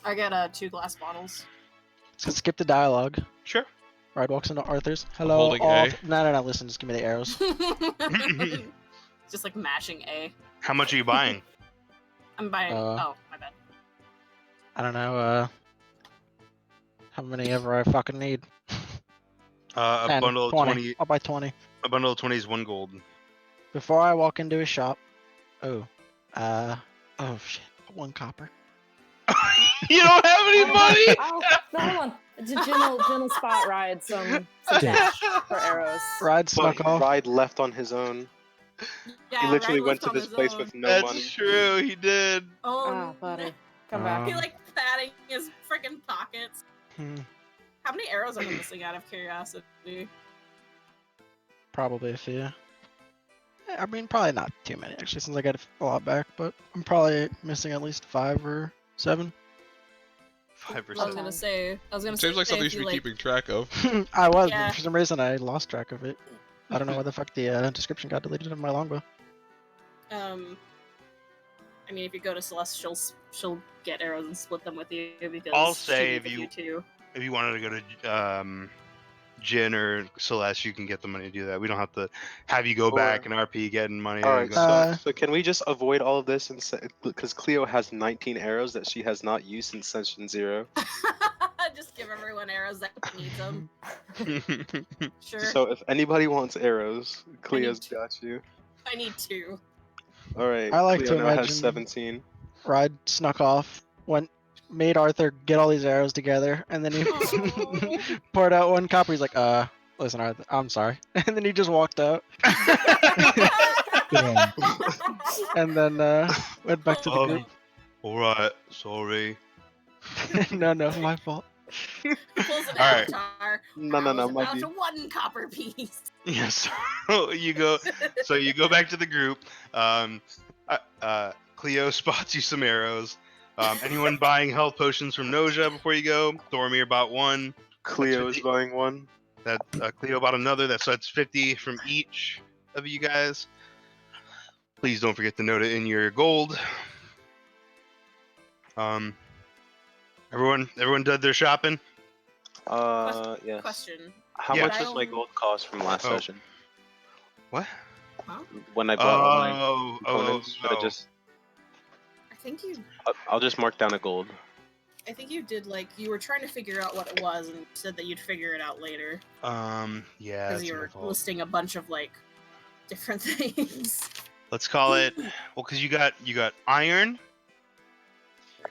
E: I got 2 glass bottles.
B: So skip the dialogue.
C: sure.
B: Ride walks into Arthur's. Hello,
F: holding A.
B: Arthur. No. Listen, just give me the arrows.
E: Just like mashing A.
C: How much are you buying?
E: I'm buying. Oh, my bad.
B: I don't know. How many ever I fucking need?
C: A
B: 10,
C: bundle of 20.
B: I'll buy 20.
C: A bundle of 20 is 1 gold.
B: Before I walk into a shop. Oh shit. 1 copper.
C: You don't have any money.
H: Oh, no, hold on. Jin will spot Ride some cash for arrows.
B: Ride
G: But
B: snuck off.
G: Ride left on his own.
E: Yeah,
G: He literally
E: Ryan
G: went
E: left
G: to
E: on
G: this
E: his
G: place
E: own.
G: with no
C: That's
G: money.
C: true. He did.
E: Oh,
H: Ah, buddy. Come
B: Um,
H: back.
E: He like patting his freaking pockets.
B: Hmm,
E: How many arrows am I missing out of curiosity?
B: probably a few. I mean, probably not too many actually, since I got a lot back. But I'm probably missing at least 5 or 7.
C: 5%.
E: I was gonna say.
F: Seems like something you
E: if
F: should
E: you,
F: be keeping track of.
B: I was,
E: Yeah.
B: but for some reason I lost track of it. I don't know why the fuck the description got deleted in my longbow.
E: I mean, if you go to Celeste, she'll get arrows and split them with you because
C: I'll
E: she
C: say
E: needs
C: if you-
E: too.
C: If you wanted to go to Jin or Celeste, you can get the money to do that. We don't have to have you go
G: Or-
C: back and RP getting money.
G: All right,
B: Uh,
G: so can we just avoid all of this and say because Cleo has 19 arrows that she has not used since session 0.
E: Just give everyone arrows that needs them. Sure.
G: So if anybody wants arrows, Cleo's
E: two.
G: got you.
E: I need 2.
G: All right.
B: I like
G: Cleo
B: to
G: now
B: imagine-
G: has 17.
B: Ride snuck off, made Arthur get all these arrows together, and then he
E: Aw.
B: poured out 1 copper. He's like, listen, Arthur, I'm sorry. And then he just walked out,
D: Yeah.
B: and then went back to the group.
C: Alright, sorry.
B: No, my fault.
E: Pulls an
C: All right.
E: avatar.
G: No,
E: I was
G: my
E: about
G: dude.
E: to 1 copper piece.
C: Yes. So you go back to the group. Cleo spots you some arrows. Anyone buying health potions from Noja before you go? Thormir bought one.
G: Cleo is buying one.
C: That Cleo bought another. So that's 50 from each of you guys. Please don't forget to note it in your gold. Everyone did their shopping.
G: Yes.
E: Question.
G: How
C: Yeah.
G: much was my gold cost from last
C: Oh.
G: session?
C: What?
E: Huh?
G: When I bought all my
C: Oh,
G: components, should I
C: oh.
G: just?
E: I think you
G: I'll just mark down a gold.
E: I think you did like you were trying to figure out what it was and said that you'd figure it out later
C: Yeah,
E: because
C: that's
E: you
C: my
E: were
C: fault.
E: listing a bunch of like different things.
C: Let's call it. Well, because you got iron.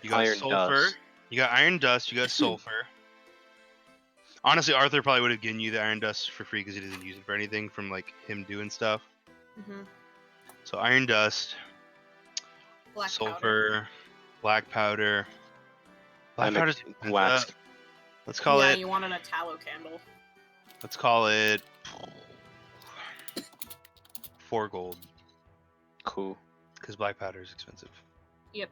C: You got
G: Iron
C: sulfur.
G: dust.
C: You got iron dust. You got sulfur. Honestly, Arthur probably would have given you the iron dust for free because he doesn't use it for anything from like him doing stuff.
E: Mm-hmm.
C: So iron dust,
E: Black powder.
C: sulfur, black powder. Black
G: And a
C: powder's
G: wax.
C: Let's call
E: Yeah,
C: it.
E: you wanted a tallow candle.
C: Let's call it 4 gold
G: Cool.
C: because black powder is expensive.
E: Yep.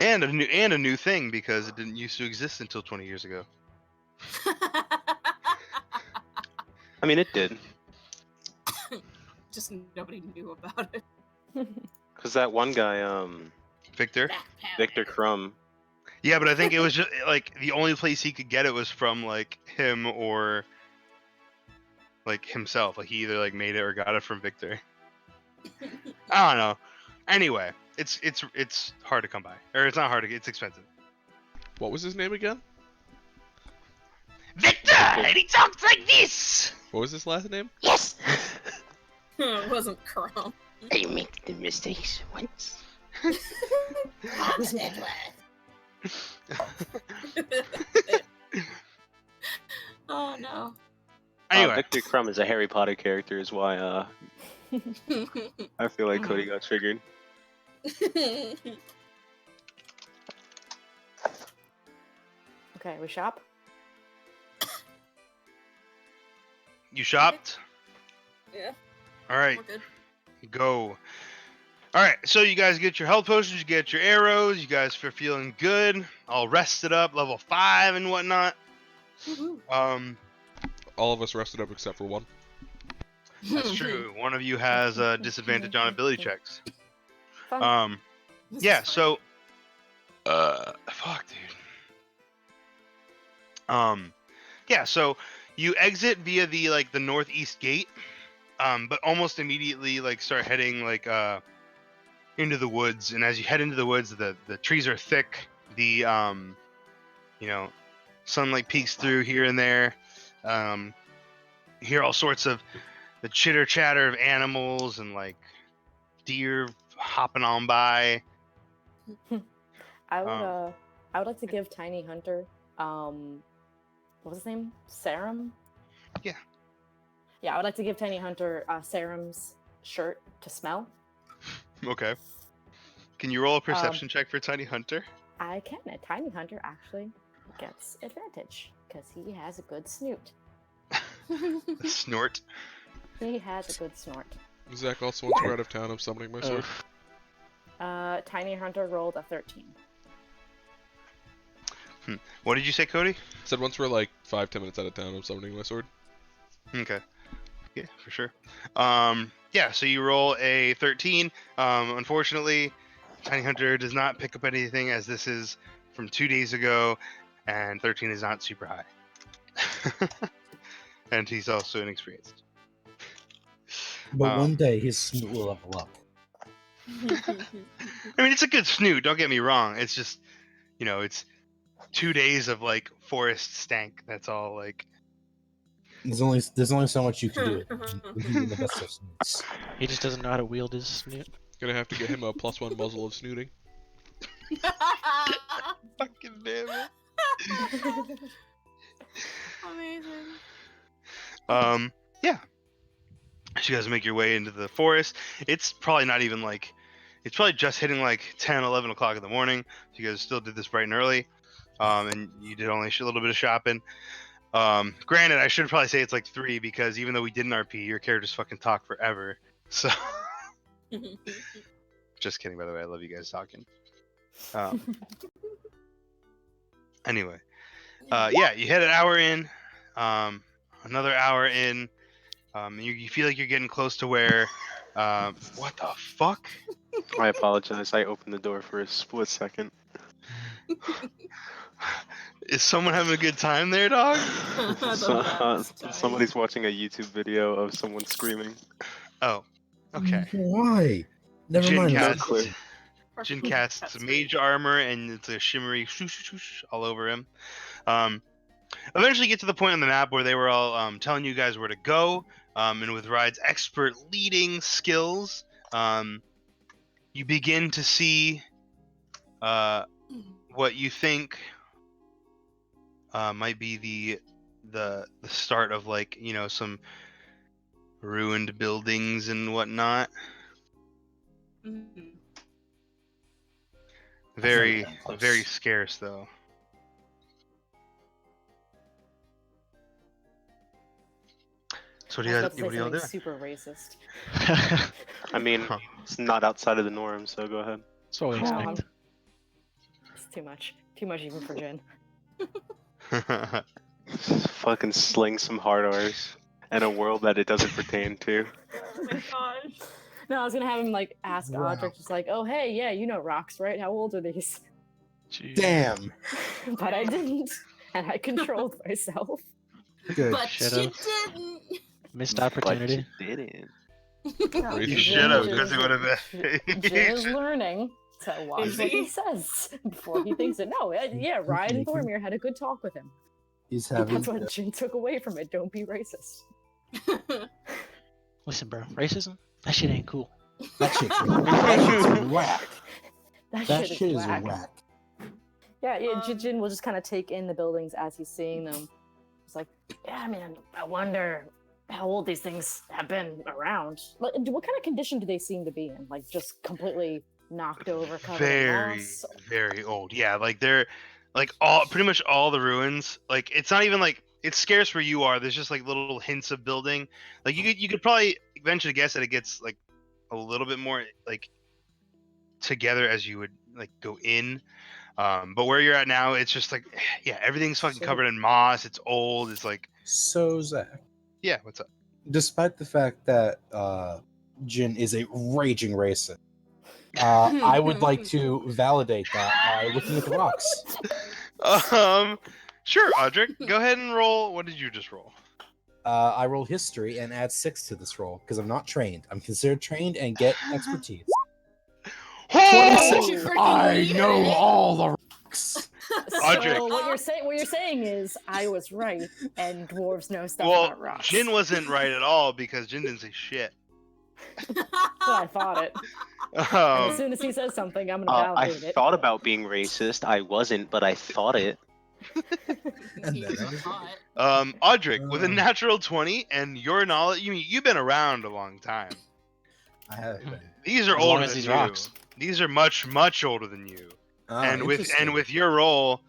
C: And a new thing because it didn't used to exist until 20 years ago.
G: I mean, it did.
E: Just nobody knew about it.
G: Cause that one guy,
C: Victor.
E: Black powder.
G: Victor Crumb.
C: Yeah, but I think it was just like the only place he could get it was from like him or like himself. Like he either like made it or got it from Victor. I don't know. Anyway, it's hard to come by, or it's not hard to get. It's expensive.
F: What was his name again?
C: Victor, and he talks like this.
F: What was his last name?
I: Yes,
E: It wasn't Crumb.
I: I make the mistakes once.
E: Crum's network. Oh no.
C: Anyway,
G: Victor Crumb is a Harry Potter character, is why I feel like Cody got triggered.
H: Okay, we shop.
C: you shopped.
E: Yeah,
C: All right,
E: we're good.
C: go. All right, so you guys get your health potions, you get your arrows, you guys are feeling good, all rested up, level 5 and whatnot.
E: Woohoo.
F: All of us rested up except for one.
C: That's true. One of you has a disadvantage on ability checks.
H: Fun.
E: This
C: Yeah,
E: is fun.
C: so fuck, dude. Yeah, so you exit via the northeast gate, but almost immediately start heading into the woods, and as you head into the woods, the trees are thick. The sunlight peeks through here and there. You hear all sorts of the chitter chatter of animals and deer hopping on by.
H: I would like to give Tiny Hunter what was his name? Sarum?
C: Yeah.
H: Yeah, I would like to give Tiny Hunter Sarum's shirt to smell.
C: Okay. Can you roll a perception check for Tiny Hunter?
H: I can. A Tiny Hunter actually gets advantage because he has a good snoot.
C: Snort.
H: He has a good snort.
F: Zach, also once we're out of town, I'm summoning my sword.
H: Tiny Hunter rolled a 13.
C: What did you say, Cody?
F: Said once we're like 5-10 minutes out of town, I'm summoning my sword.
C: Okay. Yeah, for sure. Yeah, so you roll a 13. Unfortunately, Tiny Hunter does not pick up anything as this is from 2 days ago, and 13 is not super high. And he's also inexperienced.
D: But one day his snoot will level up.
C: I mean, it's a good snoot, don't get me wrong. It's just, it's 2 days of forest stank. That's all.
D: There's only so much you can do. Even the best of snoots.
B: He just doesn't know how to wield his snoot.
F: Gonna have to get him a +1 muzzle of snooting.
C: Fucking damn it.
E: Amazing.
C: Yeah. So you guys make your way into the forest. It's probably not even It's probably just hitting like 10, 11 o'clock in the morning. So you guys still did this bright and early, and you did only a little bit of shopping. Granted, I should probably say it's like 3 because even though we didn't RP, your characters fucking talk forever. So, just kidding. By the way, I love you guys talking. Anyway, yeah, you hit an hour in, another hour in. You feel like you're getting close to where. What the fuck?
G: I apologize. I opened the door for a split second.
C: Is someone having a good time there, dog?
G: Somebody's watching a YouTube video of someone screaming.
C: Oh, okay.
D: Why? Never
C: Jin
D: mind.
G: No
C: casts,
G: clue.
C: Jin casts mage armor, and it's a shimmery swoosh all over him. Eventually get to the point on the map where they were all telling you guys where to go, and with Ride's expert leading skills, you begin to see what you think might be the start of, like, you know, some ruined buildings and whatnot. Very scarce though. So what do
H: I was
C: you
H: about to say
C: what do y'all
H: something
C: do?
H: super racist.
G: I mean, it's not outside of the norm, so go ahead.
B: That's what we
H: No,
B: expect.
H: it's too much. Too much even for Jin.
G: Fucking sling some hard R's in a world that it doesn't pertain to.
E: Oh my gosh.
H: No, I was gonna have him like ask
D: Wow.
H: Audric, just like, "Oh hey, yeah, you know rocks, right? How old are these?"
B: Jeez.
D: Damn.
H: But I didn't, and I controlled myself.
D: Good.
E: But
B: Should've.
E: you didn't.
B: Missed opportunity.
G: But you didn't.
H: No,
C: You
F: Racist
C: should have,
F: boy.
C: because it would have been.
H: Jin is learning to watch
E: Is
H: what he
E: he?
H: says before he thinks it. No, yeah, Ryan and Thormir had a good talk with him.
D: He's having.
H: That's what Jin took away from it. Don't be racist.
B: Listen, bro. Racism? That shit ain't cool.
D: That shit's whack. That
H: shit
D: shit
H: is
D: is
H: whack.
D: whack.
H: Yeah, Jin will just kind of take in the buildings as he's seeing them. It's like, yeah, man, I wonder how old these things have been around. What kind of condition do they seem to be in? Like, just completely knocked over, covered in
C: Very,
H: moss?
C: very old. Yeah, like they're like pretty much all the ruins. Like, it's not even like it's scarce where you are. There's just like little hints of building. Like you could probably venture to guess that it gets like a little bit more like together as you would like go in. But where you're at now, it's just like, yeah, everything's fucking covered in moss. It's old. It's like,
D: So Zach,
C: yeah, what's up?
D: despite the fact that Jin is a raging racist, I would like to validate that by looking at the rocks.
C: Sure, Audric, go ahead and roll. What did you just roll?
D: I roll history and add 6 to this roll because I'm not trained. I'm considered trained and get expertise.
C: Oh!
D: 26.
E: freaking
D: I
E: need
D: know
E: it.
D: all the rocks.
C: Audric.
H: So what you're saying is I was right, and dwarves know stuff
C: Well,
H: about rocks.
C: Jin wasn't right at all because Jin didn't say shit.
H: So I thought it. And as
C: Um,
H: soon as he says something, I'm gonna
G: I
H: validate it.
G: thought about being racist. I wasn't, but I thought it.
D: And then
C: Audric, with a natural 20 and your knowledge, you've been around a long time.
D: I have.
C: These are
B: As long
C: older
B: as
C: than
B: these
C: you.
B: rocks.
C: These are much older than you. And with your role,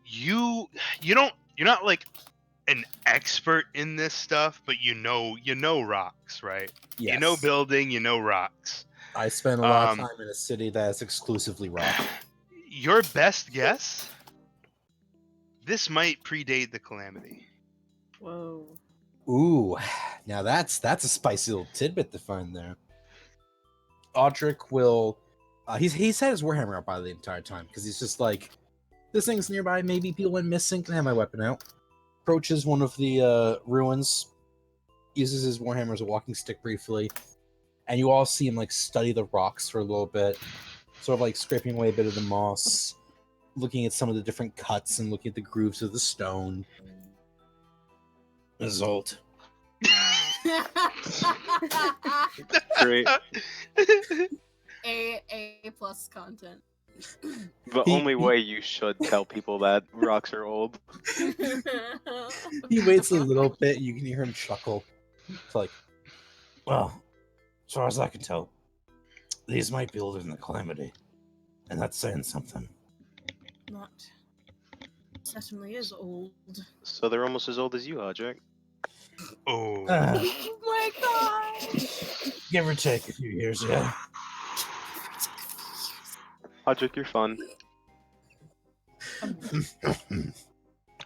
C: you're not like an expert in this stuff, but you know rocks, right?
D: Yes.
C: You know building, you know rocks.
D: I spent a lot of
C: Um,
D: time in a city that is exclusively rock.
C: Your best guess? This might predate the calamity.
E: Whoa.
D: Ooh, now that's a spicy little tidbit to find there. Audric will. He's had his warhammer out by the entire time because he's just like, this thing's nearby. Maybe people went missing. Can I have my weapon out? Approaches one of the ruins, uses his warhammer as a walking stick briefly, and you all see him like study the rocks for a little bit, sort of like scraping away a bit of the moss, looking at some of the different cuts and looking at the grooves of the stone. Result.
G: Great.
E: A plus content.
G: The only way you should tell people that rocks are old.
D: He waits a little bit. You can hear him chuckle. It's like, well, as far as I can tell, These might be older than the Calamity. And that's saying something.
E: Not certainly is old.
G: So they're almost as old as you are, Jack.
C: Oh.
E: Oh my god!
D: Give or take a few years, yeah.
G: Hodrick, you're fun.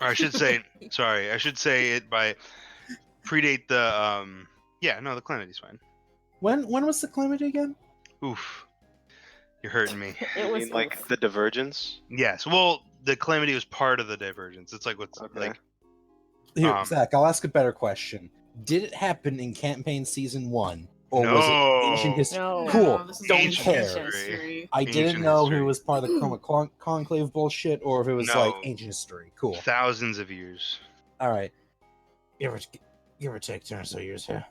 C: Or I should say, sorry, I should say it by predate the yeah, no, the Calamity's fine.
D: When was the Calamity again?
C: Oof. You're hurting me.
H: It
G: You
H: was
G: mean like
H: oof.
G: the Divergence?
C: Yes. Well, the Calamity was part of the Divergence. It's like what's
G: Okay.
C: like
D: Here, Zach, I'll ask a better question. Did it happen in campaign season 1? Or was it ancient
C: no.
D: history?
H: No.
D: Cool.
E: this is
D: Don't
C: Ancient
D: care.
C: history.
D: I didn't
C: Ancient
D: know if
C: history.
D: it was part of the Chroma Conclave bullshit or if it was like
C: No.
D: ancient history. Cool.
C: Thousands of years.
D: All right. Give or take 10 or so years here.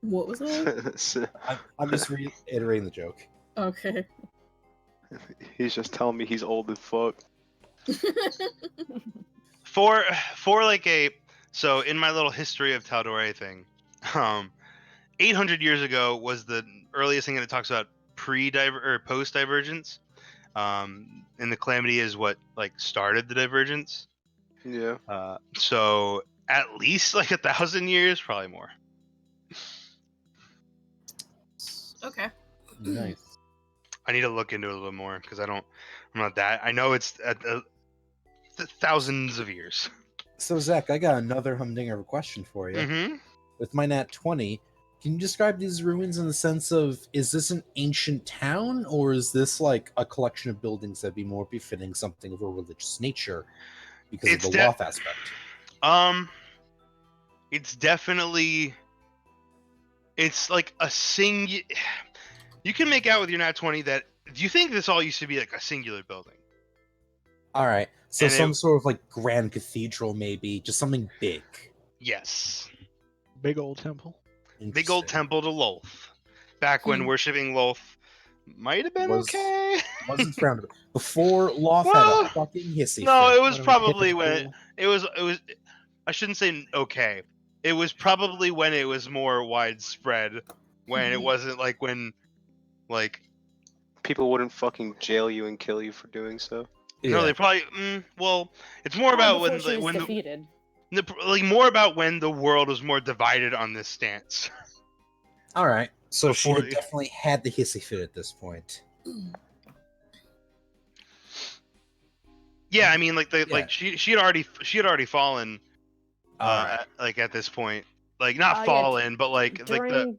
E: What was that?
D: I'm just reiterating the joke.
E: Okay.
G: He's just telling me he's old as fuck.
C: For like a so in my little history of Tal'Dorei thing, 800 years ago was the earliest thing that it talks about or post divergence. And the Calamity is what like started the divergence.
G: Yeah.
C: So at least like 1,000 years, probably more.
E: Okay.
D: Nice.
C: I need to look into it a little more because I'm not that. I know it's thousands of years.
D: So, Zach, I got another humdinger of a question for you.
C: Mm-hmm.
D: With my nat 20, can you describe these ruins in the sense of, is this an ancient town, or is this like a collection of buildings that'd be more befitting something of a religious nature because
C: It's
D: of the Loth aspect?
C: It's definitely, it's like a you can make out with your nat 20 that, do you think this all used to be like a singular building?
D: All right, so
C: And
D: some sort of like grand cathedral, maybe, just something big.
C: Yes.
B: Big old temple.
C: Big old
D: Interesting.
C: temple to Lolth. Back when worshiping Lolth might have been
D: Was-
C: okay.
D: Wasn't frowned upon. Before Loth
C: Well,
D: had a fucking hissy
C: No,
D: fit.
C: it was
B: When
C: probably
B: hip
C: when
B: cool.
C: it was I shouldn't say okay. It was probably when it was more widespread, when it wasn't like when like
G: People wouldn't fucking jail you and kill you for doing so.
C: no,
D: Yeah.
C: they probably well, it's more
H: Probably
C: about
H: before
C: when
H: she was
C: when
H: defeated.
C: like more about when the world was more divided on this stance.
D: All right. So she
C: Before
D: had definitely had the hissy fit at this point.
C: Yeah, I mean like
D: Yeah.
C: like she had already fallen
D: All right.
C: like at this point. Like not
H: Yeah,
C: fallen, but like the
H: During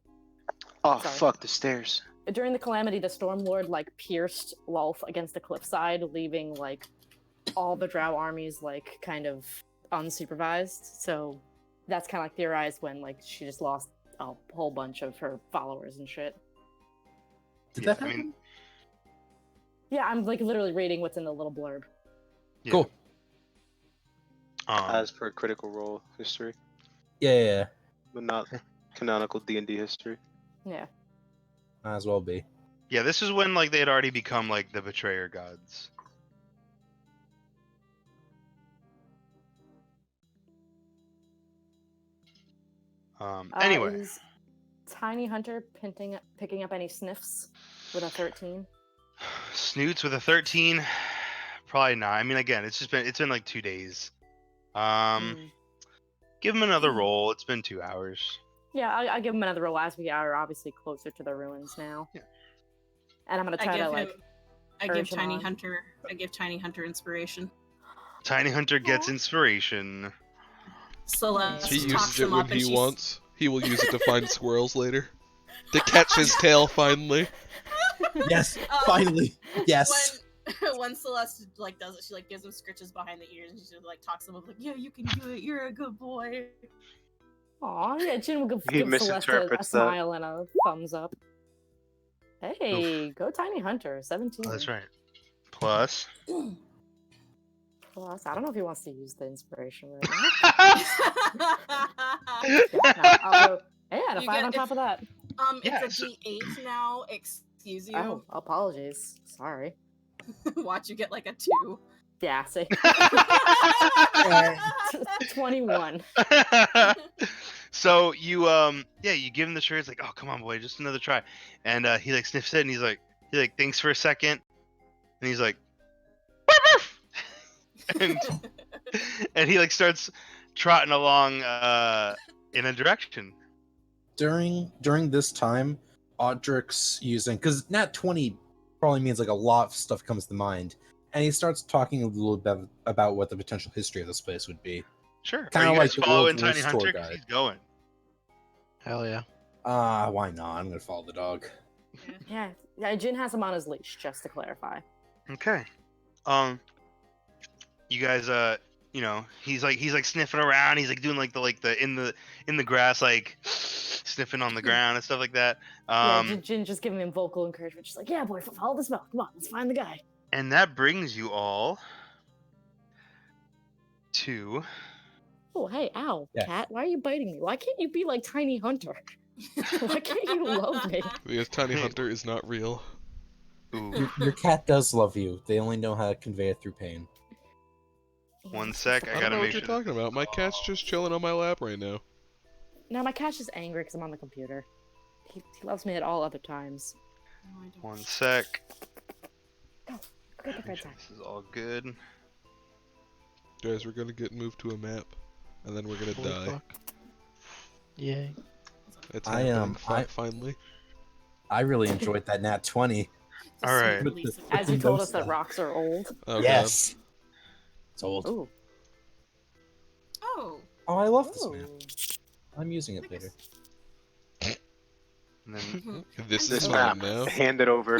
G: Oh
H: Sorry.
G: fuck the stairs.
H: during the Calamity, the Stormlord like pierced Lolth against the cliffside, leaving like all the Drow armies like kind of unsupervised. So that's kind of like theorized when like she just lost a whole bunch of her followers and shit.
D: Did
C: yeah,
D: that
C: I
D: happen?
C: mean
H: Yeah, I'm like literally reading what's in the little blurb.
C: yeah.
D: Cool.
G: As per Critical Role history,
D: Yeah.
G: but not canonical D&D history.
H: Yeah.
D: Might as well be.
C: Yeah, this is when like they had already become like the betrayer gods. Anyway,
H: Is Tiny Hunter picking up any sniffs with a 13?
C: Snoots with a 13, probably not. I mean, again, it's been like 2 days. Give him another roll. It's been 2 hours.
H: Yeah, I'll give him another roll as we are obviously closer to the ruins now.
C: Yeah.
H: And I'm gonna try to like.
E: I give
H: urge him
E: Tiny
H: on.
E: Hunter. I give Tiny Hunter inspiration.
C: Tiny Hunter gets inspiration.
E: Celeste
F: He
E: talks
F: uses it
E: him
F: when
E: up, and
F: he
E: she's
F: wants. He will use it to find squirrels later. To catch his tail finally.
D: Yes. Finally. Yes.
E: When Celeste like does it, she like gives him scritches behind the ears, and she like talks him up like, "Yeah, you can do it. You're a good boy."
H: Aw, yeah, Jin will give
G: He
H: Celeste a
G: misinterprets that.
H: smile and a thumbs up. Hey, go Tiny Hunter, 17.
C: Oh, that's right. Plus.
H: Plus, I don't know if he wants to use the inspiration right now. Yeah, I'll go. And a
E: You
H: 5
E: get-
H: on top of that.
C: Yeah,
E: It's a D8 now. Excuse you.
H: Oh, apologies. Sorry.
E: Watch you get like a 2.
H: Gassing.
D: Uh,
H: 21.
C: So you you give him the shirt. It's like, oh come on boy, just another try. And he like sniffs it and he like thinks for a second and he's like and and he like starts trotting along in a direction.
D: during this time, Audric's using, because nat 20 probably means like a lot of stuff comes to mind, and he starts talking a little bit about what the potential history of this place would be.
C: Sure.
D: Kinda
C: Are you
D: like
C: guys
D: the
C: following
D: world's
C: Tiny
D: worst
C: Hunter?
D: tour
C: 'Cause
D: guide.
C: he's going.
B: Hell yeah.
D: Why not? I'm gonna follow the dog.
H: Yeah, Jin has him on his leash, just to clarify.
C: Okay. You guys he's like sniffing around, he's like doing like the in the grass, like sniffing on the ground and stuff like that.
H: Yeah, Jin just giving him vocal encouragement. She's like, yeah, boy, follow the smell. Come on, let's find the guy.
C: And that brings you all to
H: Oh, hey, ow,
D: Yes.
H: cat. Why are you biting me? Why can't you be like Tiny Hunter? Why can't you love me?
F: Because Tiny Hunter is not real.
C: ooh,
D: Your cat does love you. They only know how to convey it through pain.
C: one sec,
F: I
C: I
F: don't
C: gotta
F: know what
C: make
F: you're
C: sure.
F: talking about. My cat's just chilling on my lap right now.
H: No, my cat's just angry because I'm on the computer. He loves me at all other times.
E: No, I don't.
C: One sec.
H: Go get the
C: Make
H: red
C: sure
H: side.
C: this is all good.
F: Guys, we're gonna get moved to a map, and then we're gonna
B: Holy
F: die.
B: fuck. Yay.
F: It's
D: I,
F: happening
D: I-
F: finally.
D: I really enjoyed that nat 20.
E: The
C: All right.
E: sweet release of
H: As you
D: With
H: told
D: those
H: us that
D: stuff.
H: rocks are old.
F: Oh
D: Yes. It's old.
H: Ooh.
E: Oh,
D: Oh, I love this
H: Ooh.
D: map. I'm using it later.
C: And then
F: god. This
G: This
F: is
G: map.
F: mine now.
G: Hand it over.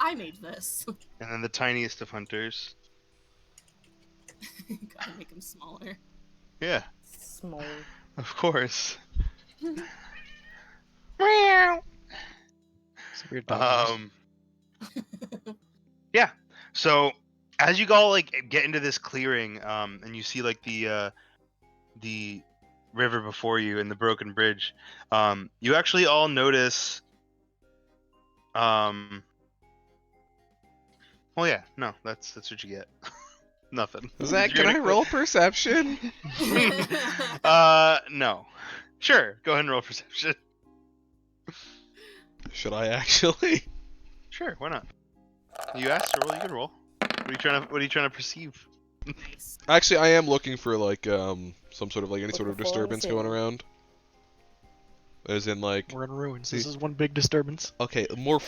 E: I made this.
C: the tiniest of hunters.
E: Gotta make him smaller.
C: Yeah,
H: Small.
C: of course.
B: It's a weird dog noise.
C: Yeah. So as you all like get into this clearing, and you see like the river before you and the broken bridge, you actually all notice. Well, yeah, no, that's what you get. Nothing.
F: Zach,
C: You're
F: can I
C: gonna
F: roll perception?
C: No. Sure, go ahead and roll perception.
F: Should I actually?
C: Sure, why not? You asked to roll, you can roll. What are you trying to perceive?
E: Nice.
F: Actually, I am looking for like some sort of like any sort of
H: Looking for
F: disturbance
H: the
F: going
H: city.
F: around. As in like,
B: We're in ruins. This
F: See-
B: is one big disturbance.
F: okay, more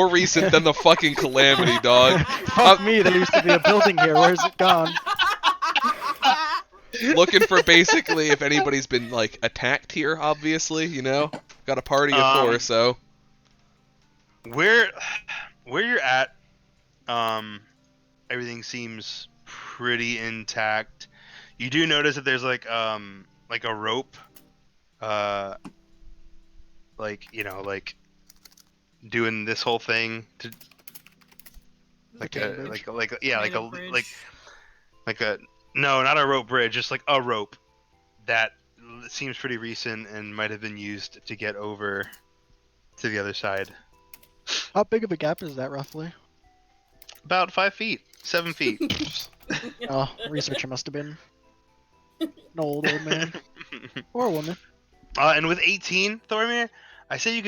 F: recent than the fucking calamity, dog.
B: Fuck me, there used to be a building here. Where's it gone?
F: Looking for basically if anybody's been like attacked here. Obviously, you know, got a party of four, so
C: Where you're at, everything seems pretty intact. You do notice that there's like a rope, like doing this whole thing to like
B: chain
C: a
B: bridge?
E: Made of bridge.
C: like a no, not a rope bridge, just like a rope that seems pretty recent and might have been used to get over to the other side.
B: How big of a gap is that roughly?
C: About 5 feet, 7 feet.
B: Oh, researcher must have been an old man or woman.
C: And with 18, Thormir, I say you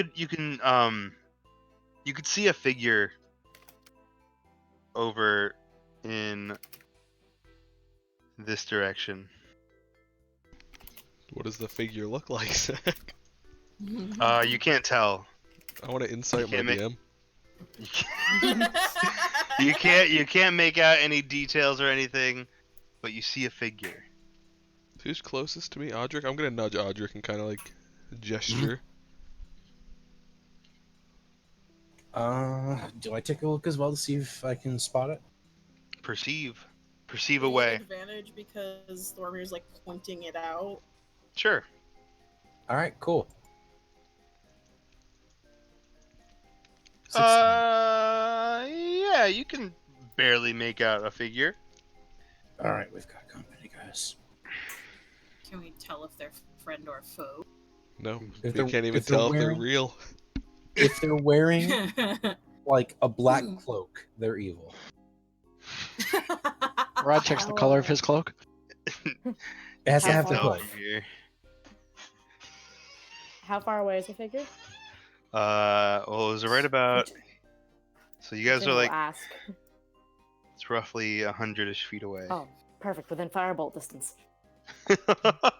C: could see a figure over in this direction.
F: what does the figure look like, Zach?
C: You can't tell.
F: I want to insight my
C: can't
F: DM.
C: You can't make out any details or anything, but you see a figure.
F: Who's closest to me? Audric? I'm gonna nudge Audric and kind of like gesture.
D: Do I take a look as well to see if I can spot it?
C: Perceive
E: Do you get
C: away.
E: advantage because Thormir's like pointing it out.
C: Sure.
D: All right, cool. 16.
C: Yeah, you can barely make out a figure.
D: All right, we've got company, guys.
E: Can we tell if they're friend or foe?
F: No,
D: If
F: we
D: they're-
F: can't even
D: if they're
F: tell if they're
D: wearing-
F: real.
D: If they're wearing like a black cloak, they're evil.
B: Rod checks the color of his cloak.
D: It has to
H: How
D: have the
H: far?
D: hood.
C: Here.
H: How far away is the figure?
C: Well, it was right about. So you guys
H: Jin
C: are
H: will
C: like,
H: ask.
C: it's roughly 100-ish feet away.
H: Oh, perfect. Within firebolt distance.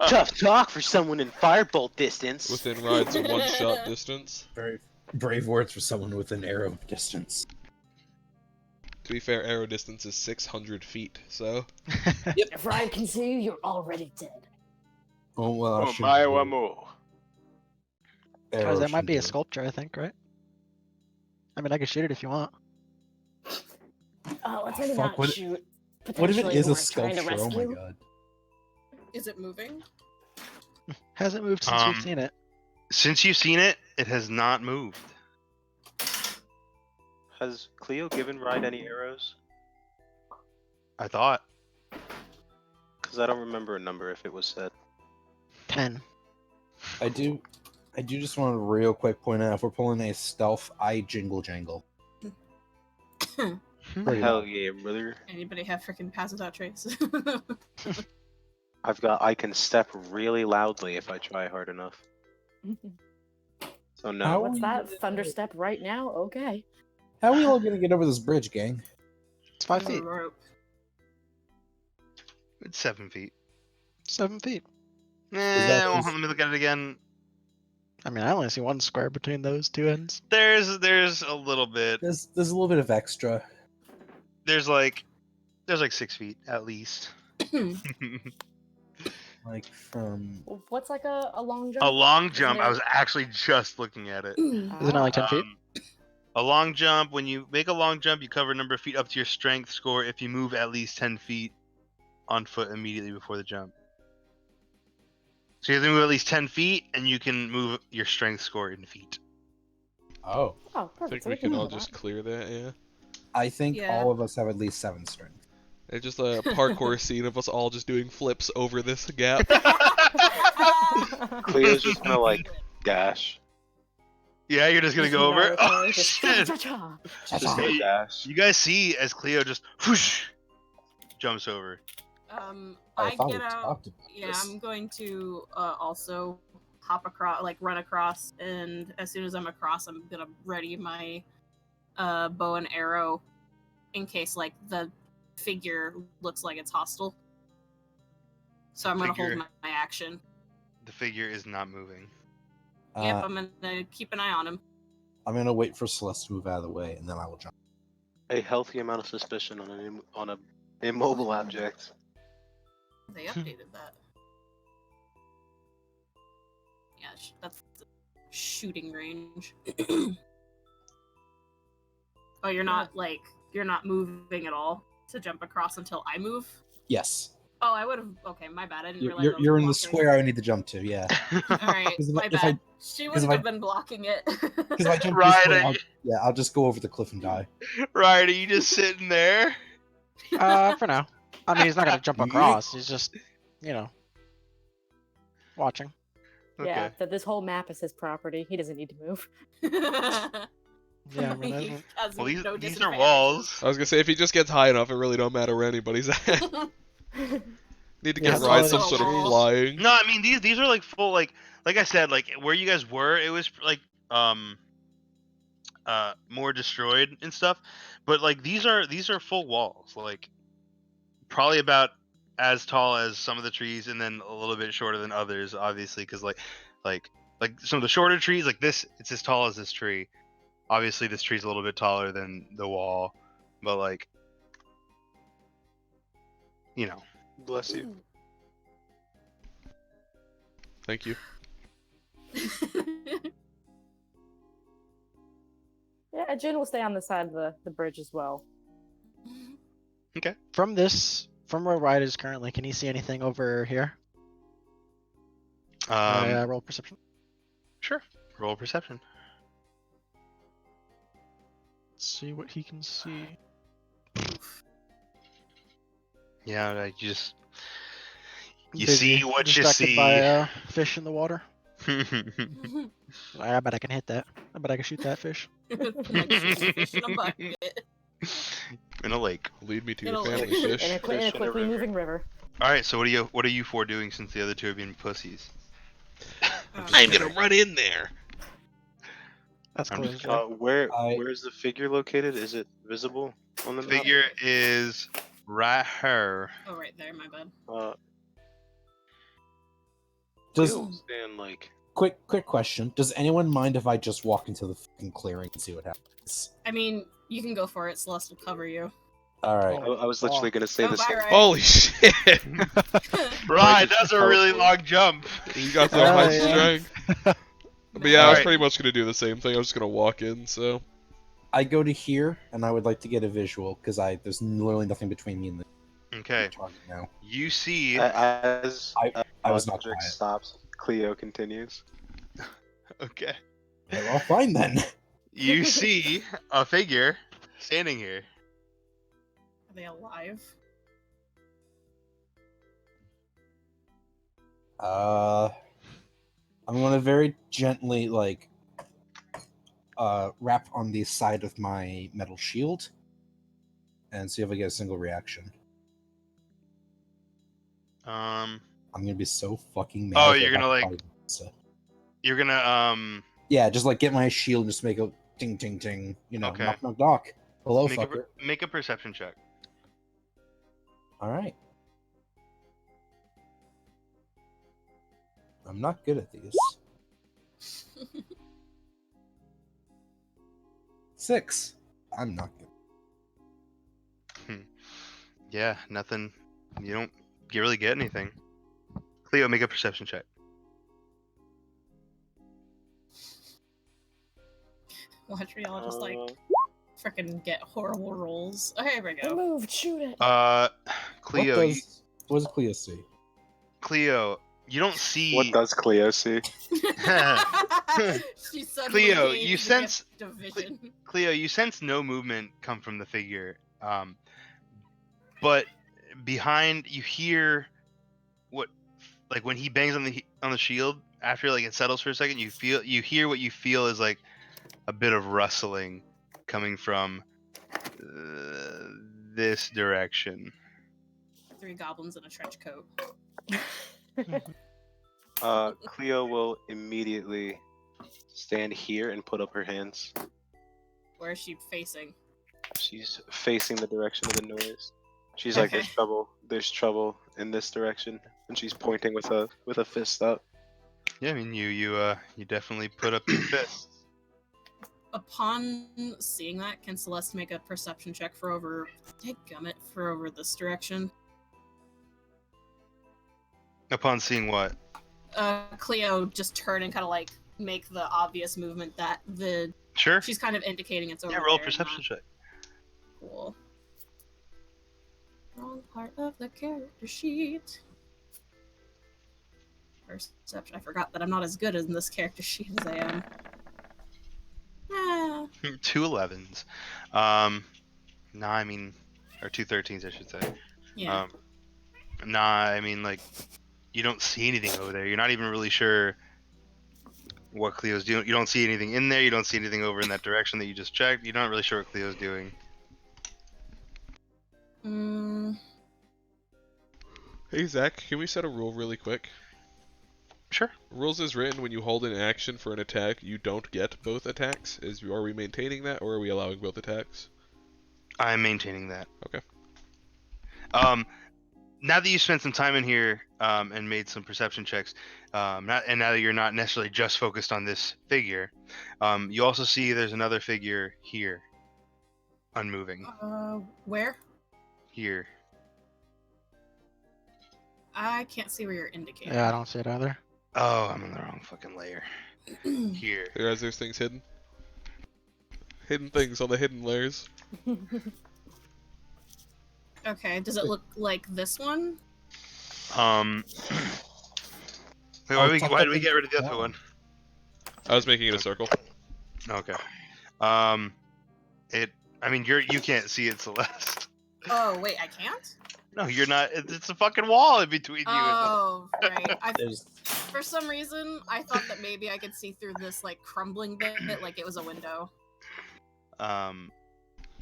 G: Tough talk for someone in firebolt distance.
F: Within Ride's one-shot distance.
D: Very brave words for someone with an arrow distance.
F: To be fair, arrow distance is 600 feet, so...
H: If Ryan can see you, you're already dead.
D: Oh well, I'll
G: Oh,
D: shoot
G: my
D: you.
G: Wamo.
B: Guys,
D: Arrow
B: that might be a
D: shooter.
B: sculpture, I think, right? I mean, I can shoot it if you want.
H: Let's maybe
D: Fuck,
H: not shoot.
D: What if it
H: potentially
D: is
H: who
D: a
H: we're trying to
D: sculpture? Oh my
H: rescue.
D: god.
E: Is it moving?
B: Hasn't moved since we've
C: Um,
B: seen it.
C: Since you've seen it, it has not moved.
G: Has Cleo given Ride any arrows?
C: I thought.
G: Because I don't remember a number if it was said.
B: 10.
D: I do just want to real quick point out if we're pulling a stealth, I jingle jangle. Pretty
G: Hell
D: loud.
G: yeah, brother.
E: Anybody have freaking pass without trace?
G: I can step really loudly if I try hard enough. So no.
D: How-
H: What's that? Thunderstep right now? Okay.
D: How are we all gonna get over this bridge, gang?
B: It's 5 feet.
E: Rope.
C: It's 7 feet.
B: 7 feet.
D: that
C: Well,
D: is-
C: let me look at it again.
B: I mean, I only see one square between those two ends.
C: There's a little bit.
D: There's a little bit of extra.
C: There's like 6 feet at least.
D: Like from
H: What's like a long jump?
C: A long
H: Isn't
C: jump. I
H: it-
C: was actually just looking at it.
B: Isn't it like 10 feet?
C: A long jump. When you make a long jump, you cover a number of feet up to your strength score if you move at least 10 feet on foot immediately before the jump. So you have to move at least 10 feet, and you can move your strength score in feet.
D: oh,
H: Oh,
F: I
H: perfect.
F: think
H: So
F: we can all
H: do
F: just
H: that.
F: clear that, yeah.
D: I think
E: Yeah.
D: all of us have at least 7 strength.
F: It's just a parkour scene of us all just doing flips over this gap.
G: Cleo's just gonna like dash.
C: Yeah, you're just gonna go over.
H: Naruto,
C: Oh
H: just
C: shit!
H: cha-cha-cha.
G: Just gonna dash.
C: You guys see as Cleo just whoosh jumps over.
E: I
D: thought we
E: get out.
D: talked about
E: Yeah,
D: this.
E: I'm going to also hop across, like run across, and as soon as I'm across, I'm gonna ready my bow and arrow in case like the figure looks like it's hostile. So I'm gonna hold
C: Figure-
E: my action.
C: The figure is not moving.
E: Yep, I'm gonna keep an eye on him.
D: I'm gonna wait for Celeste to move out of the way, and then I will jump.
G: A healthy amount of suspicion on a immobile object.
E: They updated that. Yeah, that's the shooting range. Oh, you're not moving at all to jump across until I move.
D: Yes,
E: Oh, I would have. Okay, my bad. I didn't realize. I was
D: you're in the
E: blocking.
D: square I need to jump to. Yeah,
E: All right,
D: 'Cause if
E: my
D: I- if
E: bad.
D: I-
E: She
D: 'cause if
E: wouldn't
D: I-
E: have been blocking it.
D: because if I jump
C: Right,
D: this way, I'll just go over the cliff and die.
C: Right, are you just sitting there?
B: For now. I mean, he's not gonna jump across. He's just, watching.
H: Yeah,
C: Okay.
H: that this whole map is his property. He doesn't need to move.
B: Yeah, I mean,
E: He has
C: Well,
E: no
C: these are
E: disadvantage.
C: walls.
F: I was gonna say, if he just gets high enough, it really don't matter where anybody's at. Need to
B: Yeah,
F: get
B: it's
F: Ride
B: all
F: some
E: the
F: sort of
E: walls.
F: flying.
C: No, I mean these are like full like I said, like where you guys were, it was like more destroyed and stuff. But like these are full walls, like probably about as tall as some of the trees, and then a little bit shorter than others, obviously, because like some of the shorter trees, like this, it's as tall as this tree. Obviously, this tree's a little bit taller than the wall, but like,
G: Bless you.
F: Thank you.
H: Yeah, Jin will stay on the side of the bridge as well.
B: From where Ride is currently, can you see anything over here? Roll perception.
C: Sure. Roll perception.
B: Let's see what he can see.
C: Yeah, like you
B: Busy,
C: see what you
B: distracted
C: see.
B: by fish in the water. I bet I can hit that. I bet I can shoot that fish.
E: Like fish in a bucket.
C: In a lake.
F: Lead me to
E: In
F: your
E: a
F: family
E: lake.
F: fish.
H: In a
G: Fish in a
H: quickly
G: river.
H: moving river.
C: All right. So what are you four doing since the other two are being pussies?
F: I'm gonna run in there.
B: That's
C: I'm
B: close.
C: just-
B: Yeah.
G: Where's the figure located? Is it visible on the map?
C: Figure is right here.
E: Oh, right there. My bad.
D: Does
G: Cleo stand like
D: quick question? Does anyone mind if I just walk into the fucking clearing and see what happens?
E: I mean, you can go for it. Celeste will cover you.
D: All right.
G: I was literally gonna say
E: Oh,
G: the
E: bye,
G: same.
E: Ryan.
F: Holy shit!
C: Right, that's a really long jump.
F: You got some high
B: yeah.
F: strength. But yeah, I was
C: Alright.
F: pretty much gonna do the same thing. I was just gonna walk in. So
D: I go to here, and I would like to get a visual because there's literally nothing between me and the
C: Okay.
D: target now.
C: You see.
G: As
D: I was not
G: Patrick
D: quiet.
G: stops, Cleo continues.
C: Okay.
D: Well, fine then.
C: You see a figure standing here.
E: Are they alive?
D: I'm gonna very gently wrap on the side of my metal shield and see if I get a single reaction.
C: Um.
D: I'm gonna be so fucking mad.
C: Oh,
D: if I
C: you're gonna,
D: have to
C: like-
D: fight Melissa.
C: You're gonna
D: Yeah, just like get my shield and just make a ting ting ting. You know,
C: Okay.
D: knock knock knock. Hello,
C: make
D: fucker.
C: make a perception check.
D: All right. I'm not good at these. 6. I'm not good.
C: Yeah, nothing. You don't really get anything. Cleo, make a perception check.
E: Watch me all just like freaking get horrible rolls. Oh, here we
H: It
E: go.
H: moved. Shoot it.
C: Cleo,
D: What does Cleo see?
C: Cleo, you don't see.
G: What does Cleo see?
E: She suddenly
C: Cleo,
E: gained
C: you
E: the
C: sense-
E: gift of vision.
C: Cleo, you sense no movement come from the figure. But behind, you hear what, like when he bangs on the shield. After like it settles for a second, you hear what you feel is like a bit of rustling coming from this direction.
E: 3 goblins in a trench coat.
G: Cleo will immediately stand here and put up her hands.
E: Where is she facing?
G: She's facing the direction of the noise. She's like,
E: Okay.
G: there's trouble in this direction, and she's pointing with a fist up.
C: Yeah, I mean you definitely put up your fist.
E: Upon seeing that, can Celeste make a perception check for over this direction?
C: Upon seeing what?
E: Cleo just turn and kind of like make the obvious movement that
C: Sure.
E: she's kind of indicating it's over
C: Yeah, roll a
E: there and
C: perception
E: not-
C: check.
E: Cool. Wrong part of the character sheet. Perception. I forgot that I'm not as good in this character sheet as I am. Ah.
C: 2 11s. Nah, I mean, or 2 13s, I should say.
E: Yeah.
C: Nah, I mean, like, you don't see anything over there. You're not even really sure what Cleo's doing. You don't see anything in there. You don't see anything over in that direction that you just checked. You're not really sure what Cleo's doing.
F: hey Zach, can we set a rule really quick?
C: Sure.
F: Rules is written when you hold an action for an attack, you don't get both attacks. Are we maintaining that, or are we allowing both attacks?
C: I'm maintaining that.
F: Okay.
C: Now that you spent some time in here and made some perception checks, now that you're not necessarily just focused on this figure, you also see there's another figure here, unmoving.
E: Where?
C: Here.
E: I can't see where you're indicating.
B: Yeah, I don't see it either.
C: Oh, I'm in the wrong fucking layer. Here.
F: Hey guys, there's things hidden. Hidden things on the hidden layers.
E: Okay, does it look like this one?
C: Wait, why did we get rid of the other one?
F: I was making it a circle.
C: Okay. I mean, you can't see it, Celeste.
E: Oh, wait, I can't?
C: No, you're not. It's a fucking wall in between you.
E: Oh, right.
D: There's
E: For some reason, I thought that maybe I could see through this, like, crumbling bit, like it was a window.
F: No,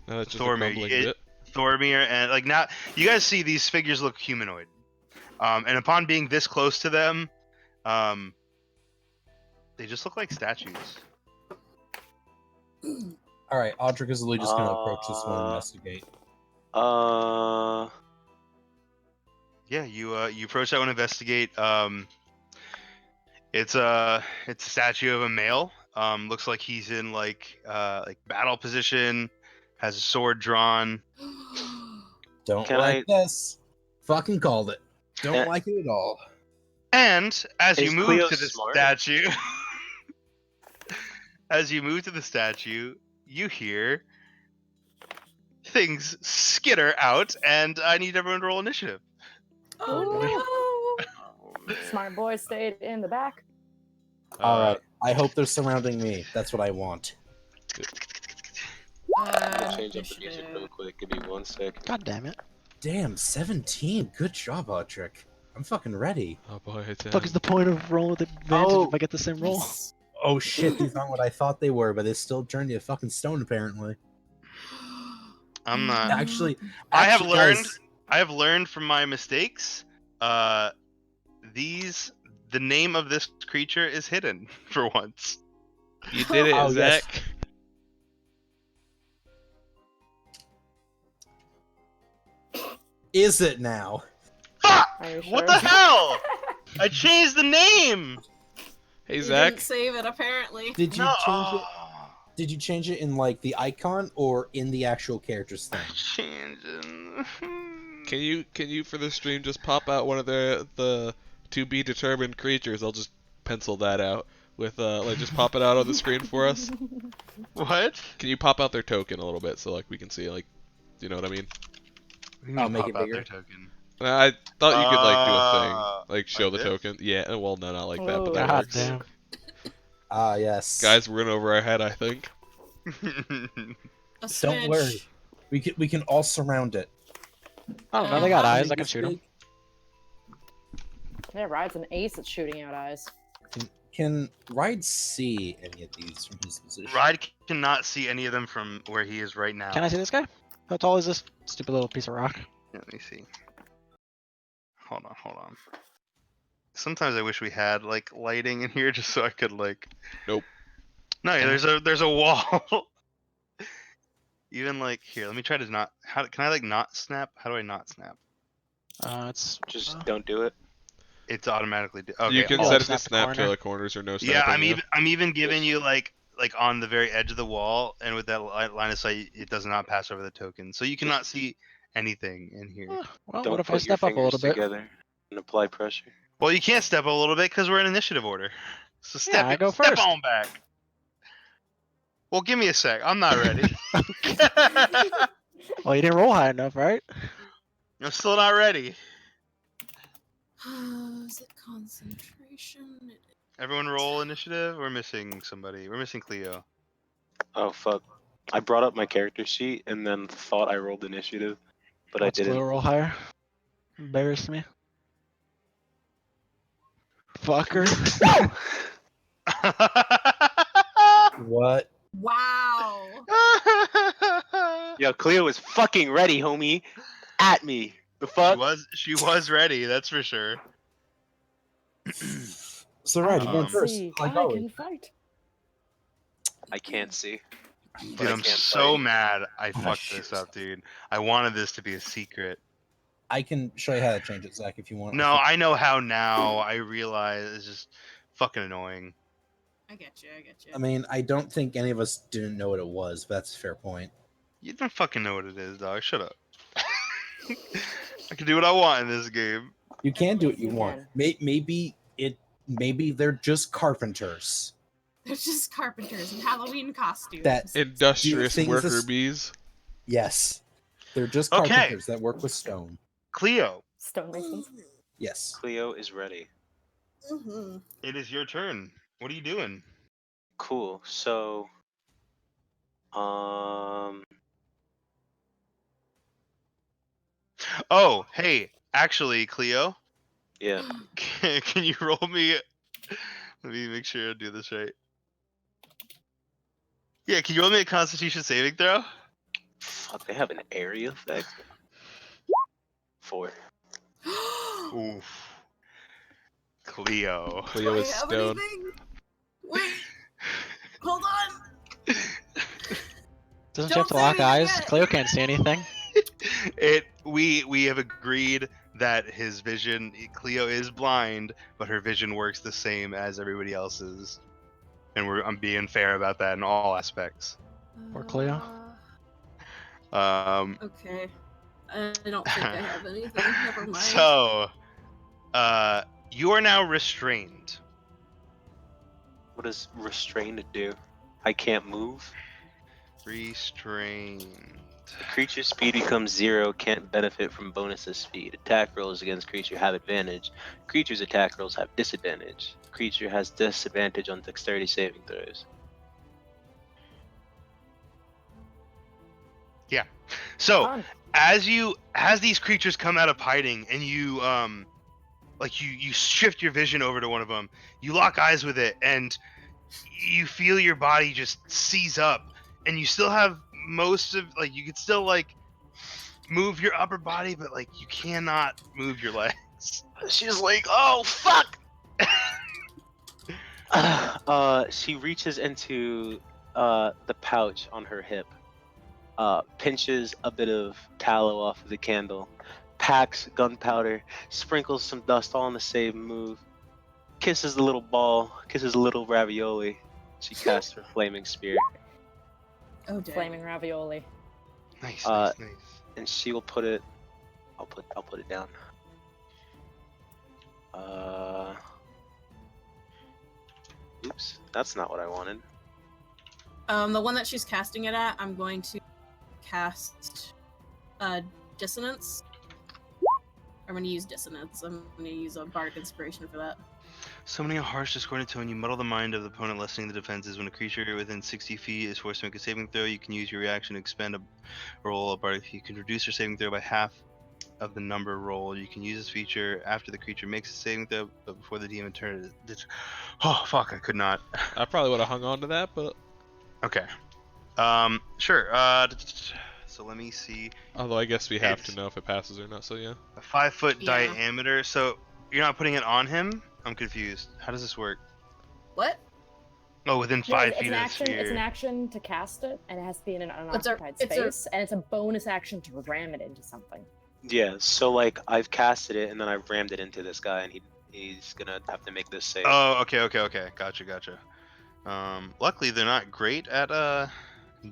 F: that's just a
C: Thormir,
F: crumbling bit.
C: Thormir, and like now you guys see these figures look humanoid. And upon being this close to them, they just look like statues.
D: All right, Audric is literally just gonna approach this one and investigate.
C: Yeah, you approach that one, investigate. It's a statue of a male. Looks like he's in like battle position, has a sword drawn.
D: Don't
G: Can
D: like
G: I-
D: this. Fucking called it. Don't like it at all.
C: And as you
G: Is
C: move
G: Cleo
C: to the
G: smart?
C: statue, as you move to the statue, you hear things skitter out, and I need everyone to roll initiative.
E: Oh
H: Smart boy stayed in the back.
D: All right. I hope they're surrounding me. That's what I want.
E: no!
G: I'm gonna change up the music
E: Initiative.
G: real quick. Give me 1 second.
B: God damn it.
D: Damn, 17. Good job, Audric. I'm fucking ready.
F: Oh boy, it's
B: Fuck is the point of rolling with advantage
G: Oh.
B: if I get the same roll?
E: Nice.
D: Oh shit, these aren't what I thought they were, but they still turned you to fucking stone apparently.
C: I'm not.
D: Actually,
C: I have
D: actually,
C: learned.
D: guys,
C: I have learned from my mistakes. The name of this creature is hidden for once.
F: You did it,
D: Oh, yes.
F: Zach.
D: is it now?
C: Fuck!
H: Are you
C: What
H: sure?
C: the hell? I changed the name.
F: Hey,
E: You
F: Zach.
E: didn't save it apparently.
D: Did you
C: No.
D: change it? Did you change it in like the icon or in the actual character's thing?
C: Changing.
F: Can you for the stream just pop out one of the to be determined creatures? I'll just pencil that out with like just pop it out on the screen for us.
C: What?
F: Can you pop out their token a little bit so like we can see, like, you know what I mean?
D: I'll make it
C: Pop out
D: bigger.
C: their token.
F: I thought you could like do a thing, like show
C: like
F: the
C: this?
F: token. Yeah, well, no, not like that, but
H: Ooh.
F: that
B: God
F: works.
B: damn.
D: Ah, yes.
F: Guys, we're in over our head, I think.
E: A
D: don't
E: smidge.
D: worry. We can all surround it.
B: I don't know, they got
E: Uh,
B: eyes, I can shoot them.
H: Yeah, Ride's an ace at shooting out eyes.
D: Can Ride see any of these from his position?
C: Ride cannot see any of them from where he is right now.
B: Can I see this guy? How tall is this stupid little piece of rock?
C: Let me see. Hold on. Sometimes I wish we had like lighting in here just so I could like.
F: Nope.
C: No, yeah, there's a wall. Even like here, let me try to not. How can I like not snap? How do I not snap?
B: It's
G: Just don't do it.
C: It's automatically. Okay.
F: You can
B: oh,
F: set it
B: snap
F: to
B: the
F: snap to
B: corner.
F: the corners or no
C: Yeah,
F: snapping.
C: I'm even giving
G: Yes.
C: you like on the very edge of the wall, and with that line of sight, it does not pass over the token, so you cannot see anything in here.
B: well, what
G: Don't
B: if I
G: put your
B: step up a
G: fingers
B: little bit?
G: together and apply pressure.
C: Well, you can't step a little bit because we're in initiative order. So step
B: I go
C: step
B: first.
C: on back. Well, give me a sec. I'm not ready.
B: Well, you didn't roll high enough, right?
C: I'm still not ready.
E: Is it concentration?
C: Everyone roll initiative. We're missing somebody. We're missing Cleo.
G: Oh fuck! I brought up my character sheet and then thought I rolled initiative, but
B: Let's
G: I didn't.
B: roll higher. Embarrass me. Fucker.
D: What?
E: Wow.
G: Yo, Cleo was fucking ready, homie. At me. The fuck?
C: She was ready. That's for sure.
D: So Ride, you're going
C: Um,
D: first.
H: See,
D: Like
H: I
D: always.
H: can fight.
G: I can't see.
C: Dude,
G: But I
C: I'm
G: can't
C: so
G: fight.
C: mad. I
D: Oh,
C: fucked
D: shit.
C: this up, dude. I wanted this to be a secret.
D: I can show you how to change it, Zach, if you want.
C: No, I know how now. I realize it's just fucking annoying.
E: I get you.
D: I mean, I don't think any of us didn't know what it was, but that's a fair point.
C: You don't fucking know what it is, dog. Shut up. I can do what I want in this game.
D: You can do what you
H: You
D: want.
H: can.
D: Maybe they're just carpenters.
E: They're just carpenters in Halloween costumes.
D: That
F: Industrious
D: Do you think
F: worker
D: this-
F: bees.
D: Yes, they're just
C: Okay.
D: carpenters that work with stone.
C: Cleo,
H: Stonemasons.
D: Yes.
G: Cleo is ready.
E: Mhm.
C: it is your turn. What are you doing?
G: Cool. So,
C: Oh, hey, actually, Cleo,
G: yeah.
C: can you roll me? Let me make sure I do this right. Yeah, can you roll me a Constitution saving throw?
G: Fuck, they have an area effect. 4.
C: Oof. Cleo.
F: Cleo
E: Do I
F: is
E: have
F: stone.
E: anything? Wait, hold on.
B: Doesn't she
E: Don't
B: have to
E: say
B: lock
E: anything
B: eyes?
E: yet.
B: Cleo can't see anything.
C: We have agreed that his vision, Cleo is blind, but her vision works the same as everybody else's, and I'm being fair about that in all aspects.
B: Poor Cleo.
E: Okay. I don't think I have anything. Never mind.
C: So, you are now restrained.
G: What does restrained do? I can't move.
C: Restrained.
G: Creature speed becomes 0, can't benefit from bonus of speed. Attack rolls against creature have advantage. Creature's attack rolls have disadvantage. Creature has disadvantage on dexterity saving throws.
C: Yeah. So,
H: Fun.
C: as these creatures come out of hiding, and you you shift your vision over to one of them, you lock eyes with it, and you feel your body just seize up, and you still have most of you could still move your upper body, but you cannot move your legs.
G: She's like, oh fuck! She reaches into the pouch on her hip, pinches a bit of tallow off of the candle, packs gunpowder, sprinkles some dust all in the same move, kisses the little ball, kisses a little ravioli. She casts her flaming spear,
E: Oh, dang.
H: Flaming ravioli.
C: Nice,
G: Uh,
C: nice.
G: and she will put it. I'll put it down. Oops, that's not what I wanted.
E: The one that she's casting it at, I'm going to cast Dissonance. I'm going to use Dissonance. I'm going to use a Bardic Inspiration for that.
C: Summoning a harsh, discordant tone, you muddle the mind of the opponent, lessening the defenses. When a creature within 60 feet is forced to make a saving throw, you can use your reaction to expend a roll of Bardic. You can reduce your saving throw by half of the number rolled. You can use this feature after the creature makes a saving throw, but before the demon turns it. Oh, fuck, I could not.
F: I probably would have hung on to that, but
C: Okay. Sure. So let me see.
F: although I guess we have
C: It's-
F: to know if it passes or not. So yeah.
C: A 5-foot
E: Yeah.
C: diameter. So you're not putting it on him? I'm confused. How does this work?
E: What?
C: Oh, within
H: No,
C: 5
H: it's
C: feet
H: an
C: of the
H: action.
C: sphere.
H: It's an action to cast it, and it has to be in an
E: It's a-
H: unoccupied
E: it's a-
H: space, and it's a bonus action to ram it into something.
G: Yeah, so I've casted it and then I rammed it into this guy, and he's gonna have to make this save.
C: Oh, okay. Gotcha. Luckily they're not great at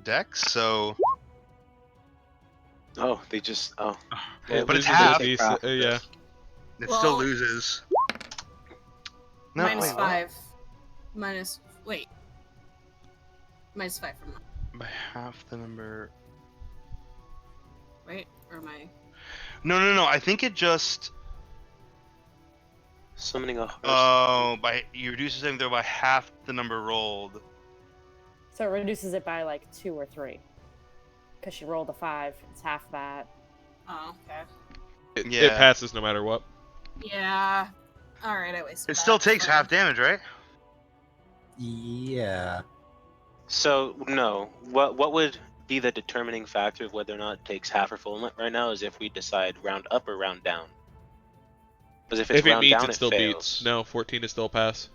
C: dex, so
G: Oh, they just
F: Well,
C: but it's
F: loses
C: half.
F: a DC yeah.
C: It
E: Well-
C: still loses. No,
E: minus
C: wait, what?
E: 5. Minus. Wait. Minus 5 from that.
C: By half the number.
E: Wait, or am I?
C: No. I think it just.
G: summoning a harsh.
C: Oh, you reduce the saving throw by half the number rolled.
H: So it reduces it by like 2 or 3. Because she rolled a 5, it's half that.
E: Oh, okay.
F: It
C: Yeah.
F: passes no matter what.
E: Yeah. Alright, I wasted
C: It still
E: that.
C: takes
E: Fine.
C: half damage, right?
D: Yeah.
G: So no, what would be the determining factor of whether or not it takes half or full right now is if we decide round up or round down. Because if it's
F: If it
G: round
F: meets,
G: down,
F: it still
G: fails.
F: beats. No, 14 is still pass.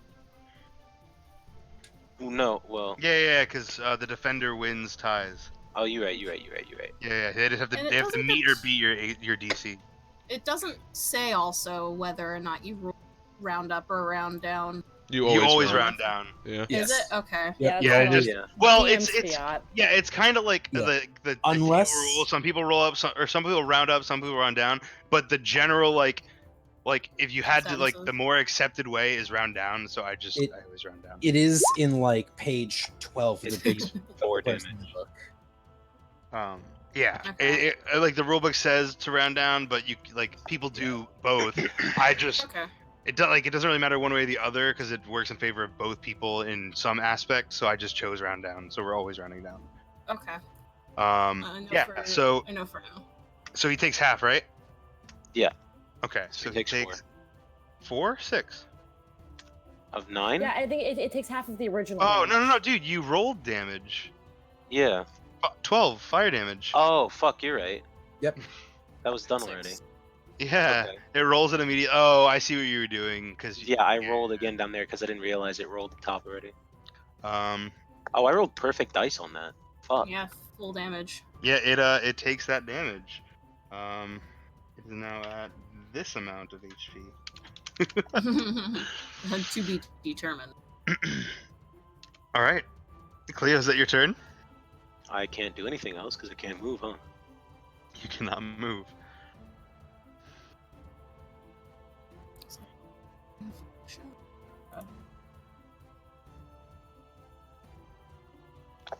G: No, well,
C: Yeah, because the defender wins ties.
G: oh, you're right.
C: Yeah, they just have to
E: And it
C: they have to
E: doesn't
C: meet or
E: have-
C: beat your DC.
E: It doesn't say also whether or not you round up or round down.
F: You
C: You
F: always,
C: always
F: round.
C: round down.
F: Yeah.
E: Is it? Okay.
H: Yeah,
C: Yeah,
H: it's
C: just-
G: Yeah.
C: Well,
H: DM's
C: it's
H: fiat.
C: yeah, it's kind of like
D: Yeah.
C: the
D: Unless-
C: team rule. Some people roll up, some people round up, some people round down. But the general like if you had to
E: Consensus.
C: the more accepted way is round down. So I always round down.
D: It is in like page 12 of the
G: It
D: big
G: takes 4
D: player's
G: damage.
D: handbook.
C: Yeah,
E: Okay.
C: like the rulebook says to round down, but you people do both. I just
E: Okay.
C: it doesn't really matter one way or the other because it works in favor of both people in some aspects. So I just chose round down. So we're always rounding down.
E: Okay.
C: I know
E: for now.
C: So he takes half, right?
G: Yeah.
C: Okay,
G: So
C: so
G: he
C: he
G: takes
C: takes 4, 6.
G: Of 9?
H: Yeah, I think it takes half of the original.
C: Oh
H: damage.
C: no, dude, you rolled damage.
G: Yeah.
C: 12 fire damage.
G: Oh fuck, you're right.
D: Yep.
G: That was done
E: 6.
G: already.
C: Yeah,
G: Okay.
C: it rolls it immediately. Oh, I see what you were doing.
G: Yeah, I rolled again down there because I didn't realize it rolled the top already.
C: Um,
G: Oh, I rolled perfect dice on that. Fuck.
E: Yeah, full damage.
C: yeah, it takes that damage. It is now at this amount of HP.
E: To be determined.
C: All right, Cleo, is that your turn?
G: I can't do anything else because I can't move, huh?
C: You cannot move.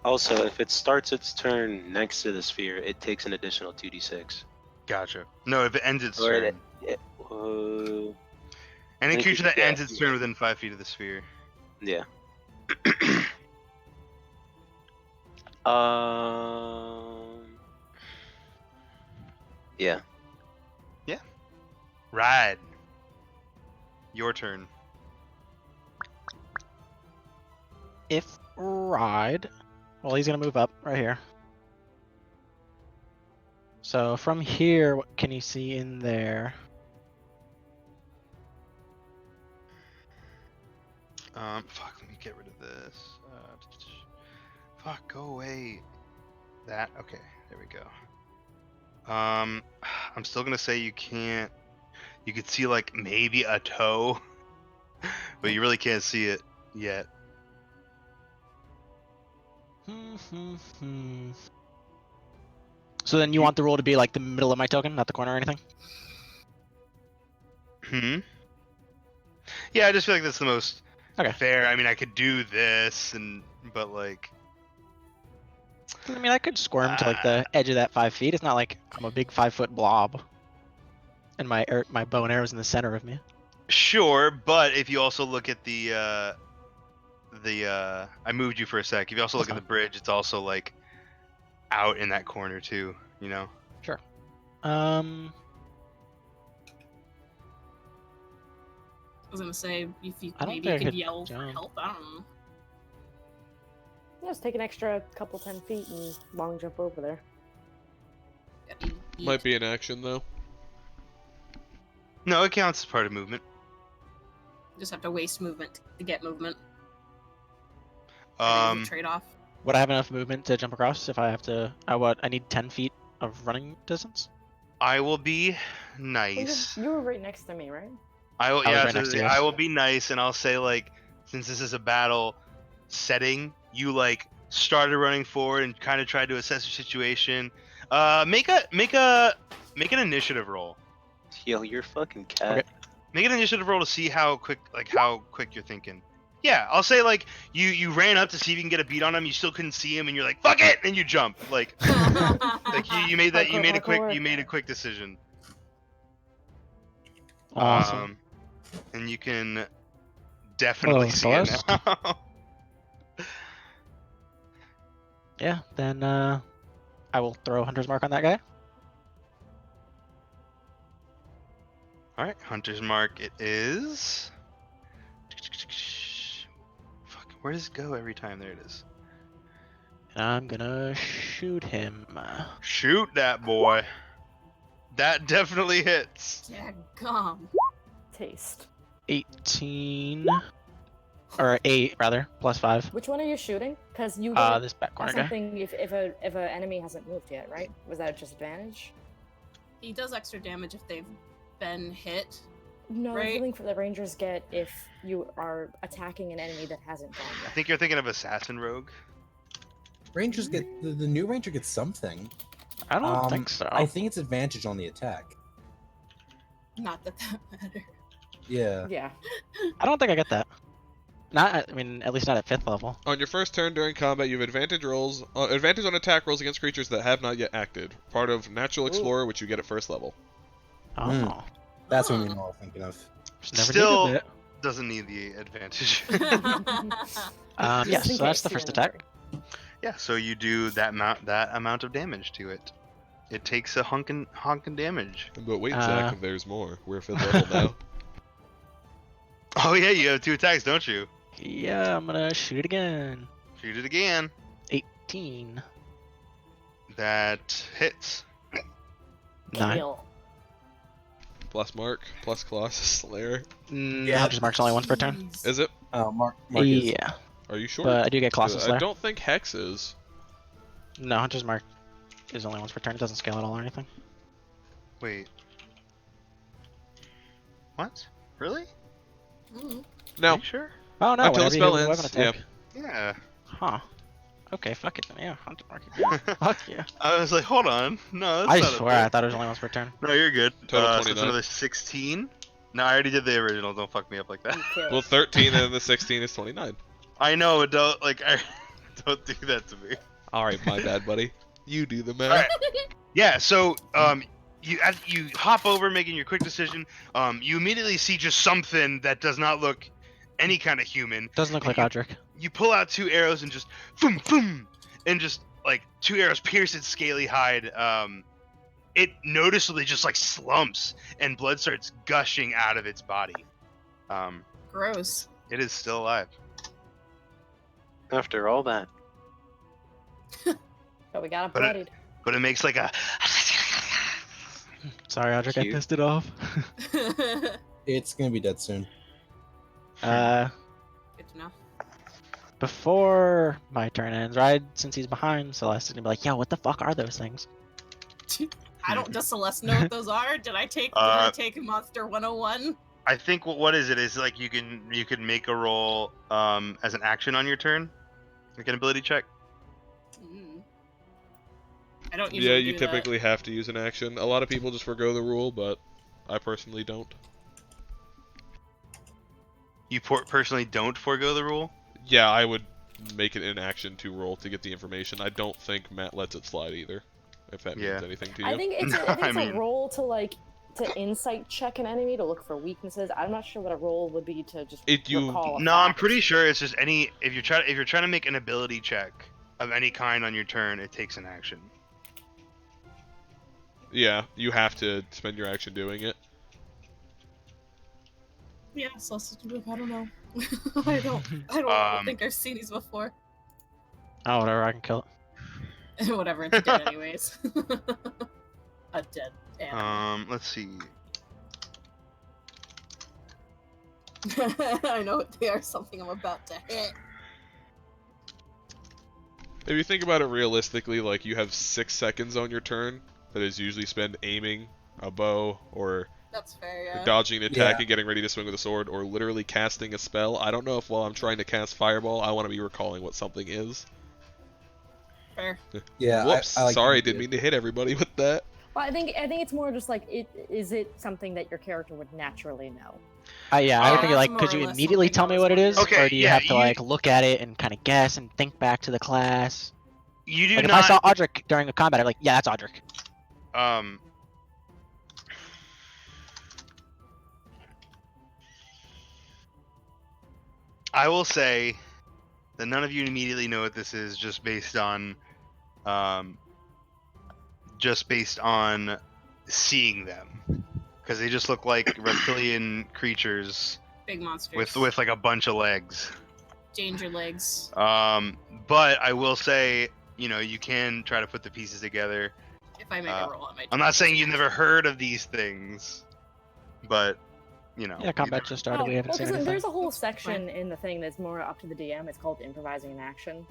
G: Also, if it starts its turn next to the sphere, it takes an additional 2d6.
C: Gotcha. No, if it ends its
G: Or
C: turn. Any
G: Any
C: creature that
G: yeah,
C: ends its turn within 5 feet of the sphere.
G: Yeah. Yeah.
C: Ride. Your turn.
B: If ride, well, he's gonna move up right here. So from here, what can you see in there?
C: Fuck, let me get rid of this. Fuck, go away. That, okay, there we go. I'm still gonna say you can't. You could see like maybe a toe, but you really can't see it yet.
B: So then you want the roll to be like the middle of my token, not the corner or anything?
C: Yeah, I just feel like that's the most
B: Okay.
C: fair. I mean, I could do this, but like,
B: I mean, I could squirm to like the edge of that 5 feet. It's not like I'm a big 5-foot blob, and my bow and arrow's in the center of me.
C: sure. But if you also look at the I moved you for a sec. If you also look at the bridge, it's also like out in that corner too. You know.
B: Sure.
E: I was gonna say if you
B: I don't
E: maybe
B: think I
E: could
B: could
E: yell for
B: jump.
E: help. I don't know.
H: Yeah, just take an extra couple 10 feet and long jump over there.
F: Might be an action though.
C: No, it counts as part of movement.
E: Just have to waste movement to get movement. Trade off.
B: Would I have enough movement to jump across if I have to? I need 10 feet of running distance.
C: I will be
H: Well,
C: nice.
H: you were right next to me, right?
C: I will.
B: I was
C: Yeah,
B: right next to you.
C: I will be nice, and I'll say like, since this is a battle setting, you like started running forward and kind of tried to assess your situation. Make an initiative roll.
G: Yo, you're fucking cat.
B: Okay.
C: Make an initiative roll to see how quick you're thinking. Yeah, I'll say like you ran up to see if you can get a beat on him. You still couldn't see him, and you're like fuck it, and you jump like you made a quick decision.
B: Awesome.
C: And you can definitely see
B: Celeste?
C: it now.
B: Yeah, then I will throw Hunter's Mark on that guy.
C: All right, Hunter's Mark it is. Fuck, where does it go every time? There it is.
B: And I'm gonna shoot him.
C: Shoot that boy. That definitely hits.
E: Yeah, gum.
H: Taste.
B: 18. Or 8, rather. Plus 5.
H: Which one are you shooting? Because you get
B: This back corner guy.
H: something if an enemy hasn't moved yet, right? Was that just advantage?
E: He does extra damage if they've been hit.
H: No,
E: Right.
H: the feeling for the rangers get if you are attacking an enemy that hasn't gone
C: I
H: yet.
C: think you're thinking of Assassin Rogue.
D: Rangers get the new ranger gets something.
B: I don't think so.
D: I think it's advantage on the attack.
E: Not that matters.
D: Yeah.
H: Yeah.
B: I don't think I get that. Not, I mean, at least not at 5th level.
F: On your first turn during combat, you have advantage on attack rolls against creatures that have not yet acted. Part of Natural Explorer, which you get at first level.
B: Oh.
D: Mm. That's what we know I'm thinking of.
B: Just never
C: Still
B: needed it.
C: doesn't need the advantage.
B: Yes,
H: Just in
B: so that's
H: case
B: the
H: you
B: first
H: didn't
B: attack.
C: Yeah, so you do that amount of damage to it. It takes a honkin' damage.
F: But wait, Zach, there's more. We're 5th level now.
C: Oh yeah, you have 2 attacks, don't you?
B: Yeah, I'm gonna shoot it again.
C: Shoot it again.
B: 18.
C: That hits.
B: 9.
H: Kill.
F: Plus Mark, plus Colossus Slayer.
B: Yeah, Hunter's Mark's only once per turn.
E: Jeez.
F: Is it?
D: Mark is.
B: Yeah,
F: Are you sure?
B: but I do get Colossus
F: I
B: Slayer.
F: don't think Hex is.
B: No, Hunter's Mark is only once per turn. It doesn't scale at all or anything.
C: Wait. What? Really?
E: Mm.
F: No.
C: Are you sure?
B: Oh no,
F: Until
B: whenever
F: the
B: you
F: spell
B: hit a
F: ends,
B: weapon attack.
C: Yeah.
B: Huh. Okay, fuck it. Yeah, Hunter Mark. Fuck yeah.
C: I was like, hold on. No, that's
B: I
C: not a
B: swear I
C: thing.
B: thought it was only once per turn.
C: No, you're good.
F: Total
C: So it's
F: 29.
C: another 16. No, I already did the original. Don't fuck me up like that.
H: You kill.
F: Well, 13 and then the 16 is 29.
C: I know, but don't don't do that to me.
F: All right, my bad, buddy. You do the math.
C: All right. Yeah. So you hop over, making your quick decision. You immediately see just something that does not look any kind of human.
B: Doesn't look
C: And
B: like Audric.
C: You pull out 2 arrows and just boom, boom, and just like 2 arrows pierce its scaly hide. It noticeably just like slumps and blood starts gushing out of its body.
E: Gross.
C: It is still alive.
G: After all that.
H: But we got it
C: But
H: bloodied.
C: But it makes like a.
B: Sorry, Audric, I
G: Cute.
B: pissed it off.
D: It's gonna be dead soon.
E: Good to know.
B: Before my turn ends, right? Since he's behind, Celeste is gonna be like, "Yo, what the fuck are those things?"
E: I don't. Does Celeste know what those are? Did I take Monster 101?
C: I think what is it is like you can make a roll as an action on your turn, like an ability check.
E: I don't
F: Yeah,
E: usually
F: you
E: do
F: typically have to use an action. A lot of people just forgo the rule, but I personally don't.
C: You personally don't forego the rule.
F: Yeah, I would make it an action to roll to get the information. I don't think Matt lets it slide either, if that
C: Yeah.
F: means anything to you.
H: I think it's,
C: I
H: a
C: mean-
H: roll to insight check an enemy to look for weaknesses. I'm not sure what a roll would be to just recall a
C: No, I'm
H: fact.
C: pretty sure it's just if you're trying to make an ability check of any kind on your turn, it takes an action.
F: Yeah, you have to spend your action doing it.
E: Yeah, Celeste. I don't know. I don't think I've seen these before.
B: Oh, whatever, I can kill it.
E: Whatever, it's dead anyways. A dead animal.
C: Let's see.
E: I know they are something I'm about to hit.
F: If you think about it realistically, like you have 6 seconds on your turn that is usually spent aiming a bow or
E: That's fair, yeah.
F: dodging an attack
D: Yeah.
F: and getting ready to swing with a sword or literally casting a spell. I don't know if while I'm trying to cast Fireball, I want to be recalling what something is.
E: Fair.
D: Yeah.
F: Whoops,
D: I like
F: sorry,
D: the
F: didn't mean to hit everybody with that.
H: Well, I think it's more just like is it something that your character would naturally know?
B: Yeah, I would think
E: that's
B: like,
E: more
B: could
E: or
B: you
E: less
B: immediately
E: something
B: tell
E: I
B: me
E: was
B: what it is,
C: wondering.
B: or do you
C: Okay,
B: have to
C: yeah,
B: like look at it and kind of guess and think back to the class?
C: You do
B: Like if
C: not.
B: I saw Audric during a combat, I'm like, yeah, that's Audric.
C: I will say that none of you immediately know what this is, just based on seeing them, because they just look like reptilian creatures
E: Big monsters.
C: with like a bunch of legs.
E: Danger legs.
C: But I will say, you can try to put the pieces together.
E: If I make a roll, I might.
C: I'm not saying you've never heard of these things, but
B: Yeah, combat just started. We haven't seen anything.
H: There's a whole section in the thing that's more up to the DM. It's called improvising in action,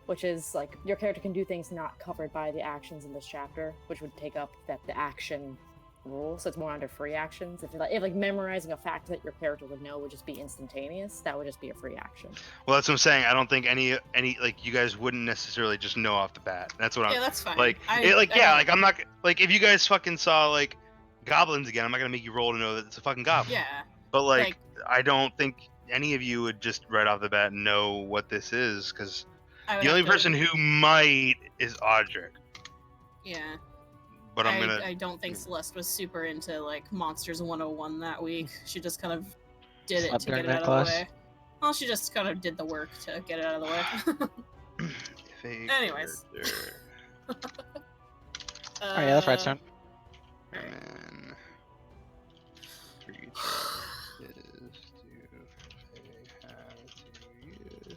H: which is like your character can do things not covered by the actions in this chapter, which would take up the action rule. So it's more under free actions. If like memorizing a fact that your character would know would just be instantaneous, that would just be a free action.
C: Well, that's what I'm saying. I don't think any like you guys wouldn't necessarily just know off the bat. That's what I'm.
E: Yeah, that's fine.
C: Like, I'm not like if you guys fucking saw like goblins again, I'm not gonna make you roll to know that it's a fucking goblin.
E: Yeah.
C: But like, I don't think any of you would just right off the bat know what this is, because
E: I would
C: the only
E: have to-
C: person who might is Audric.
E: Yeah.
C: But I'm gonna.
E: I don't think Celeste was super into like Monsters 101 that week. She just kind of did it
B: Slept
E: to get
B: during
E: it
B: that
E: out of
B: class?
E: the way. Well, she just kind of did the work to get it out of the way. Anyways.
B: Oh yeah, that's right, son.
C: And then creature is to say how to use.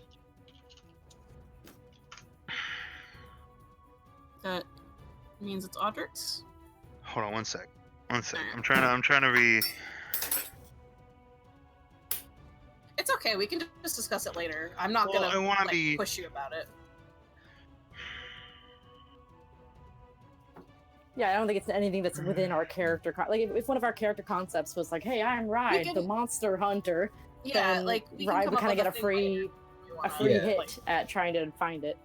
E: means it's Audric's.
C: Hold on one sec. One sec. I'm trying to be.
E: It's okay. We can just discuss it later. I'm not
C: Well, I
E: gonna
C: wanna
E: like,
C: be-
E: push you about it.
H: Yeah, I don't think it's anything that's within our character. Like, if one of our character concepts was like, "Hey, I'm Ride,
E: can-
H: the monster hunter,"
E: Yeah,
H: then
E: like we can
H: Ride
E: come
H: would
E: up
H: kind of
E: with
H: get a
E: thing
H: free,
E: later if you wanna,
H: hit
E: like,
H: at trying to find it.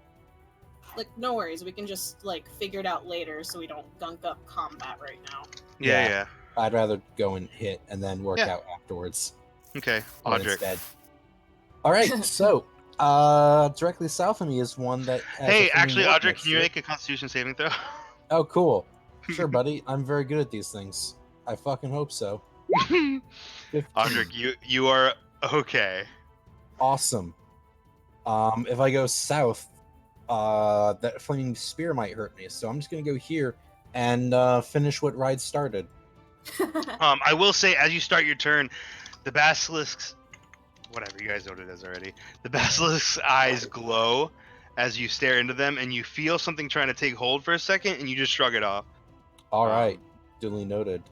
E: like, no worries. We can just like figure it out later, so we don't gunk up combat right now.
C: Yeah.
D: I'd rather go and hit and then work
C: Yeah.
D: out afterwards.
C: Okay,
D: Or
C: Audric.
D: instead. All right, so directly south of me is one that has
C: Hey,
D: a flaming
C: actually,
D: orb
C: Audric,
D: next
C: can you
D: to it.
C: make a Constitution saving throw?
D: Oh, cool. Sure, buddy. I'm very good at these things. I fucking hope so. 15.
C: Audric, you are okay.
D: Awesome. If I go south, that flaming spear might hurt me, so I'm just gonna go here and finish what Ride started.
C: I will say, as you start your turn, the basilisk's, whatever, you guys know what it is already. The basilisk's eyes glow as you stare into them, and you feel something trying to take hold for a second, and you just shrug it off.
D: All right, duly noted.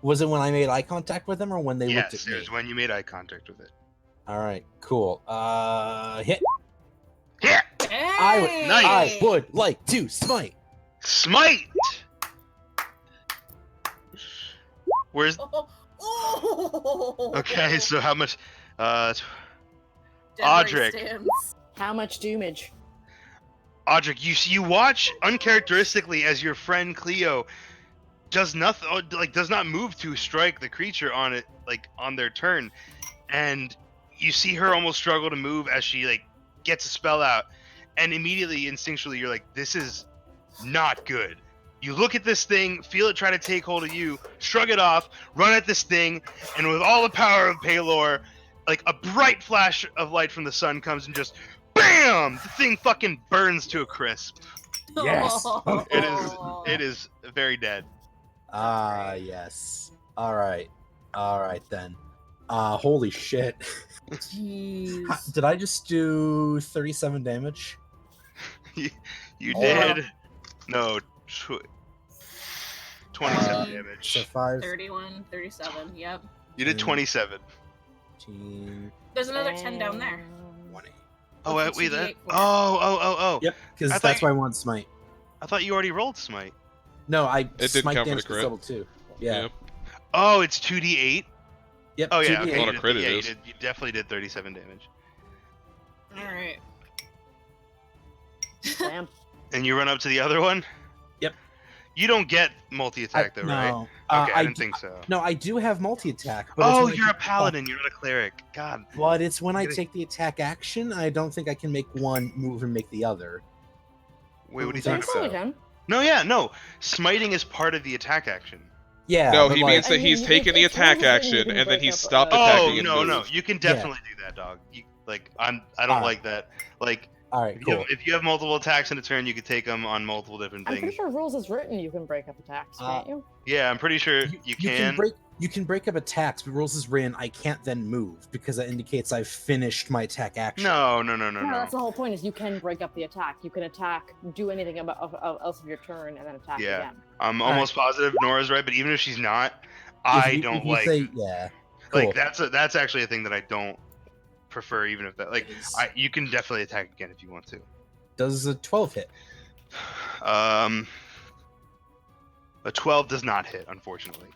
D: Was it when I made eye contact with them, or when they looked
C: Yes,
D: at
C: it
D: me?
C: was when you made eye contact with it.
D: All right, cool. Hit.
C: Hit!
D: I would like to smite.
C: Smite! Where's...
E: Oh.
C: Okay, so how much...
E: Dead
C: Audric.
E: stands.
H: How much damage?
C: Audric, you watch uncharacteristically as your friend Cleo does nothing, does not move to strike the creature on it, like on their turn, and you see her almost struggle to move as she gets a spell out, and immediately instinctually you're like, this is not good. You look at this thing, feel it try to take hold of you, shrug it off, run at this thing, and with all the power of Paylor, like a bright flash of light from the sun comes and just BAM! The thing fucking burns to a crisp.
D: Yes.
C: It is very dead.
D: Ah, yes. All right then. Holy shit.
E: Jeez.
D: Did I just do 37 damage?
C: You
D: Oh.
C: did. No, 27
D: So
C: damage.
D: 5,
E: 31, 37. Yep.
C: You did 27.
D: 15,
E: There's another 10 down there.
D: 20.
C: Oh,
E: With
C: wait,
E: the
C: that.
E: 2d8 for it.
C: Oh.
D: Yep,
C: I
D: because
C: thought
D: that's
C: you-
D: why I want smite.
C: I thought you already rolled smite.
D: No, I
F: didn't
D: smite
F: count for
D: damage
F: the
D: was
F: crit.
D: level 2. Yeah.
C: Oh, it's 2d8.
D: Yep.
C: Oh yeah,
D: 2d8.
C: okay.
F: What
C: You
F: a
C: did,
F: crit it
C: yeah,
F: is.
C: you definitely did 37 damage.
E: Alright.
H: Damn.
C: And you run up to the other one.
D: Yep.
C: You don't get multi-attack though, right?
D: No.
C: Okay, I didn't
D: do-
C: think so.
D: No, I do have multi-attack. But
C: Oh,
D: it's when I
C: you're a
D: take-
C: paladin. You're not a cleric. God.
D: But it's when I
C: Get it.
D: take the attack action, I don't think I can make one move and make the other.
C: Wait, what are you
D: Think
C: talking
H: You
C: about?
H: probably
D: so.
H: can.
C: No. Smiting is part of the attack action.
D: Yeah.
F: No,
D: but
F: he
D: like,
F: means that
H: I mean,
F: he's
H: you-
F: taken the
H: it's
F: attack
H: rules written, you
F: action
H: can
F: and then
H: break
F: he
H: up,
F: stopped
H: uh,
F: attacking
C: Oh
F: and
C: no,
F: moved.
C: you can definitely do that, dog. I don't
D: Alright.
C: like that. Like
D: all right, cool.
C: if you have multiple attacks in a turn, you could take them on multiple different
H: I'm pretty
C: things.
H: sure rules is written you can break up attacks, can't you?
C: Yeah, I'm pretty sure you can.
D: You can break up attacks, but rules is written. I can't then move because that indicates I've finished my attack action.
C: No.
H: No, that's the whole point. Is you can break up the attack. You can attack, do anything else of your turn, and then attack
C: Yeah.
H: again.
C: I'm almost positive Nora's right, but even if she's not,
D: If you say, yeah. Cool.
C: like that's actually a thing that I don't prefer. Even if that you can definitely attack again if you want to.
D: Does a 12 hit?
C: A 12 does not hit, unfortunately.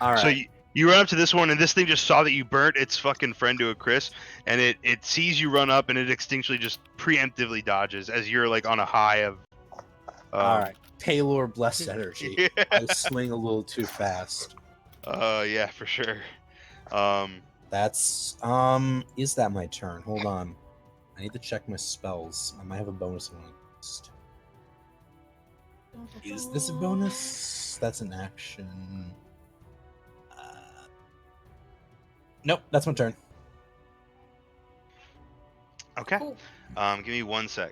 D: All right.
C: So you run up to this one, and this thing just saw that you burnt its fucking friend to a crisp, and it sees you run up, and it instinctually just preemptively dodges as you're like on a high of.
D: All right. Paylor blessed energy.
C: Yeah.
D: I swing a little too fast.
C: Yeah, for sure.
D: That's Is that my turn? Hold on. I need to check my spells. I might have a bonus one. Is this a bonus? That's an action. Nope, that's my turn.
C: Okay.
E: Cool.
C: Give me 1 sec.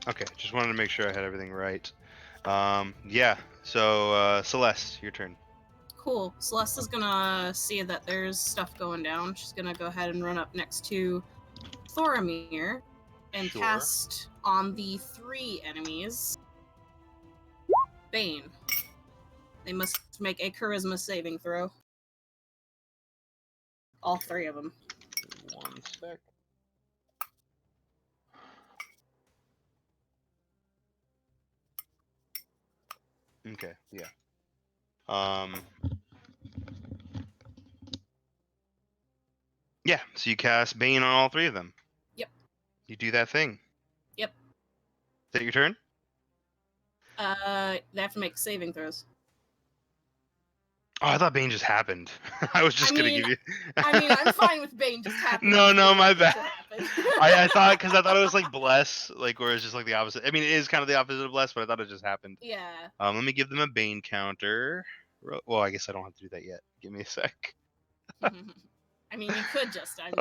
C: Okay, just wanted to make sure I had everything right. Yeah. So Celeste, your turn.
E: Cool. Celeste is gonna see that there's stuff going down. She's gonna go ahead and run up next to Thoramir and
C: Sure.
E: cast on the 3 enemies Bane. They must make a charisma saving throw. All 3 of them.
C: 1 sec. Okay. Yeah. Yeah. So you cast Bane on all 3 of them.
E: Yep.
C: You do that thing.
E: Yep.
C: Is that your turn?
E: They have to make saving throws.
C: Oh, I thought Bane just happened. I was just gonna give you.
E: I'm fine with Bane just happening.
C: No, my bad.
E: Happen.
C: I thought it was like bless, like where it's just like the opposite. I mean, it is kind of the opposite of bless, but I thought it just happened.
E: Yeah.
C: Let me give them a Bane counter. Well, I guess I don't have to do that yet. Give me a sec.
E: I mean, you could just. I'm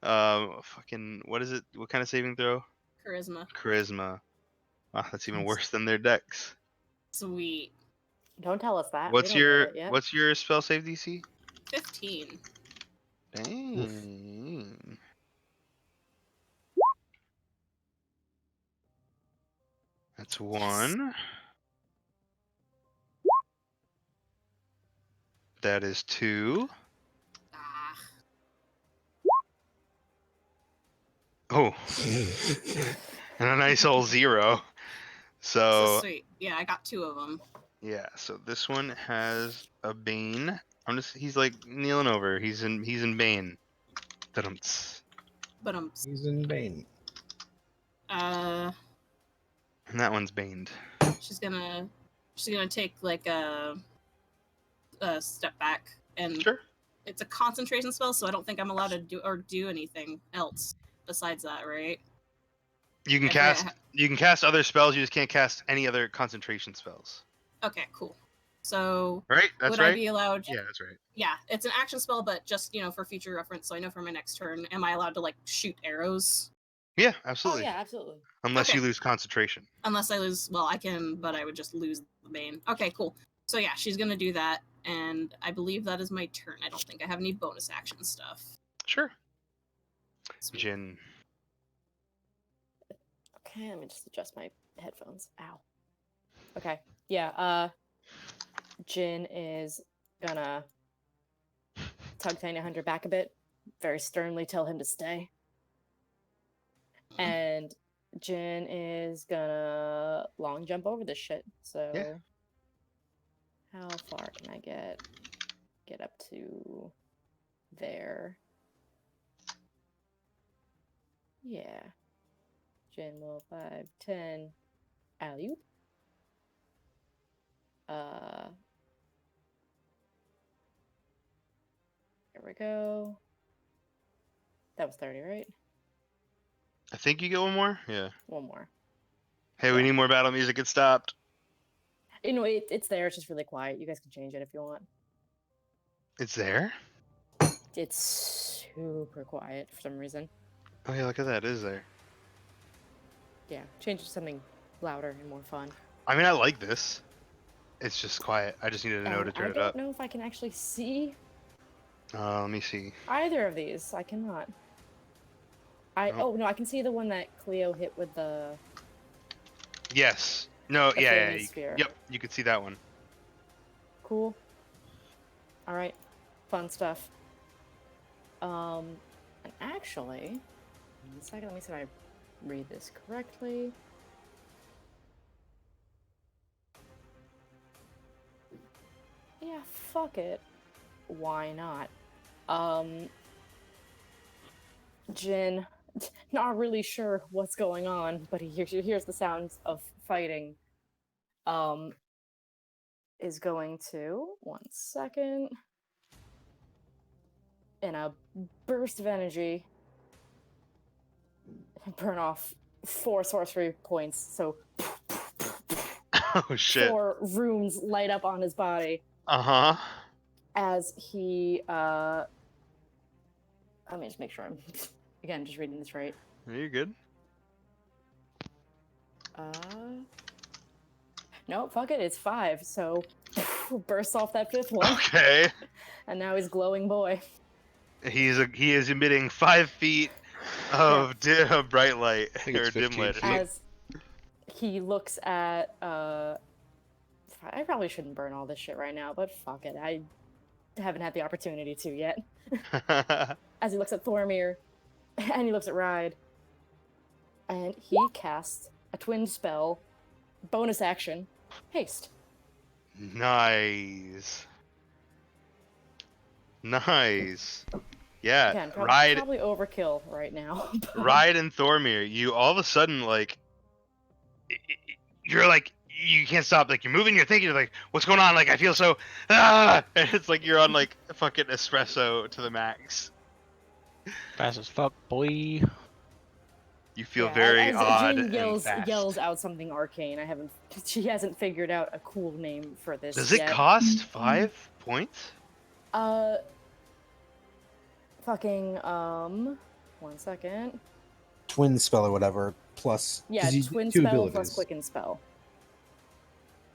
E: fine.
C: Fucking, what is it? What kind of saving throw?
E: Charisma.
C: Charisma. Ah, that's even worse than their decks.
E: Sweet.
H: Don't tell us that.
C: What's
H: we don't know
C: your
H: that yet.
C: What's your spell save DC?
E: 15.
C: Dang. That's 1. That is 2.
E: Ah.
C: Oh. And a nice old 0.
E: This
C: So
E: is sweet. Yeah, I got 2 of them.
C: yeah, so this one has a Bane. He's like kneeling over. He's in Bane. Da-dum-ts.
E: But
D: He's in Bane.
C: And that one's baned.
E: she's gonna take like a step back, and
C: Sure.
E: it's a concentration spell, so I don't think I'm allowed to do anything else besides that, right?
C: You can cast other spells, you just can't cast any other concentration spells.
E: Okay, cool. So
C: Right? That's
E: would
C: right.
E: I be allowed?
C: Yeah, that's right.
E: Yeah, it's an action spell, but just for future reference, so I know for my next turn, am I allowed to like shoot arrows?
C: Yeah,
H: Oh
C: absolutely.
H: yeah, absolutely.
C: Unless
E: Okay.
C: you lose concentration.
E: Unless I lose, well, I can, but I would just lose the Bane. Okay, cool. So yeah, she's gonna do that, and I believe that is my turn. I don't think I have any bonus action stuff.
C: Sure.
E: Sweet.
C: Jin.
H: Okay, let me just adjust my headphones. Ow. Okay. Yeah, Jin is gonna tug Tiny Hunter back a bit, very sternly tell him to stay. And Jin is gonna long jump over this shit. So
C: Yeah.
H: how far can I get up to there? Yeah. Jin will 5, 10. Alley-oop. There we go. That was 30, right?
C: I think you get one more? Yeah.
H: One more.
C: Hey, we
H: Yeah.
C: need more battle music. It stopped.
H: You know, it's there. It's just really quiet. You guys can change it if you want.
C: It's there?
H: It's super quiet for some reason.
C: Oh yeah, look at that. It is there.
H: Yeah, change it to something louder and more fun.
C: I mean, I like this. It's just quiet. I just needed to know to turn
H: I
C: it up.
H: don't know if I can actually see
C: Let me see.
H: either of these. I cannot. Oh no, I can see the one that Cleo hit with the.
C: Yes. No,
H: The
C: yeah,
H: flaming sphere.
C: Yep, you could see that one.
H: Cool. All right, fun stuff. And actually, 1 second. Let me see if I read this correctly. Yeah, fuck it. Why not? Jin, not really sure what's going on, but he hears the sounds of fighting. Is going to 1 second. In a burst of energy, burn off 4 sorcery points. So
C: Oh shit.
H: 4 runes light up on his body.
C: Uh-huh.
H: As he let me just make sure I'm again just reading this right.
C: You're good.
H: No, fuck it, it's 5. So bursts off that 5th one,
C: Okay.
H: and now he's glowing boy.
C: He is emitting 5 feet of bright light
F: think it's
C: or dim
F: 15
C: light.
F: feet.
H: As he looks at, I probably shouldn't burn all this shit right now, but fuck it, I haven't had the opportunity to yet. As he looks at Thormir, and he looks at Ride, and he casts a twin spell, bonus action, haste.
C: Nice. Nice. Yeah.
H: Again,
C: Ride
H: probably overkill right now. but-
C: Ride and Thormir, you all of a sudden like you're like you can't stop, like you're moving, you're thinking, you're like, what's going on? Like I feel so and it's like you're on like fucking espresso to the max.
B: Fast as fuck, boy.
C: You feel
H: Yeah,
C: very
H: as
C: odd
H: Jin
C: and
H: yells
C: fast.
H: out something arcane. She hasn't figured out a cool name for this
C: Does it
H: yet.
C: cost 5 points?
H: Fucking 1 second.
D: Twin spell or whatever. Plus,
H: Yeah,
D: 'cause you
H: twin
D: two
H: spell
D: abilities.
H: plus quicken spell.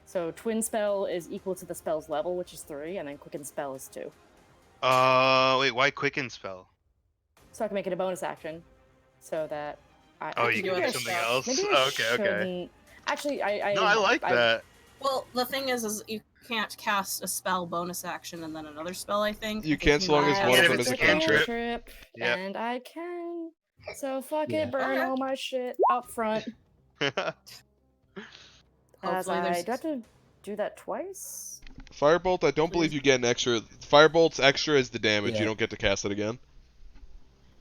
H: So twin spell is equal to the spell's level, which is 3, and then quicken spell is 2.
C: Wait, why quicken spell?
H: So I can make it a bonus action, so that I.
C: Oh,
H: actually,
C: you can
E: do
H: maybe
C: do
H: I
C: something
H: sh-
C: else.
H: Maybe I
C: Okay, okay.
H: shouldn't- Actually, I.
C: No, I like that.
E: Well, the thing is you can't cast a spell bonus action and then another spell, I think.
F: You
E: I think
F: can, so long as
E: might
F: one
C: of
E: have
C: them
E: to
C: is a
E: pick
C: cantrip. Yep.
H: And I can. So fuck
D: Yeah.
H: it, burn
E: Okay.
H: all my shit up front. As
E: Hopefully
H: I
E: there's-
H: do I have to do that twice.
F: Firebolt, I don't believe you get an extra. Firebolt's extra is the damage.
D: Yeah.
F: You don't get to cast it again.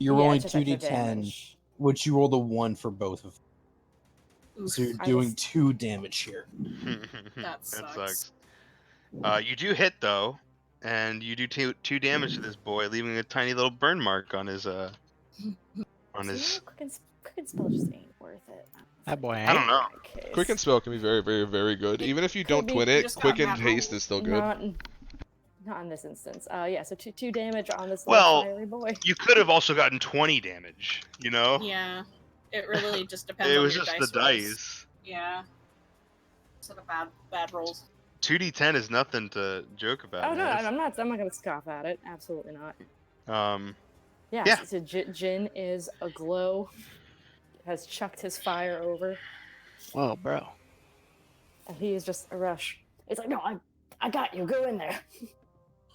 D: You're
H: Yeah,
D: rolling
H: it's just extra
D: 2d10,
H: damage.
D: which you rolled a 1 for both of them.
E: Oof,
D: So you're
H: I
D: doing
H: just-
D: 2 damage here.
E: that sucks.
C: sucks. You do hit though, and you do two damage to this boy, leaving a tiny little burn mark on his on
H: See,
C: his.
H: quicken spell just ain't worth it.
B: That boy
C: I don't know.
H: Case.
F: Quicken spell can be very, very, very good. Even if you
H: could
F: don't
H: be-
F: twin
E: you
F: it,
E: just got
F: quicken
E: that
F: haste
E: roll.
F: is still good.
H: Not in this instance. Yeah, so two damage on this
C: Well,
H: little fiery boy.
C: You could have also gotten 20 damage. You know.
E: Yeah, it really just depends.
C: It
E: on
C: was
E: your
C: just
E: dice
C: the
E: rolls.
C: dice.
E: Yeah. Sort of bad rolls.
C: 2d10 is nothing to joke about.
H: Oh no,
C: guys.
H: I'm not gonna scoff at it. Absolutely not. Yeah.
C: Yeah.
H: So Jin is aglow. Has chucked his fire over,
B: Whoa, bro.
H: and he is just a rush. It's like, no, I got you. Go in there.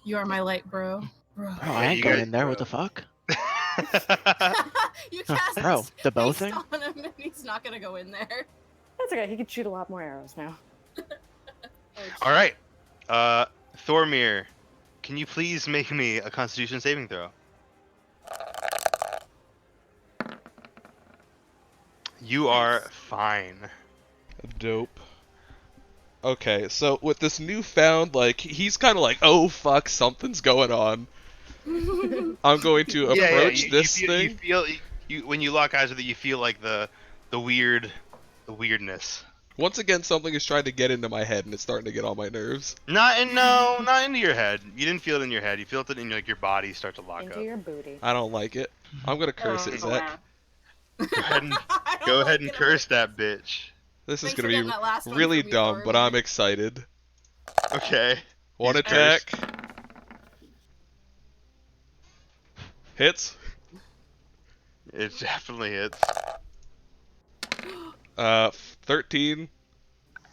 E: You are my light, bro.
B: Bro, I ain't
C: you
B: going
C: guys-
B: in there. What the fuck?
E: You cast
B: Bro, the bow
E: haste
B: thing?
E: on him and he's not gonna go in there.
H: That's okay. He can shoot a lot more arrows now.
C: All right, Thormir, can you please make me a Constitution saving throw? You are fine.
F: Dope. Okay, so with this newfound, like, he's kind of like, oh fuck, something's going on. I'm going to approach this
C: you
F: thing.
C: feel when you lock eyes with it, you feel like the weirdness.
F: Once again, something is trying to get into my head, and it's starting to get on my nerves.
C: Not into your head. You didn't feel it in your head. You felt it in like your body start to lock
H: Into
C: up.
H: your booty.
F: I don't like it. I'm gonna curse
E: Oh,
F: it, Zach.
E: wow.
C: Go ahead and,
E: I don't
C: go
E: like
C: ahead and
E: it.
C: curse that bitch.
F: This is
E: Thanks for
F: gonna
E: getting
F: be
E: that last one
F: really
E: for me,
F: dumb, but
E: Thormir.
F: I'm excited.
C: Okay.
F: One
C: He's
F: attack. Hits.
C: It definitely hits.
F: 13.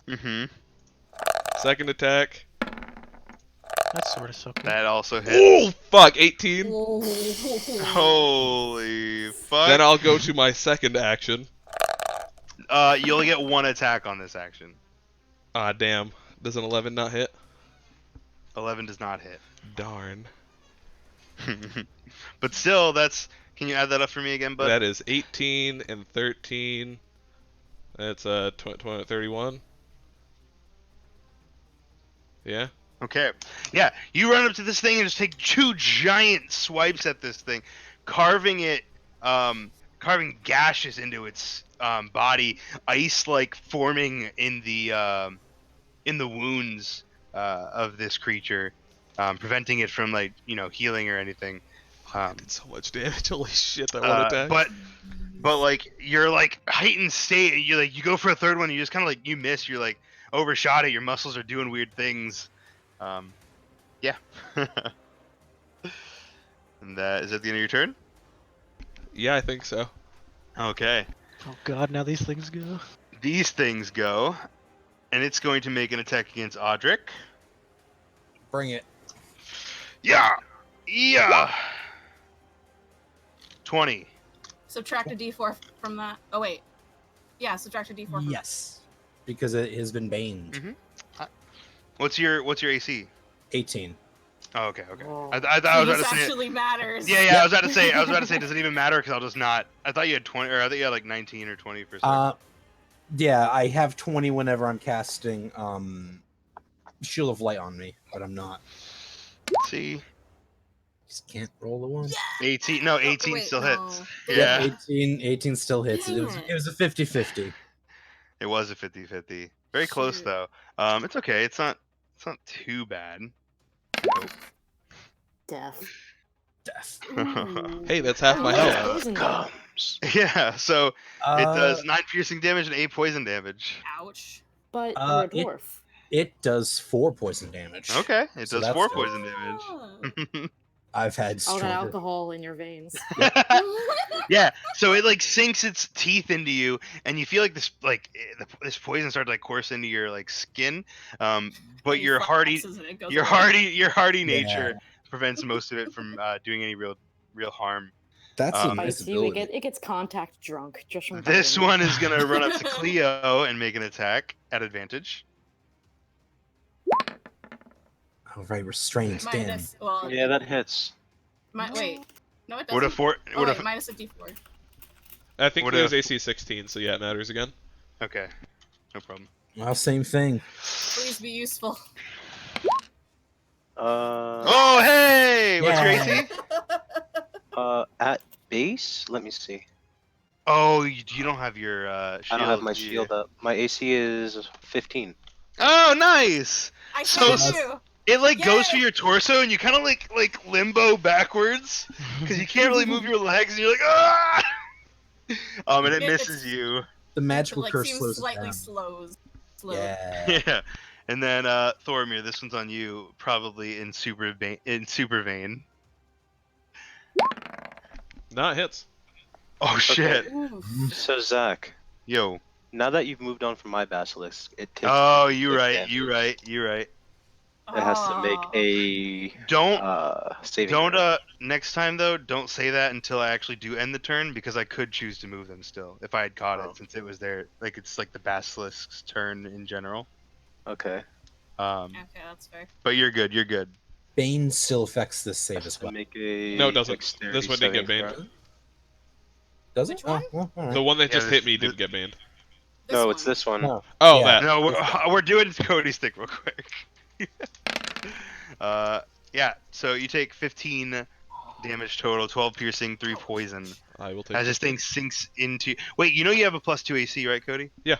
C: Mm-hmm.
F: Second attack.
B: That's sort of so cool.
C: That also hits.
F: Oh fuck, 18.
C: Holy fuck.
F: Then I'll go to my second action.
C: You only get one attack on this action.
F: Ah damn. Does an 11 not hit?
C: 11 does not hit.
F: Darn.
C: But still, that's. Can you add that up for me again, bud?
F: That is 18 and 13. That's 31. Yeah.
C: Okay. Yeah, you run up to this thing and just take 2 giant swipes at this thing, carving gashes into its body, ice like forming in the wounds of this creature, preventing it from healing or anything.
F: I did so much damage. Holy shit, that one attack.
C: But but like you're like heightened state, and you go for a third one, and you just kind of like you miss, you're like overshot it, your muscles are doing weird things. Yeah. And that is that the end of your turn?
F: Yeah, I think so.
C: Okay.
B: Oh god, now these things go.
C: These things go, and it's going to make an attack against Audric.
D: Bring it.
C: Yeah. Yeah. 20.
E: Subtract a d4 from that. Oh wait. Yeah, subtract a d4 from that.
D: Yes, because it has been baned.
C: Mhm. What's your AC?
D: 18.
C: Oh, okay, okay.
H: Oh.
C: I was
E: So
C: about
E: this
C: to say.
E: actually matters.
C: Yeah, yeah. I was about to say, does it even matter? Because I'll just not. I thought you had 20, or I thought you had like 19 or 20 for a second.
D: Yeah, I have 20 whenever I'm casting Shield of Light on me, but I'm not.
C: Let's see.
D: Just can't roll the one.
C: 18. No, 18
E: wait,
C: still
E: no.
C: hits.
D: Yeah,
C: Yeah.
D: 18 still hits.
E: Dang
D: It was a 50-50.
C: It was a 50-50. Very close
E: Shoot.
C: though. It's okay. It's not too bad.
H: Death.
D: Death.
H: Ooh.
F: Hey, that's half my
H: Oh,
F: health.
H: that's poison though.
I: Comes.
C: Yeah. So it
D: Uh,
C: does 9 piercing damage and 8 poison damage.
E: Ouch.
H: But you're a
D: it-
H: dwarf.
D: It does 4 poison damage.
C: Okay. It
D: So
C: does
D: that's
C: 4
D: good.
C: poison damage.
D: I've had
H: All that
D: stronger.
H: alcohol in your veins.
C: Yeah, so it like sinks its teeth into you, and you feel like this poison started to like course into your like skin. But
E: And he
C: your hardy
E: flexes and it goes away.
C: nature prevents most of it from doing any real harm.
D: That's a
C: Um,
D: nice
H: Bites you,
D: ability.
H: it gets contact drunk just from
C: This
H: biting.
C: one is gonna run up to Cleo and make an attack at advantage.
D: All right, restrained. Damn.
E: Minus, well,
G: Yeah, that hits.
E: wait. No, it
C: Would a
E: doesn't.
C: four?
E: Oh,
C: Would
E: wait,
C: a
E: minus a d4.
F: I think
C: What
F: Cleo's
C: if-
F: AC 16, so yeah, it matters again.
C: okay, no problem.
D: Well, same thing.
E: Please be useful.
C: Oh hey, what's your
D: Yeah.
C: AC?
G: At base, let me see.
C: Oh, you don't have your shield.
G: I don't have my
C: do you?
G: shield up. My AC is 15.
C: Oh, nice.
E: I
C: So
E: saved you.
C: It like goes
E: Yay!
C: for your torso, and you kind of like limbo backwards because you can't really move your legs, and you're like ah. And it misses you.
D: The magical
E: like
D: curse
E: seems
D: slows it
E: slightly
D: down.
E: slow.
D: Yeah.
C: Yeah. And then Thormir, this one's on you, probably in super vein.
F: Nah, it hits.
C: Oh shit.
E: Oof.
G: So Zach,
C: Yo.
G: now that you've moved on from my basilisk, it takes.
C: Oh,
G: 2d6
C: you right.
G: damage.
C: You right. You right.
G: It has to make
E: Oh.
G: a saving
C: Don't
G: throw.
C: next time though, don't say that until I actually do end the turn, because I could choose to move them still if I had caught
G: Oh.
C: it, since it was there. Like it's like the basilisk's turn in general.
G: Okay.
C: Um,
E: Okay, that's fair.
C: but you're good. You're good.
D: Bane still affects this save
G: Has
D: as
G: to
D: well.
G: make a
F: No, it doesn't.
G: dexterity
F: This one didn't get
G: saving
F: banned.
G: throw.
D: Does it?
E: Which one?
D: Oh, well, all right.
F: The one that
C: Yeah,
F: just
C: this-
F: hit me
C: this-
F: didn't get banned.
E: This
G: No,
E: one.
G: it's this one.
D: No.
F: Oh,
D: Yeah.
F: that.
C: No,
D: this guy.
C: we're doing Cody stick real quick. Yeah. So you take 15 damage total, 12 piercing, 3 poison.
F: I will take
C: As
F: it.
C: this thing sinks into. Wait, you know you have a +2 AC, right, Cody?
F: Yeah.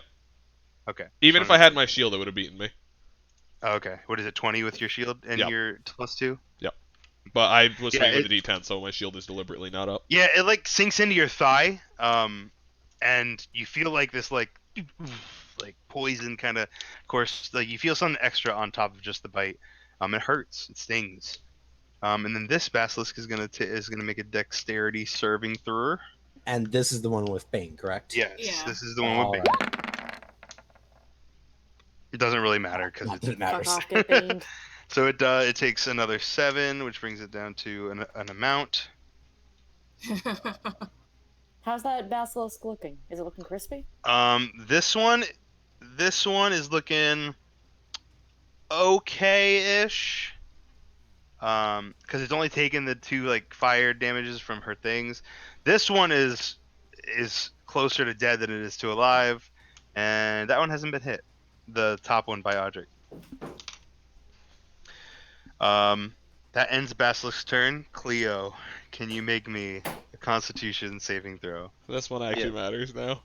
C: Okay.
F: Even
C: just
F: if I had
C: wanna
F: my shield, it would have beaten me.
C: Oh, okay. What is it? 20 with your shield and
F: Yep.
C: your +2?
F: But I was
C: Yeah,
F: swinging with the D10, so my shield is deliberately not up.
C: Yeah, it like sinks into your thigh, and you feel like this like poison kind of course. Like you feel something extra on top of just the bite. It hurts. It stings. And then this basilisk is gonna make a dexterity serving thrower.
D: And this is the one with Bane, correct?
C: Yes,
E: Yeah.
C: this is the one with
D: All
C: bane.
D: right.
C: It doesn't really matter because
D: Not
C: it's
D: that it
H: Fuck
D: matters.
H: off, get banged.
C: so it takes another 7, which brings it down to an amount.
H: How's that basilisk looking? Is it looking crispy?
C: This one is looking okay-ish. Because it's only taken the 2 like fire damages from her things. This one is closer to dead than it is to alive, and that one hasn't been hit. The top one by Audric. That ends Basilisk's turn. Cleo, can you make me a Constitution saving throw?
F: This one actually matters now.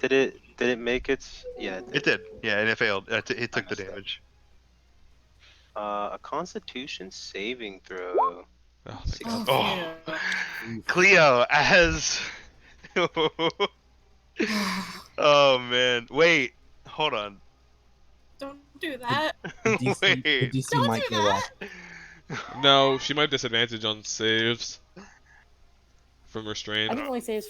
G: Did it make its? Yeah.
C: It did. Yeah, and it failed. It took the
G: messed up.
C: damage.
G: A Constitution saving throw.
F: Oh, thank
E: Oh,
F: God.
E: phew.
C: Cleo as. Oh man! Wait, hold on.
E: Don't do that.
D: The DC, the
C: Wait.
D: DC
E: Don't
D: might
E: do
D: go up.
E: that.
F: No, she might have disadvantage on saves from
H: I
F: restrain.
H: think it only saves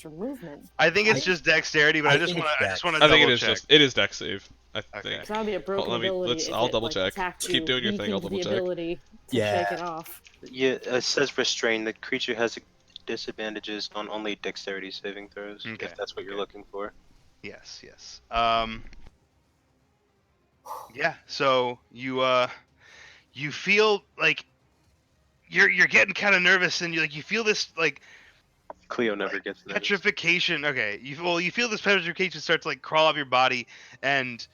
H: for movement.
C: I think it's
D: I-
C: just dexterity, but
D: I
C: I just
D: think
C: want to.
D: it's
C: I just want to
F: I think
C: double
F: it is
C: check.
F: just it is dex save. I
C: Okay.
F: think.
H: So that would be a broken
F: Let me-
H: ability
F: let's-
H: if
F: I'll
H: it
F: double
H: like,
F: check.
H: attacked
F: Keep
H: you,
F: doing your thing, I'll
H: weakened the
F: double check.
H: ability to
D: Yeah.
H: shake it off.
G: Yeah, it says restrain. The creature has disadvantages on only dexterity saving throws,
C: Okay,
G: if that's what you're
C: okay.
G: looking for.
C: Yes. Yes. Yeah. So you feel like you're getting kind of nervous, and you feel this like
G: Cleo never gets nervous.
C: petrification. Okay. You feel this petrification start to like crawl off your body, and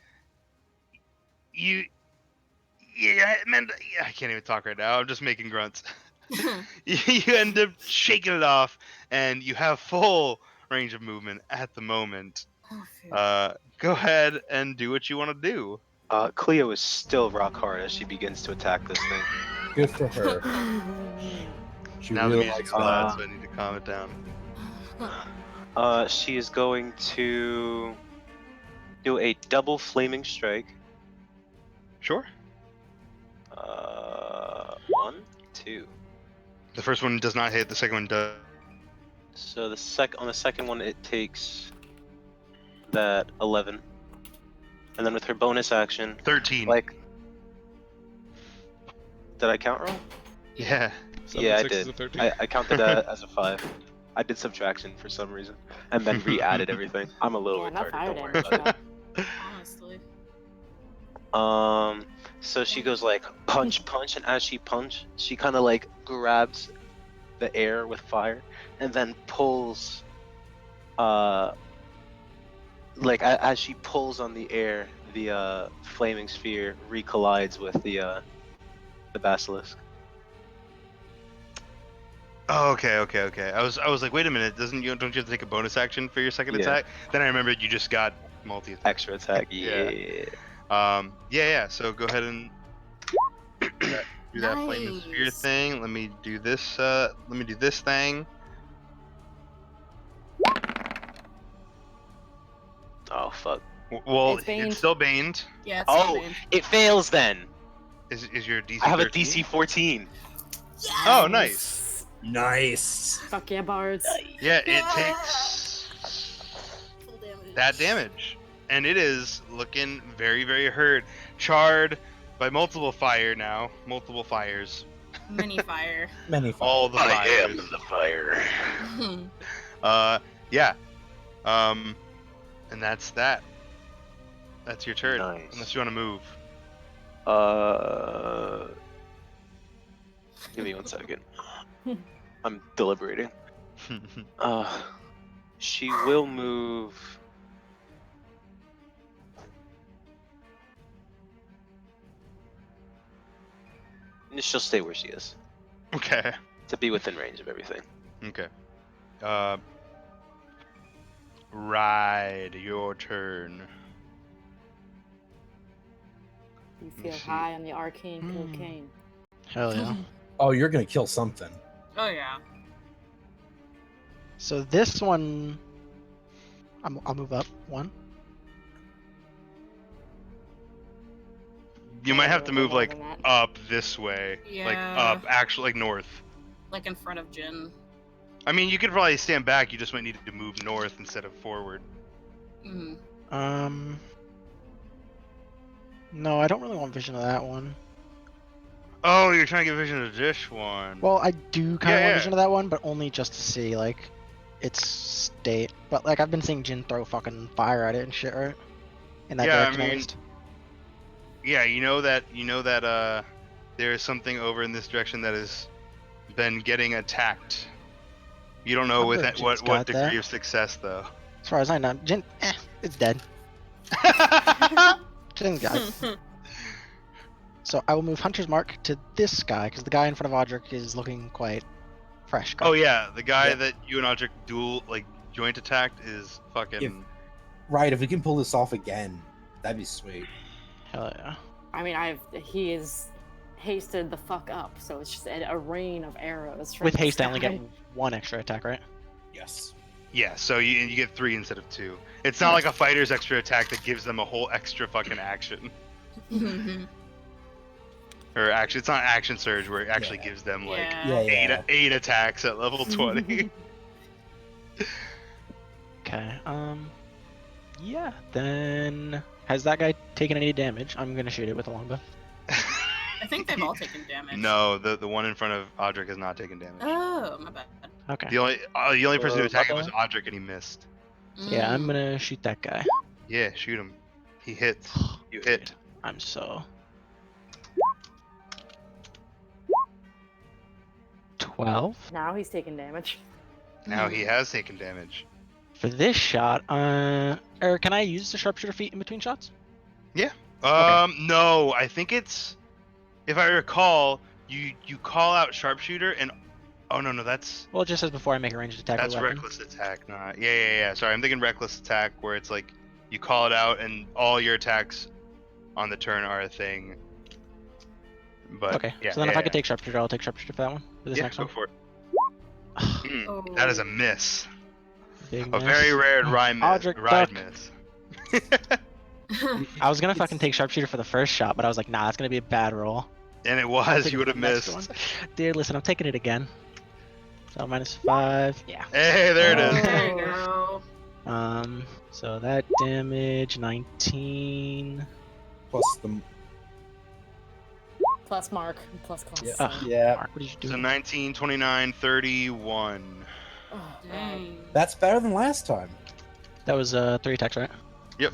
C: you. Yeah, man. Yeah, I can't even talk right now. I'm just making grunts. You end up shaking it off, and you have full range of movement at the moment.
E: Oh, phew.
C: Go ahead and do what you want to do.
G: Cleo is still rock hard as she begins to attack this thing.
D: Good for her. She
C: Now the
D: really
C: music's
D: likes
C: loud,
D: that.
C: so I need to calm it down.
G: She is going to do a double flaming strike.
C: Sure.
G: 1, 2.
C: The first one does not hit. The second one does.
G: So on the second one, it takes that 11, and then with her bonus action,
C: 13.
G: like, did I count wrong?
C: Yeah.
F: 7
G: Yeah,
F: and
G: I
F: 6 is
G: did.
F: a 13.
G: I counted that as a 5. I did subtraction for some reason, and then re-added everything. I'm a little
H: Yeah, not
G: retarded.
H: fire
G: Don't worry
H: damage.
G: about it.
E: Honestly.
G: So she goes like punch, punch, and as she punch, she kind of like grabs the air with fire, and then pulls. Like as she pulls on the air, the flaming sphere recollides with the basilisk.
C: Oh, okay. I was like, wait a minute. Don't you have to take a bonus action for your second
G: Yeah.
C: attack? Then I remembered you just got multi-attack.
G: Extra attack.
C: Yeah. Yeah. So go ahead and do that flaming sphere
E: Nice.
C: thing. Let me do this. Let me do this thing.
G: Oh fuck.
C: Well,
H: It's baned.
C: it's still baned.
E: Yeah, it's
G: Oh,
E: fine.
G: it fails then.
C: Is your DC?
G: I have a
C: 13?
G: DC 14.
C: Oh, nice.
D: Nice.
H: Fuck yeah, bards.
C: Yeah, it takes
E: Full damage.
C: that damage, and it is looking very, very hurt. Charred by multiple fires.
E: Mini fire.
D: Many fire.
C: All the fires.
G: the fire.
C: Yeah. And that's that. That's your turn.
G: Nice.
C: Unless you want to move.
G: Give me 1 second. I'm deliberating. She will move. She'll stay where she is
C: Okay.
G: to be within range of everything.
C: Okay. Ride, your turn.
H: You
C: me
H: feel
C: see.
H: high on the arcane cocaine.
B: Hell yeah.
D: Oh, you're gonna kill something.
E: Oh yeah.
B: So this one, I'll move up one.
C: You might have to move
H: More
C: like
H: than that.
C: up this way. Like
E: Yeah.
C: up, actually like north.
E: Like in front of Jin.
C: I mean, you could probably stand back. You just might need to move north instead of forward.
E: Mm.
B: No, I don't really want vision of that one.
C: Oh, you're trying to get vision of this one.
B: Well, I do kind of
C: Yeah,
B: want
C: yeah.
B: vision of that one, but only just to see like its state. But like I've been seeing Jin throw fucking fire at it and shit, right? In that
C: Yeah, I
B: direction at
C: mean-
B: least.
C: Yeah, you know that there is something over in this direction that has been getting attacked. You don't know
B: Wonder
C: with
B: if
C: what
B: Jin's got
C: degree
B: that.
C: of success though.
B: As far as I know, Jin, it's dead. Jin's got it. So I will move Hunter's Mark to this guy because the guy in front of Audric is looking quite fresh.
C: Oh yeah, the guy
B: Yeah.
C: that you and Audric dual like joint attacked is fucking.
D: If- Right, if we can pull this off again, that'd be sweet.
B: Hell yeah.
H: I mean, he is hasted the fuck up, so it's just a rain of arrows. From
B: With
H: the
B: haste, I only
H: sky.
B: get 1 extra attack, right?
D: Yes.
C: Yeah, so you get 3 instead of 2. It's not like a fighter's extra attack that gives them a whole extra fucking action. Or actually, it's not action surge where it actually gives them like
E: Yeah.
C: 8 attacks at level 20.
B: Okay. Yeah. Then has that guy taken any damage? I'm gonna shoot it with a longbow.
E: I think they've all taken damage.
C: No, the one in front of Audric has not taken damage.
E: Oh, my bad.
B: Okay.
C: The only person who attacked it was
B: Lava?
C: Audric, and he missed.
B: Yeah, I'm
E: Mm.
B: gonna shoot that guy.
C: Yeah, shoot him. He hits. You hit.
B: I'm so. 12
H: Now he's taking damage.
C: Now he has taken damage.
B: for this shot. Or can I use the sharpshooter feat in between shots?
C: No, I think it's, if I recall, you call out sharpshooter and oh no, that's
B: Well, it just says before I make a ranged attack.
C: that's
B: with a weapon.
C: reckless attack. Not yeah. Sorry, I'm thinking reckless attack where it's like you call it out and all your attacks on the turn are a thing. But
B: Okay.
C: yeah,
B: So then
C: yeah,
B: if I could
C: yeah.
B: take sharpshooter, I'll take sharpshooter for that one. For this
C: Yeah,
B: next
C: go
B: one.
C: for it.
E: Oh.
C: That is a miss.
B: Big
C: A
B: miss.
C: very rare ride
B: Audric,
C: ride
B: duck.
C: miss.
B: I was gonna fucking take sharpshooter for the first shot, but I was like, nah, that's gonna be a bad roll.
C: And it
B: I'll
C: was,
B: take
C: you
B: it
C: would
B: for
C: have
B: the next
C: missed.
B: one. Dude, listen, I'm taking it again. So -5. Yeah.
C: Hey, there it is.
E: There you go.
B: So that damage 19.
D: Plus the
H: Plus Mark, plus class.
B: Ugh,
D: yeah.
B: Mark, what did you do?
C: So 19, 29, 31.
H: Oh,
E: Dang.
D: That's better than last time.
B: That was 3 attacks, right?
C: Yep.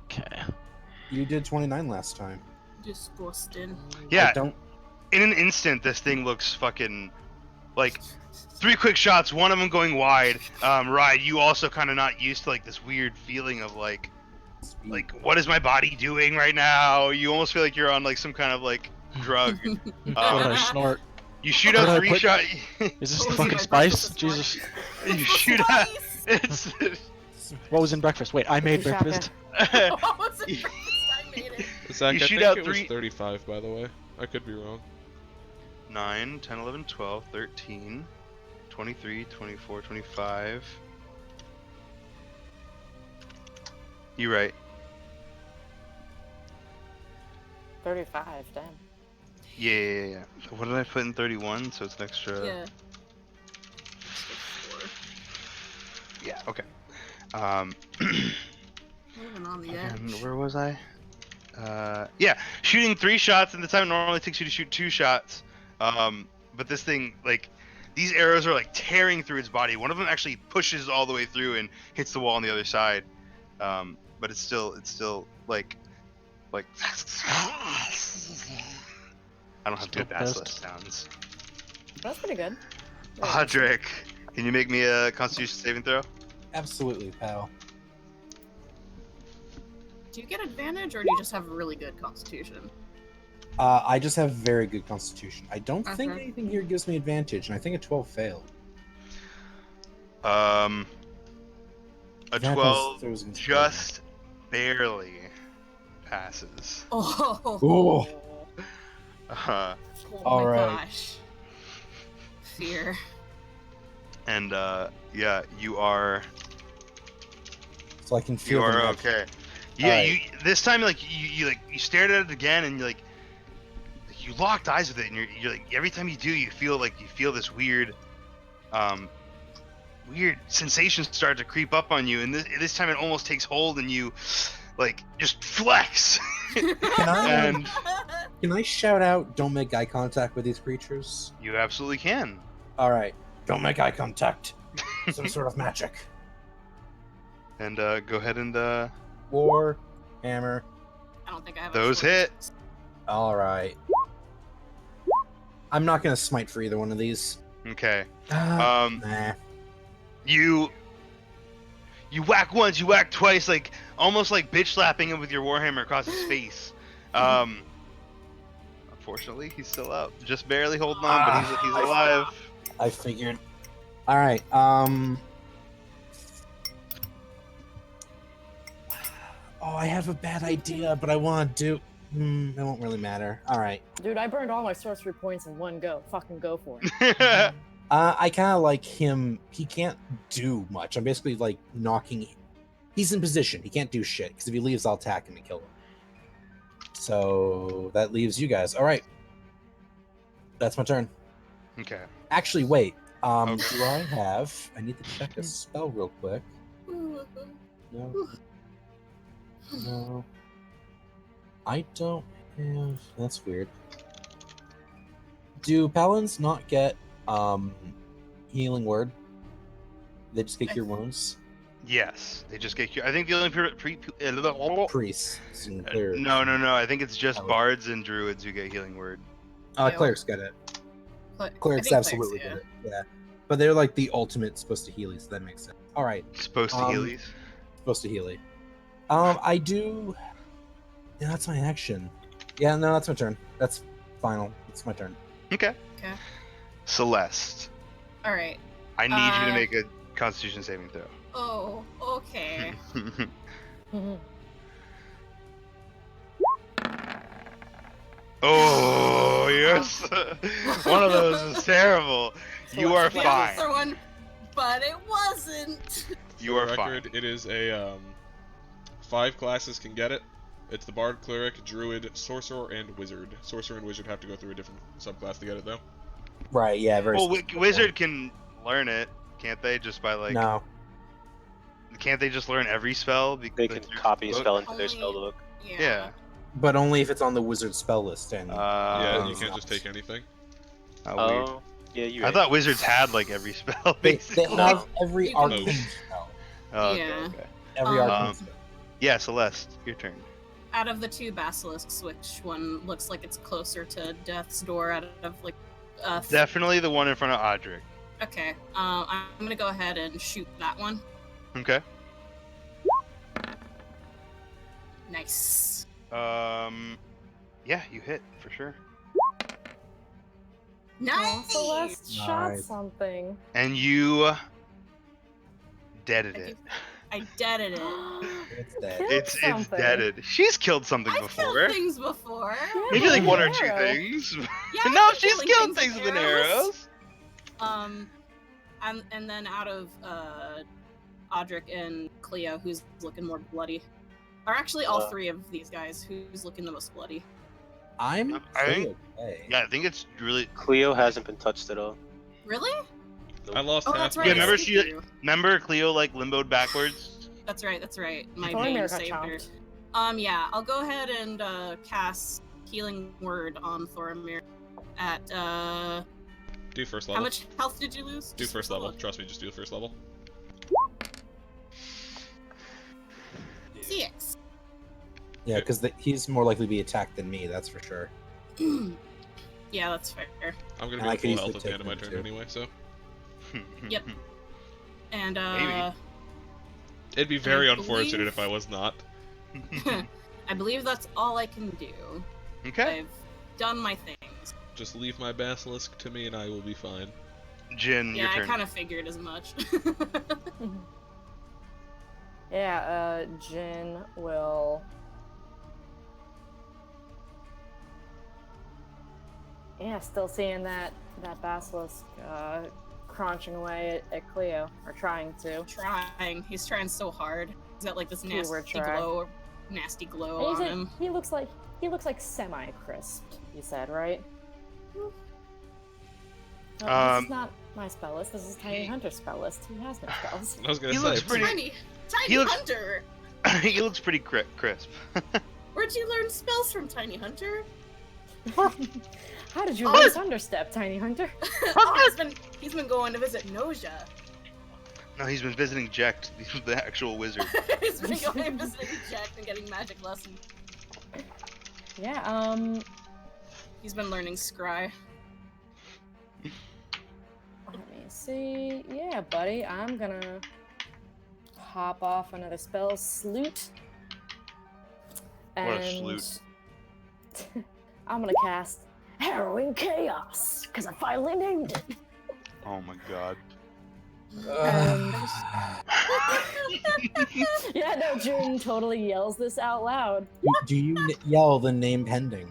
B: Okay.
D: You did 29 last time.
E: Disgusting.
C: Yeah,
D: I don't.
C: in an instant, this thing looks fucking like 3 quick shots, one of them going wide. Ride, you also kind of not used to like this weird feeling of like what is my body doing right now? You almost feel like you're on like some kind of like drug.
B: What did I snort?
C: You shoot
B: What
C: out
B: did I
C: 3
B: put-
C: shots.
B: Is this
E: What was
B: fucking
E: it, like
B: spice?
E: breakfast
B: Jesus.
C: You shoot out.
E: Spice?
C: It's.
B: What was in breakfast? Wait, I made
H: Shaka.
B: breakfast.
E: What was it? I made it.
F: Zach,
C: You
F: I
C: shoot
F: think
C: out
F: it was
C: 3
F: 35, by the way. I could be wrong.
C: 9, 10, 11, 12, 13, 23, 24, 25. You're right.
H: 35, damn.
C: Yeah. So what did I put in 31? So it's an extra.
E: Yeah.
C: Yeah, okay.
E: Moving on the
C: And
E: edge.
C: where was I? Yeah, shooting 3 shots in the time it normally takes you to shoot 2 shots. But this thing, like, these arrows are like tearing through its body. One of them actually pushes all the way through and hits the wall on the other side. But it's still like. I don't have good basilisk sounds.
H: That's pretty good.
C: Audric, can you make me a Constitution saving throw?
D: Absolutely, pal.
E: Do you get advantage, or do you just have really good constitution?
D: I just have very good constitution. I don't think
E: Okay.
D: anything here gives me advantage, and I think a 12 failed.
C: A
D: That was-
C: 12
D: that was insane.
C: just barely passes.
E: Oh.
D: Ooh.
C: Uh,
E: Oh
D: All
E: my
D: right.
E: gosh. Fear.
C: and yeah, you are
D: So I can feel
C: you
D: the
C: are
D: magic.
C: okay. Yeah,
D: Alright.
C: you this time like you stared at it again and you locked eyes with it and you're like every time you do you feel this weird weird sensations start to creep up on you and this time it almost takes hold and you like just flex.
D: Can I,
C: And
D: can I shout out, don't make eye contact with these creatures?
C: you absolutely can.
D: Alright, don't make eye contact. Some sort of magic.
C: And go ahead and
D: War, hammer.
E: I don't think I have
C: Those
E: a choice.
C: hit.
D: Alright. I'm not gonna smite for either one of these.
C: Okay.
D: Nah.
C: You whack once, you whack twice, like almost like bitch slapping him with your warhammer across his face. Unfortunately, he's still up, just barely holding on, but he's alive.
D: I figured. Alright, Oh, I have a bad idea, but I want to do... It won't really matter. All right.
H: Dude, I burned all my sorcery points in one go. Fucking go for it.
D: I kind of like him. He can't do much. I'm basically like knocking. He's in position. He can't do shit because if he leaves, I'll attack him and kill him. So that leaves you guys. All right. That's my turn.
C: Okay.
D: Actually, wait.
C: Okay.
D: Do I have? I need to check a spell real quick. No. No. I don't have. That's weird. Do paladins not get healing word? They just get cure wounds.
C: Yes, they just get. I think the only
D: Priests. And clerics.
C: No. I think it's just
D: Paladins.
C: bards and druids who get healing word.
D: Clerics get it. Clerics absolutely get it. Yeah, but they're like the ultimate supposed to healy, so that makes sense. All right,
C: Supposed to healies.
D: supposed to healy. I do. Yeah, that's my action. Yeah, no, that's my turn. That's final. It's my turn.
C: Okay.
E: Okay.
C: Celeste,
E: All right.
C: I need you to make a Constitution saving throw.
E: Oh, okay.
C: Oh, yes. One of those is terrible. You are
E: Yeah,
C: fine.
E: the other one, but it wasn't.
C: You are
F: For the
C: fine.
F: record, it is a 5 classes can get it. It's the Bard, Cleric, Druid, Sorcerer, and Wizard. Sorcerer and Wizard have to go through a different subclass to get it, though.
D: Right. Yeah. Very.
C: Well,
D: specific.
C: wizard can learn it, can't they? Just by like.
D: No.
C: Can't they just learn every spell?
G: They can copy a spell into their spell book.
C: Yeah.
D: But only if it's on the wizard spell list. And
F: Yeah, you
D: it's
F: can't
D: not.
F: just take anything.
C: Weird.
G: Oh, yeah, you're
C: I
G: right.
C: thought wizards had like every spell.
D: They
C: Basically.
D: have every
E: You can-
D: arcane
F: Most.
D: spell.
C: Oh, okay,
E: Yeah.
C: okay.
D: Every
E: Um,
D: arcane spell.
C: Yeah, Celeste, your turn.
E: Out of the two basilisks, which one looks like it's closer to death's door? Out of like,
C: Definitely the one in front of Audric.
E: okay. I'm gonna go ahead and shoot that one.
C: Okay.
E: Nice.
C: Yeah, you hit for sure.
H: Oh,
E: Nice.
H: Celeste shot
D: Nice.
H: something.
C: And you deaded
E: I
C: it.
E: think I deaded it.
D: It's dead.
H: Killed
C: It's
H: something.
C: deaded. She's killed something
E: I've
C: before.
E: killed things before.
C: Maybe like one or
H: Arrow.
C: two things.
E: Yeah,
C: No,
E: I've
C: she's
E: been
C: killed
E: killing
C: things with arrows.
E: And then out of Audric and Cleo, who's looking more bloody? Or actually, all three of these guys, who's looking the most bloody?
D: I'm
C: I
D: pretty
C: think-
D: okay.
C: Yeah, I think it's really.
G: Cleo hasn't been touched at all.
E: Really?
F: I lost
E: Oh,
F: half
E: that's
F: my
E: right.
C: Yeah, remember
E: Thank
C: she-
E: you.
C: Remember Cleo like limboed backwards?
E: That's right. That's right. My
H: Thornmere
E: main
H: got
E: saved her.
H: chomped.
E: Yeah, I'll go ahead and cast Healing Word on Thormir. At
F: Do first
E: how
F: level.
E: much health did you lose?
F: Do
E: Just
F: first
E: for
F: level.
E: fun.
F: Trust me, just do the first level.
E: 6.
D: Yeah, because he's more likely to be attacked than me. That's for sure.
E: Yeah, that's fair.
F: I'm gonna
D: And I
F: be
D: could
F: at full
D: easily
F: health at the end of my
D: take
F: turn
D: them, too.
F: anyway, so
E: Yep. And
C: Maybe.
F: it'd be very
E: I
F: unfortunate
E: believe-
F: if I was not.
E: I believe that's all I can do.
C: Okay.
E: I've done my things.
F: Just leave my basilisk to me and I will be fine.
C: Jin,
E: Yeah,
C: your
E: I
C: turn.
E: kind of figured as much.
H: Yeah, Jin will. Yeah, still seeing that basilisk crunching away at Cleo, or trying to.
E: Trying. He's trying so hard. He's got like this
H: Keyword
E: nasty
H: try.
E: glow
H: And
E: on
H: he said
E: him.
H: he looks like semi-crisp. You said, right? This
C: Um,
H: is not my spell list. This is Tiny Hunter's spell list. He has no spells.
F: I was gonna
C: He
F: say.
C: looks pretty-
E: Tiny
C: he looks-
E: Hunter.
C: He looks pretty crisp.
E: Where'd you learn spells from, Tiny Hunter?
H: How did you lose Understep, Tiny Hunter?
E: Oh, he's been going to visit Noja.
C: No, he's been visiting Jekt, the actual wizard.
E: He's been going and visiting Jack and getting magic lessons.
H: Yeah,
E: He's been learning Scry.
H: let me see. Yeah, buddy, I'm gonna pop off another spell, Sloot.
C: What a
H: And
C: sloot.
H: I'm gonna cast Harrowing Chaos, because I finally named it.
C: Oh my god.
H: Yeah, no, Aldrin totally yells this out loud.
D: Do you yell the name pending?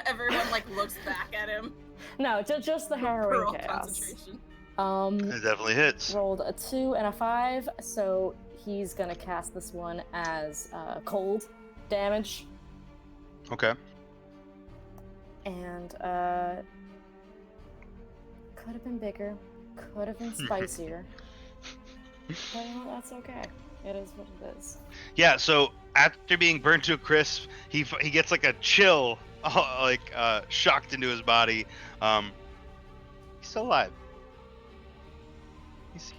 E: Everyone like looks back at him.
H: No, just the harrowing
E: Pearl
H: chaos.
E: concentration.
C: It definitely hits.
H: Rolled a 2 and a 5, so he's gonna cast this one as cold damage.
C: Okay.
H: And could have been bigger, could have been spicier. But you know, that's okay. It is what it is.
C: Yeah. So after being burnt to a crisp, he gets like a chill, shocked into his body. He's still alive.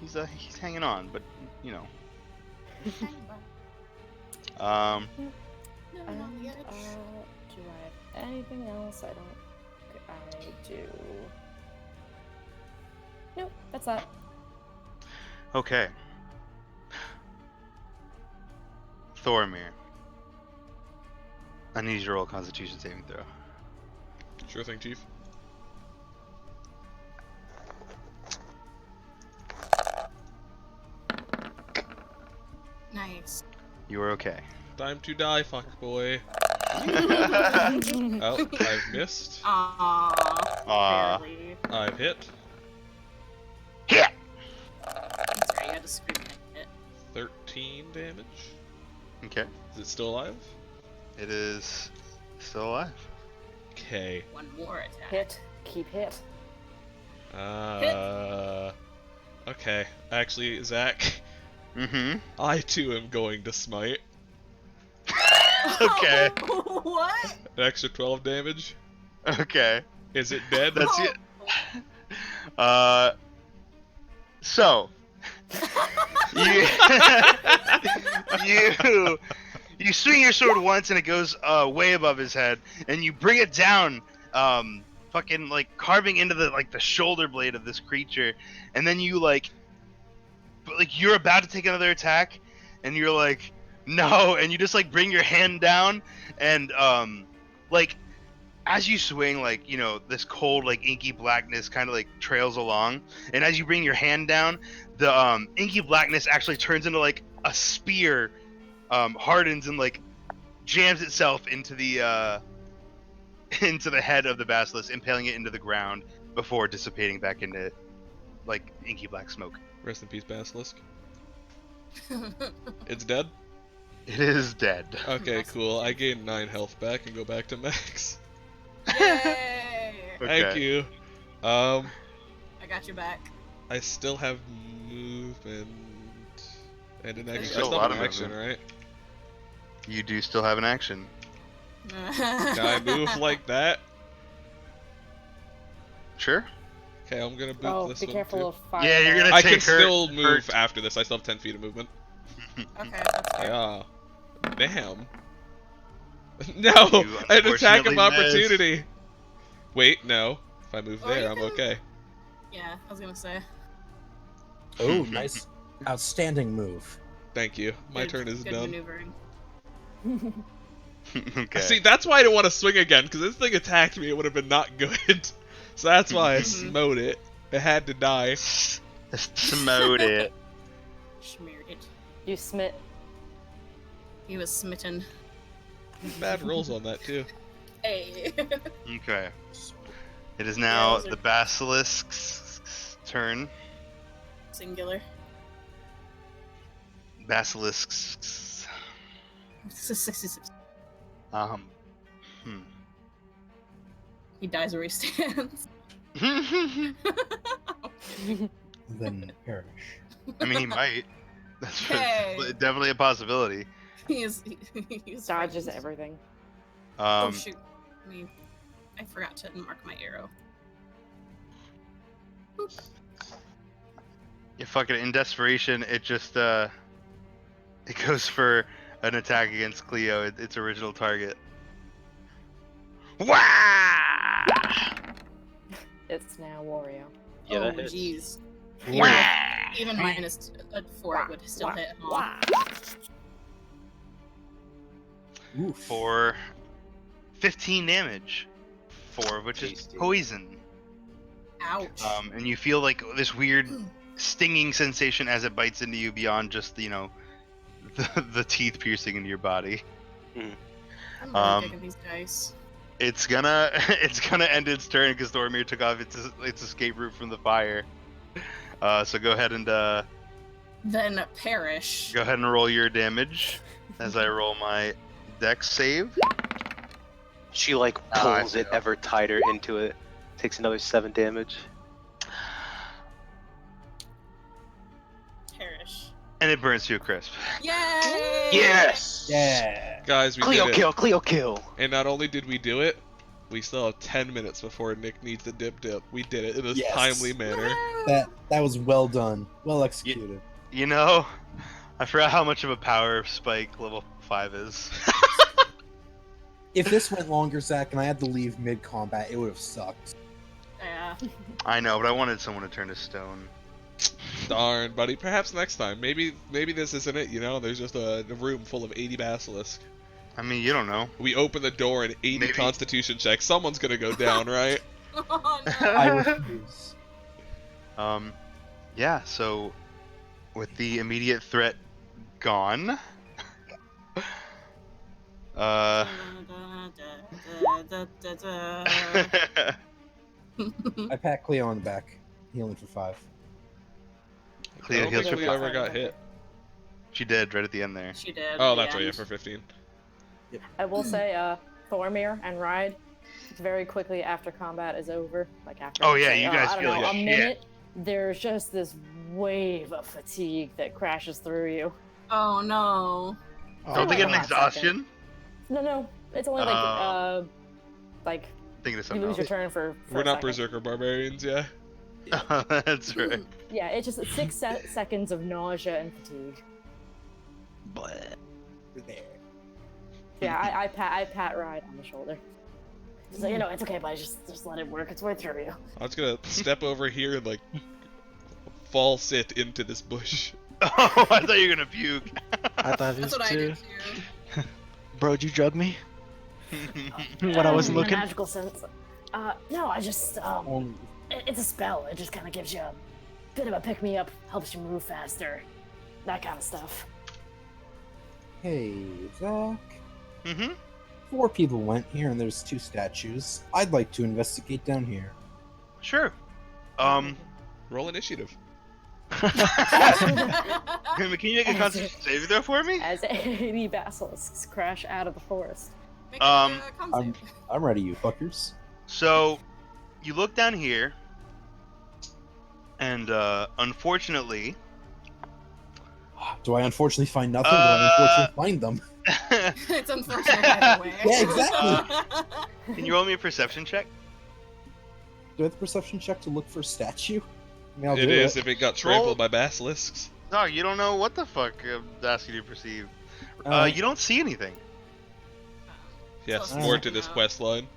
C: He's hanging on, but you know.
E: No,
H: And,
E: not yet.
H: do I have anything else? I do. Nope, that's that.
C: Okay. Thormir. I need you to roll a Constitution saving throw.
F: Sure thing, Chief.
E: Nice.
C: You are okay.
F: Time to die, fuck boy. Oh, I've missed.
C: Aw.
E: Barely.
F: I've hit.
C: Hit!
E: That's right, you had to scream it.
F: 13 damage.
C: Okay.
F: Is it still alive?
C: It is still alive.
F: Okay.
E: One more attack.
H: Hit. Keep hit.
F: Okay. Actually, Zach,
C: Mm-hmm.
F: I too am going to smite.
C: Okay.
E: What?
F: An extra 12 damage.
C: Okay.
F: Is it dead?
C: That's it. So you you swing your sword once and it goes way above his head, and you bring it down, fucking like carving into the shoulder blade of this creature, and then you you're about to take another attack, and you're like, no, and you just like bring your hand down, and as you swing, this cold, inky blackness kind of trails along, and as you bring your hand down, the inky blackness actually turns into a spear, hardens and jams itself into the head of the basilisk, impaling it into the ground before dissipating back into inky black smoke.
F: Rest in peace, Basilisk. It's dead?
C: It is dead.
F: Okay, cool. I gain 9 health back and go back to max.
E: Yay!
F: Thank you.
E: I got your back.
F: I still have movement and an action. I
C: still
F: still
C: a
F: have
C: lot
F: an
C: of
F: action, right?
C: You do still have an action.
F: Can I move like that?
C: Sure.
F: Okay, I'm gonna boot
H: Oh,
F: this
H: be
F: one
H: careful
F: too.
H: of fire.
C: Yeah, you're gonna
F: I
C: take
F: can still move
C: hurt.
F: after this. I still have 10 feet of movement.
E: Okay, that's fair.
F: Yeah. Damn. No!
C: You
F: An attack of
C: unfortunately
F: opportunity! Wait, no. If I move
E: Or you
F: there, I'm
E: can-
F: okay.
E: Yeah, I was gonna say.
D: Oh, nice. Outstanding move.
F: Thank you. My
E: Good-
F: turn is
E: good
F: done.
E: maneuvering.
C: Okay.
F: See, that's why I didn't want to swing again, because this thing attacked me, it would have been not good. So that's why I smote it. It had to die.
C: Smote it.
E: Smeared it.
H: You smit.
E: He was smitten.
F: Bad rolls on that, too.
E: Hey.
C: Okay. It is now
E: those are-
C: the basilisk's turn.
E: Singular.
C: Basilisks.
E: He dies where he stands.
D: Then perish.
C: I mean, he might. That's
E: Hey.
C: definitely a possibility.
E: He is
H: Dodges
E: frightened.
H: everything.
E: Oh shoot. I forgot to mark my arrow.
C: Yeah, fucking in desperation, it just it goes for an attack against Cleo, its original target. Wah!
H: It's now Wario.
G: Yeah,
E: oh
G: that hits.
E: jeez.
C: Wah!
E: Even minus 4 it would still hit. Huh?
D: Oof.
C: For 15 damage, 4 of which is
G: Tasty.
C: poison.
E: Ouch.
C: And you feel this weird stinging sensation as it bites into you beyond just the teeth piercing into your body.
E: I'm really
C: Um,
E: digging these dice.
C: It's gonna end its turn because Thormir took off its escape route from the fire. So go ahead and
E: Then perish.
C: roll your damage as I roll my dex save.
G: She like
C: I
G: pulls it
C: fail.
G: ever tighter into it. Takes another 7 damage.
E: Perish.
C: And it burns to a crisp.
E: Yay!
G: Yes!
D: Yeah.
F: Guys, we
G: Cleo
F: did it.
G: kill, Cleo kill.
F: And not only did we do it, we still have 10 minutes before Nick needs the dip. We did it in a
D: Yes.
F: timely manner.
D: That was well done. Well executed.
C: You know, I forgot how much of a power spike level 5 is.
D: If this went longer, Zach, and I had to leave mid-combat, it would have sucked.
E: Yeah.
C: I know, but I wanted someone to turn to stone.
F: Darn, buddy. Perhaps next time. Maybe this isn't it, you know? There's just a room full of 80 basilisk.
C: I mean, you don't know.
F: We open the door and 80
C: Maybe.
F: constitution checks. Someone's gonna go down, right?
E: Oh no.
D: I refuse.
C: Yeah, so with the immediate threat gone,
E: Da, da, da, da.
D: I pat Cleo on the back. Healing for 5.
F: I
C: Cleo
F: don't
C: heals
F: think
C: for
F: we
C: 5.
F: ever got hit.
C: She did right at the end there.
E: She did.
F: Oh,
E: at the
F: that's right, yeah,
E: end.
F: for 15.
H: I will say, Thormir and Ride, very quickly after combat is over, like after
C: Oh, yeah,
H: say,
C: you guys
H: I don't
C: feel
H: know,
C: like
H: a
C: shit.
H: minute, there's just this wave of fatigue that crashes through you.
E: Oh no.
C: Don't they get an
H: Hang on a
C: exhaustion?
H: No, it's only like
C: Thinking of
H: you
C: something
H: lose your
C: else.
H: turn for
F: We're
H: a
F: not
H: second.
F: berserker barbarians, yeah?
C: That's right.
H: Yeah, it's just 6 seconds of nausea and fatigue.
B: But
D: There.
H: Yeah, I pat Ride on the shoulder. So you know it's okay, buddy. Just let it work its way through you.
F: I was gonna step over here and, like, fall sit into this bush.
C: Oh, I thought you were gonna puke.
B: I thought
E: That's
B: this
E: what I
B: too.
E: did too.
B: Bro, did you drug me? When I wasn't
H: In a
B: looking?
H: magical sense. No, I just
D: Only
H: it's a spell. It just kind of gives you a bit of a pick me up, helps you move faster, that kind of stuff.
D: Hey, Zach.
C: Mm-hmm.
D: 4 people went here, and there's 2 statues. I'd like to investigate down here.
C: Sure.
F: Roll initiative.
C: Can you make a constitution saving throw for me?
H: As 80 basilisks crash out of the forest.
E: Make it a con
D: I'm
E: save.
D: I'm ready, you fuckers.
C: So, you look down here, and unfortunately,
D: Do I unfortunately find nothing? Do I unfortunately find them?
E: It's unfortunate either way.
D: Yeah, exactly.
C: can you roll me a perception check?
D: Do I have the perception check to look for a statue? I mean, I'll
F: It
D: do
F: is
D: it.
F: if it got
C: Roll.
F: trampled by basilisks.
C: No, you don't know what the fuck I'm asking you to perceive. You don't see anything.
F: Yes,
E: So
F: more
E: it's
F: to this
E: out.
F: quest line.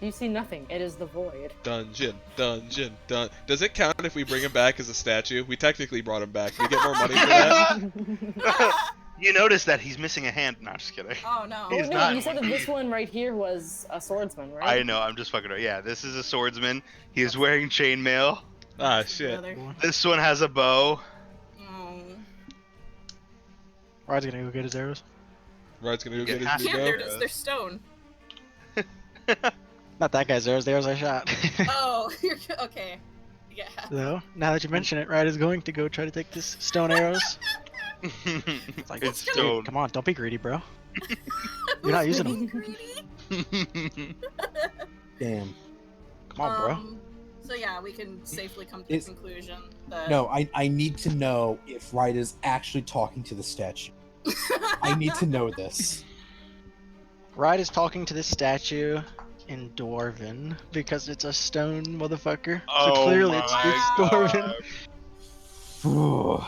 H: You see nothing. It is the void.
F: Dungeon. Does it count if we bring him back as a statue? We technically brought him back. We get more money for that?
C: You notice that he's missing a hand. No, I'm just kidding.
E: Oh no.
H: Oh
C: He's
H: no,
C: not
H: you said that
C: one
H: this
C: piece.
H: one right here was a swordsman,
C: I
H: right?
C: know, I'm just fucking around. Yeah, this is a swordsman. He is wearing chainmail.
F: Ah, shit.
E: Brother.
C: This one has a bow.
E: Oh.
B: Rod's gonna go get his arrows.
F: Rod's gonna go
C: Get
F: get
C: half
F: his
E: Can't,
F: new
C: Yeah.
F: bow.
E: they're stone.
B: Not that guy's arrows, the arrows I shot.
E: Oh, you're okay. Yeah.
B: So, now that you mention it, Rod is going to go try to take this stone arrows. It's like,
C: It's
B: dude,
C: stone.
B: come on, don't be greedy, bro. You're not using them.
E: Greedy?
D: Damn.
B: Come on, bro.
E: So yeah, we can safely come to the
D: Is-
E: conclusion that
D: No, I need to know if Wright is actually talking to the statue. I need to know this.
B: Rod is talking to this statue in Dwarven because it's a stone motherfucker.
C: Oh
B: so clearly it
C: my
B: speaks Dwarven.
D: Whew.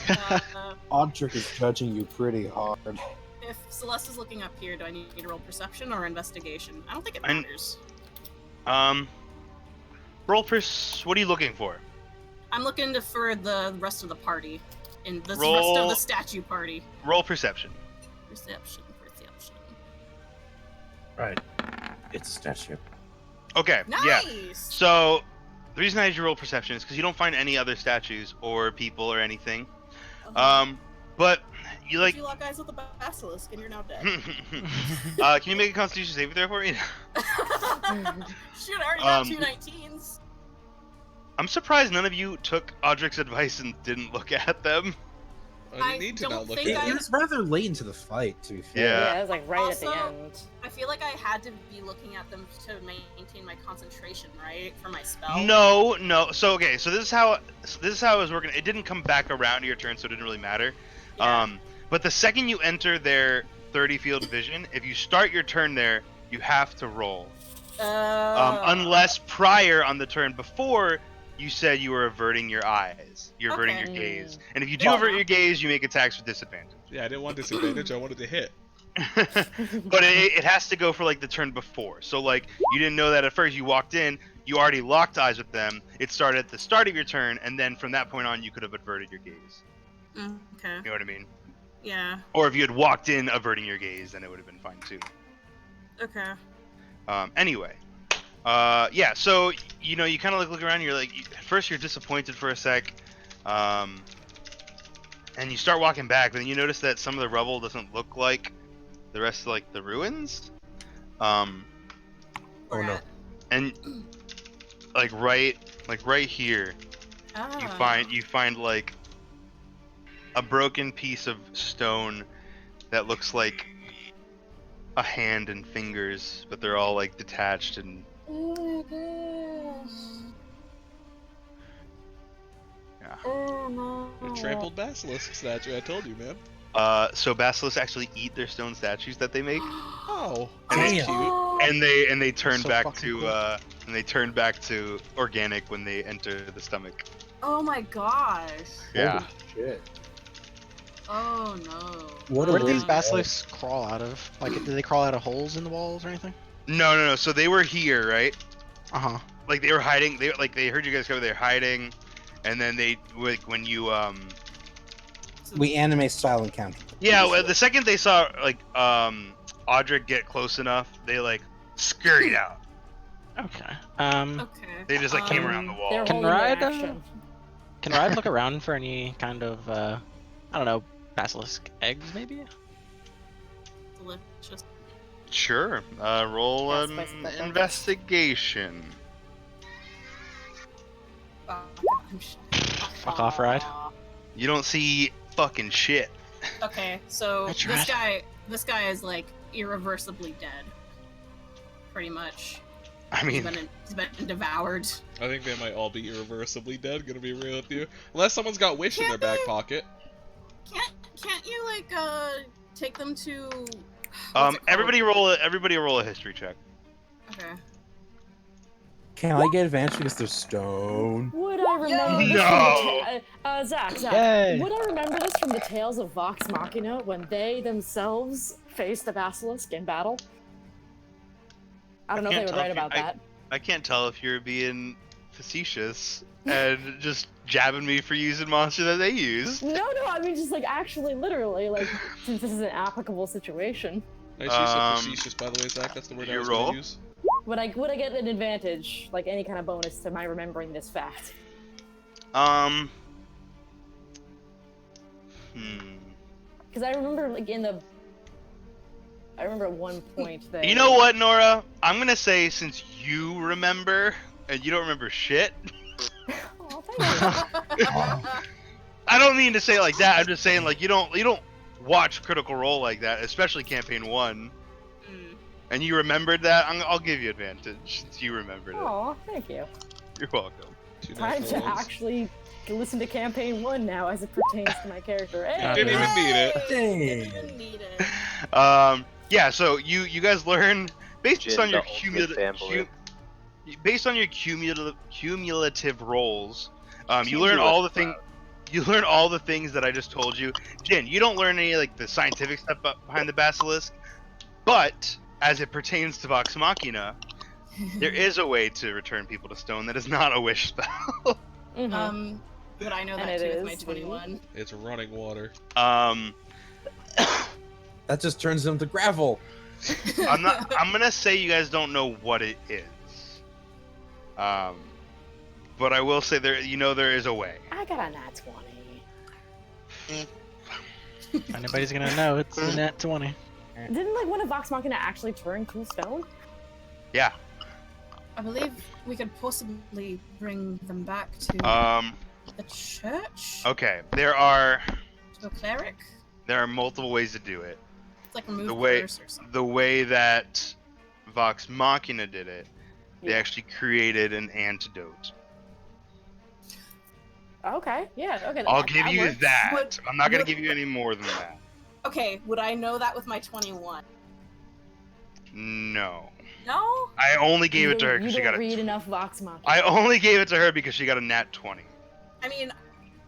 E: uh,
D: Odric is judging you pretty hard.
E: if Celeste is looking up here, do I need to roll perception or investigation? I don't think it
C: I'm-
E: matters.
C: Roll what are you looking for?
E: I'm looking for the rest of the party. In the rest
C: Roll-
E: of the statue party.
C: Roll perception.
E: Perception.
D: Right. It's a statue.
C: Okay.
E: Nice!
C: Yeah. So, the reason I had you roll perception is because you don't find any other statues or people or anything.
E: Uh-huh.
C: But you like.
E: You lock eyes with the basilisk and you're now dead.
C: Can you make a Constitution saving throw for me?
E: Shit, I already got 2 19s.
C: I'm surprised none of you took Audric's advice and didn't look at them.
F: I didn't need to
E: don't
F: not look
E: think
F: at
D: It
F: it.
D: was rather late into the fight, to be fair.
C: Yeah.
H: Yeah, it was like right at the
E: Also-
H: end.
E: I feel like I had to be looking at them to maintain my concentration, right? For my spell.
C: No. So okay, so this is how it was working. It didn't come back around to your turn, so it didn't really matter.
E: Yeah.
C: But the second you enter their 30 field of vision, if you start your turn there, you have to roll. Unless prior on the turn before you said you were averting your eyes, you're averting
E: Okay.
C: your gaze, and if you do
E: Well,
C: avert
E: no.
C: your gaze, you make attacks with disadvantage.
F: Yeah, I didn't want disadvantage. I wanted to hit.
C: But it has to go for like the turn before. So like you didn't know that at first. You walked in, you already locked eyes with them. It started at the start of your turn, and then from that point on, you could have averted your gaze.
E: Okay.
C: You know what I mean?
E: Yeah.
C: Or if you had walked in averting your gaze, then it would have been fine too.
E: Okay.
C: Anyway, yeah. So you know, you kind of look around. You're like, at first you're disappointed for a sec, and you start walking back, but then you notice that some of the rubble doesn't look like the rest of like the ruins.
D: Oh no.
C: And like right here,
E: Ah.
C: you find like a broken piece of stone that looks like a hand and fingers, but they're all like detached and
E: Oh my gosh.
C: yeah.
E: Oh no.
F: A trampled basilisk statue. I told you, man.
C: So basilisks actually eat their stone statues that they make,
F: Oh,
C: and
F: that's
C: they,
F: cute.
E: Oh.
C: and they turn
B: So
C: back
B: fucking
C: to
B: cool.
C: organic when they enter the stomach.
E: Oh my gosh.
C: Yeah.
D: Holy shit.
E: Oh no.
D: What a
B: Where do
D: way
B: these
D: to go.
B: basilisks crawl out of? Like, do they crawl out of holes in the walls or anything?
C: No. So they were here, right?
B: Uh huh.
C: Like they were hiding. They heard you guys go. They're hiding, and then they like when you
D: We anime style encounter.
C: yeah. Well, the second they saw like Audric get close enough, they like scurried out.
B: Okay.
E: Okay.
C: They just like came around the wall.
H: They're
B: Can
H: holding their
B: Ride,
H: action.
B: Can Ride look around for any kind of, I don't know, basilisk eggs maybe?
E: Delicious.
C: Sure. Roll
H: Yeah,
C: an
H: spice it up.
C: investigation.
B: Fuck off, Ride.
C: You don't see fucking shit.
E: Okay, so
B: I tried.
E: this guy is like irreversibly dead. Pretty much.
C: I
E: He's
C: mean,
E: been devoured.
F: I think they might all be irreversibly dead. Gonna be real with you, unless someone's got wish in their back pocket.
E: Can't you like take them to what's it called?
C: everybody roll a history check.
E: Okay.
D: Can I get advantage because they're stone?
H: Would I remember this
C: No!
H: from the Zach,
B: Yay.
H: would I remember this from the Tales of Vox Machina when they themselves faced the basilisk in battle? I don't know if they
C: can't
H: would
C: tell
H: write
C: if you-
H: about that.
C: I can't tell if you're being facetious and just jabbing me for using monster that they use.
H: No, I mean just like actually, literally, like since this is an applicable situation.
F: Nice use of facetious, by the way, Zach. That's the word I
C: you
F: was
C: roll?
F: gonna use.
H: Would I get an advantage, like any kind of bonus to my remembering this fact? Because I remember like I remember at one point that
C: You know what, Nora? I'm gonna say since you remember and you don't remember shit.
H: Oh, thank you.
C: I don't mean to say it like that. I'm just saying like you don't watch Critical Role like that, especially Campaign 1.
E: Mm.
C: And you remembered that. I'll give you advantage since you remembered it.
H: Oh, thank you.
C: You're welcome.
F: Two
H: Time
F: natural
H: to
F: ones.
H: actually listen to campaign 1 now as it pertains to my character. Hey!
F: Didn't even need it.
E: Didn't even need it.
C: Yeah. So you guys learn based
G: Jin,
C: on your
G: the ultimate fanboy.
C: based on your cumulative rolls. You
G: Keep
C: learn
G: you
C: all
G: as
C: the things.
G: proud.
C: You learn all the things that I just told you. Jin, you don't learn any like the scientific stuff behind the basilisk, but as it pertains to Vox Machina, there is a way to return people to stone that is not a wish spell.
H: Mhm.
E: Would I know
H: And
E: that
H: it
E: too with my
H: is the-
E: 21?
F: It's running water.
D: That just turns them to gravel.
C: I'm gonna say you guys don't know what it is. But I will say there is a way.
H: I got a nat 20.
B: If anybody's gonna know, it's the nat 20.
H: Didn't like one of Vox Machina actually turn to stone?
C: Yeah.
E: I believe we could possibly bring them back to the church.
C: Okay. There are
E: To a cleric.
C: multiple ways to do it.
E: It's like remove
C: The way
E: curse or something.
C: the way that Vox Machina did it, they
H: Yeah.
C: actually created an antidote.
H: Okay, yeah, okay.
C: I'll
H: that-
C: give
H: that
C: you
H: works.
C: that.
E: Would-
C: I'm not gonna
E: would-
C: give you any more than that.
E: Okay, would I know that with my 21?
C: No.
E: No?
C: I only gave
H: You
C: it to her
H: don't-
C: because
H: you
C: she got
H: don't
C: a.
H: read enough Vox Machina.
C: I only gave it to her because she got a nat 20.
E: I mean,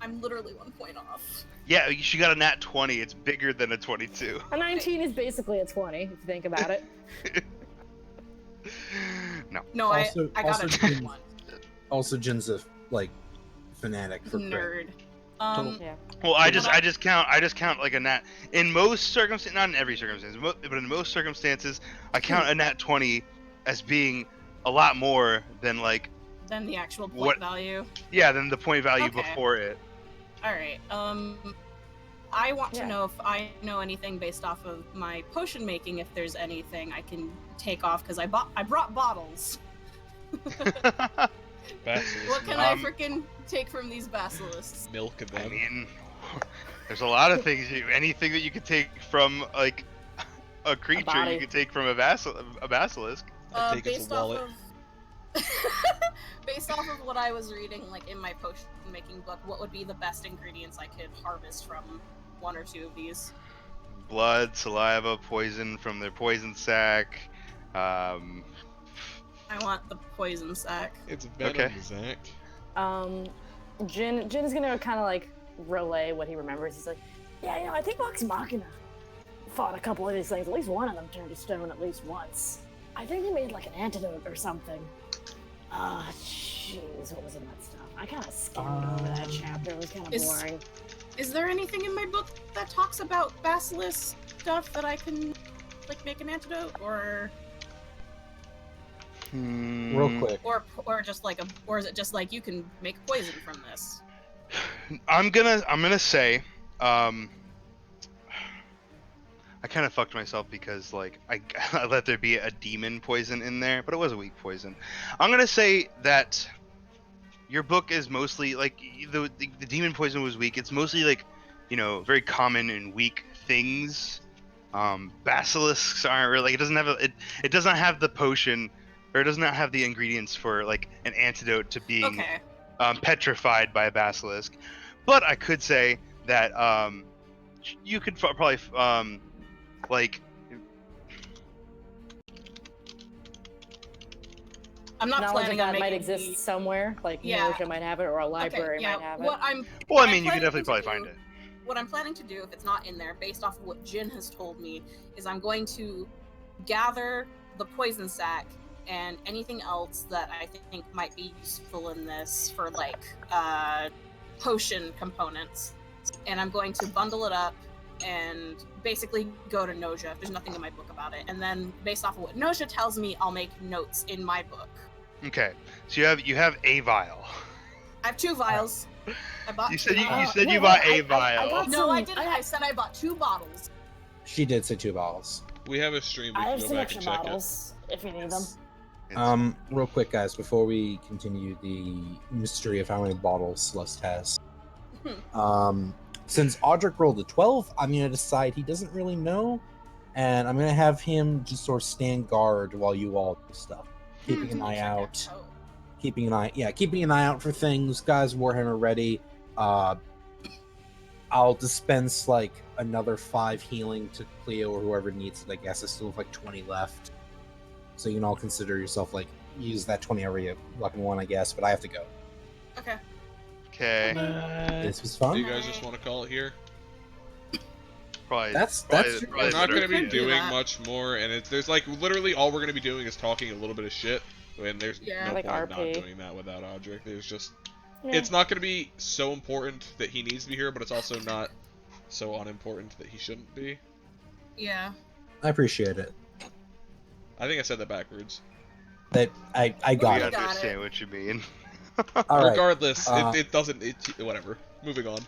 E: I'm literally 1 point off.
C: Yeah, she got a nat 20. It's bigger than a 22.
H: A 19 is basically a 20, if you think about it.
C: No.
E: No,
D: Also-
E: I got
D: also
E: a
D: Jin-
E: 21.
D: Also, Jin's a fanatic for crit.
E: Nerd.
H: Yeah.
C: Well, I just count like a nat. In most circumstances, not in every circumstance, but in most circumstances, I count a nat 20 as being a lot more than like
E: Then the actual point
C: What-
E: value.
C: than the point value
E: Okay.
C: before it.
E: Alright, I want to
H: Yeah.
E: know if I know anything based off of my potion making, if there's anything I can take off, because I brought bottles.
F: Basilisk
E: What can
C: Um,
E: I freaking take from these basilisks?
F: milk and
C: I
F: then
C: mean, there's a lot of things. Anything that you could take from like a creature,
H: body.
C: you could take from a basilisk.
F: I take its
E: Based off
F: wallet.
E: of based off of what I was reading, like in my potion making book, what would be the best ingredients I could harvest from one or two of these?
C: Blood, saliva, poison from their poison sac.
E: I want the poison sac.
F: it's venom,
C: Okay.
F: Zach.
H: Jin's gonna kind of like relay what he remembers. He's like, yeah, I think Vox Machina fought a couple of these things. At least one of them turned to stone at least once. I think they made like an antidote or something. Ah, jeez, what was in that stuff? I kind of skimmed over that chapter. It was kind of
E: Is-
H: boring.
E: Is there anything in my book that talks about basilisk stuff that I can like make an antidote, or
D: Real quick.
E: just like or is it just like you can make poison from this?
C: I'm gonna say, I kind of fucked myself because like I let there be a demon poison in there, but it was a weak poison. I'm gonna say that your book is mostly like the demon poison was weak. It's mostly like, you know, very common and weak things. Basilisks aren't really. It doesn't have it does not have the potion, or it does not have the ingredients for like an antidote to being
E: Okay.
C: petrified by a basilisk. But I could say that you could probably like
E: I'm not
H: Knowledge of
E: planning on
H: that might
E: making
H: exist somewhere, like
E: Yeah.
H: Militia might have it, or a library might have it.
E: What I'm
C: well, I
E: I'm
C: mean, you could
E: planning
C: definitely
E: to
C: probably
E: do-
C: find it.
E: What I'm planning to do, if it's not in there, based off of what Jin has told me, is I'm going to gather the poison sac and anything else that I think might be useful in this for like potion components, and I'm going to bundle it up and basically go to Noja. There's nothing in my book about it, and then based off of what Noja tells me, I'll make notes in my book.
C: Okay, so you have a vial.
E: I have 2 vials. I bought
C: You
E: 2
C: said you
E: vials.
C: said you
H: wait,
C: bought
H: wait,
C: a vial.
H: got
E: No,
H: some-
E: I didn't. I said I bought 2 bottles.
D: She did say 2 bottles.
F: We have a stream. We
H: I
F: can
H: have
F: go
H: some
F: back and
H: extra
F: check
H: bottles if you need them.
D: Real quick, guys, before we continue the mystery of how many bottles Celeste has. Since Audric rolled a 12, I'm going to decide he doesn't really know, and I'm going to have him just sort of stand guard while you all do stuff. Keeping an eye out. Keeping an eye out for things. Guys, Warhammer ready. I'll dispense like another 5 healing to Cleo or whoever needs it. I guess I still have like 20 left. So you can all consider yourself like use that 20 every weapon one, I guess, but I have to go.
E: Okay.
C: Okay,
D: This was
F: Do
D: fun.
F: you guys just want to call it here?
C: probably.
D: That's
C: probably
F: We're not going to be
E: could do
F: doing
E: that.
F: much more, and there's like literally all we're going to be doing is talking a little bit of shit, and there's
E: Yeah.
F: no
H: Like
F: point
H: RP.
F: not doing that without Audric. There's just
H: Yeah.
F: it's not going to be so important that he needs to be here, but it's also not so unimportant that he shouldn't be.
E: Yeah.
D: I appreciate it.
F: I think I said that backwards.
D: That I
C: We
D: got it.
E: got
C: understand
E: it.
C: what you mean.
D: All right.
F: Regardless,
D: Uh,
F: it doesn't. It whatever. Moving on.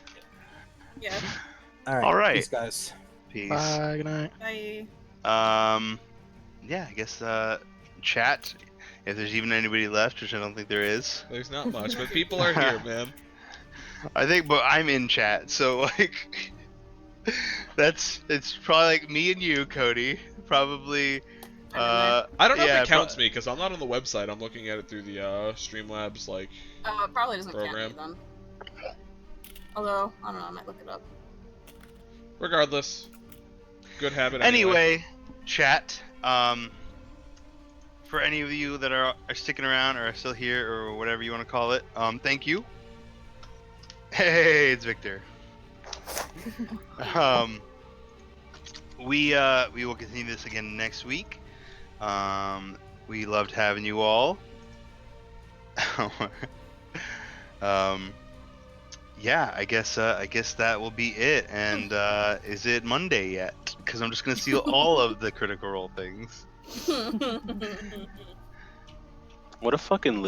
E: Yeah.
C: All right.
D: Peace, guys.
C: Peace.
B: Bye. Good night.
E: Bye.
C: Yeah, I guess chat. If there's even anybody left, which I don't think there is.
F: There's not much, but people are here, man.
C: I think, but I'm in chat, so like, it's probably like me and you, Cody. Probably.
F: I don't know
C: yeah,
F: if it counts me because I'm not on the website. I'm looking at it through the Streamlabs like.
E: Probably doesn't
F: program.
E: count me then. Although I don't know, I might look it up.
F: Regardless, good habit.
C: Anyway, chat. For any of you that are sticking around or are still here or whatever you want to call it, thank you. Hey, it's Victor. We will continue this again next week. We loved having you all. Yeah, I guess that will be it. And is it Monday yet? Because I'm just gonna steal all of the Critical Role things.
G: What a fucking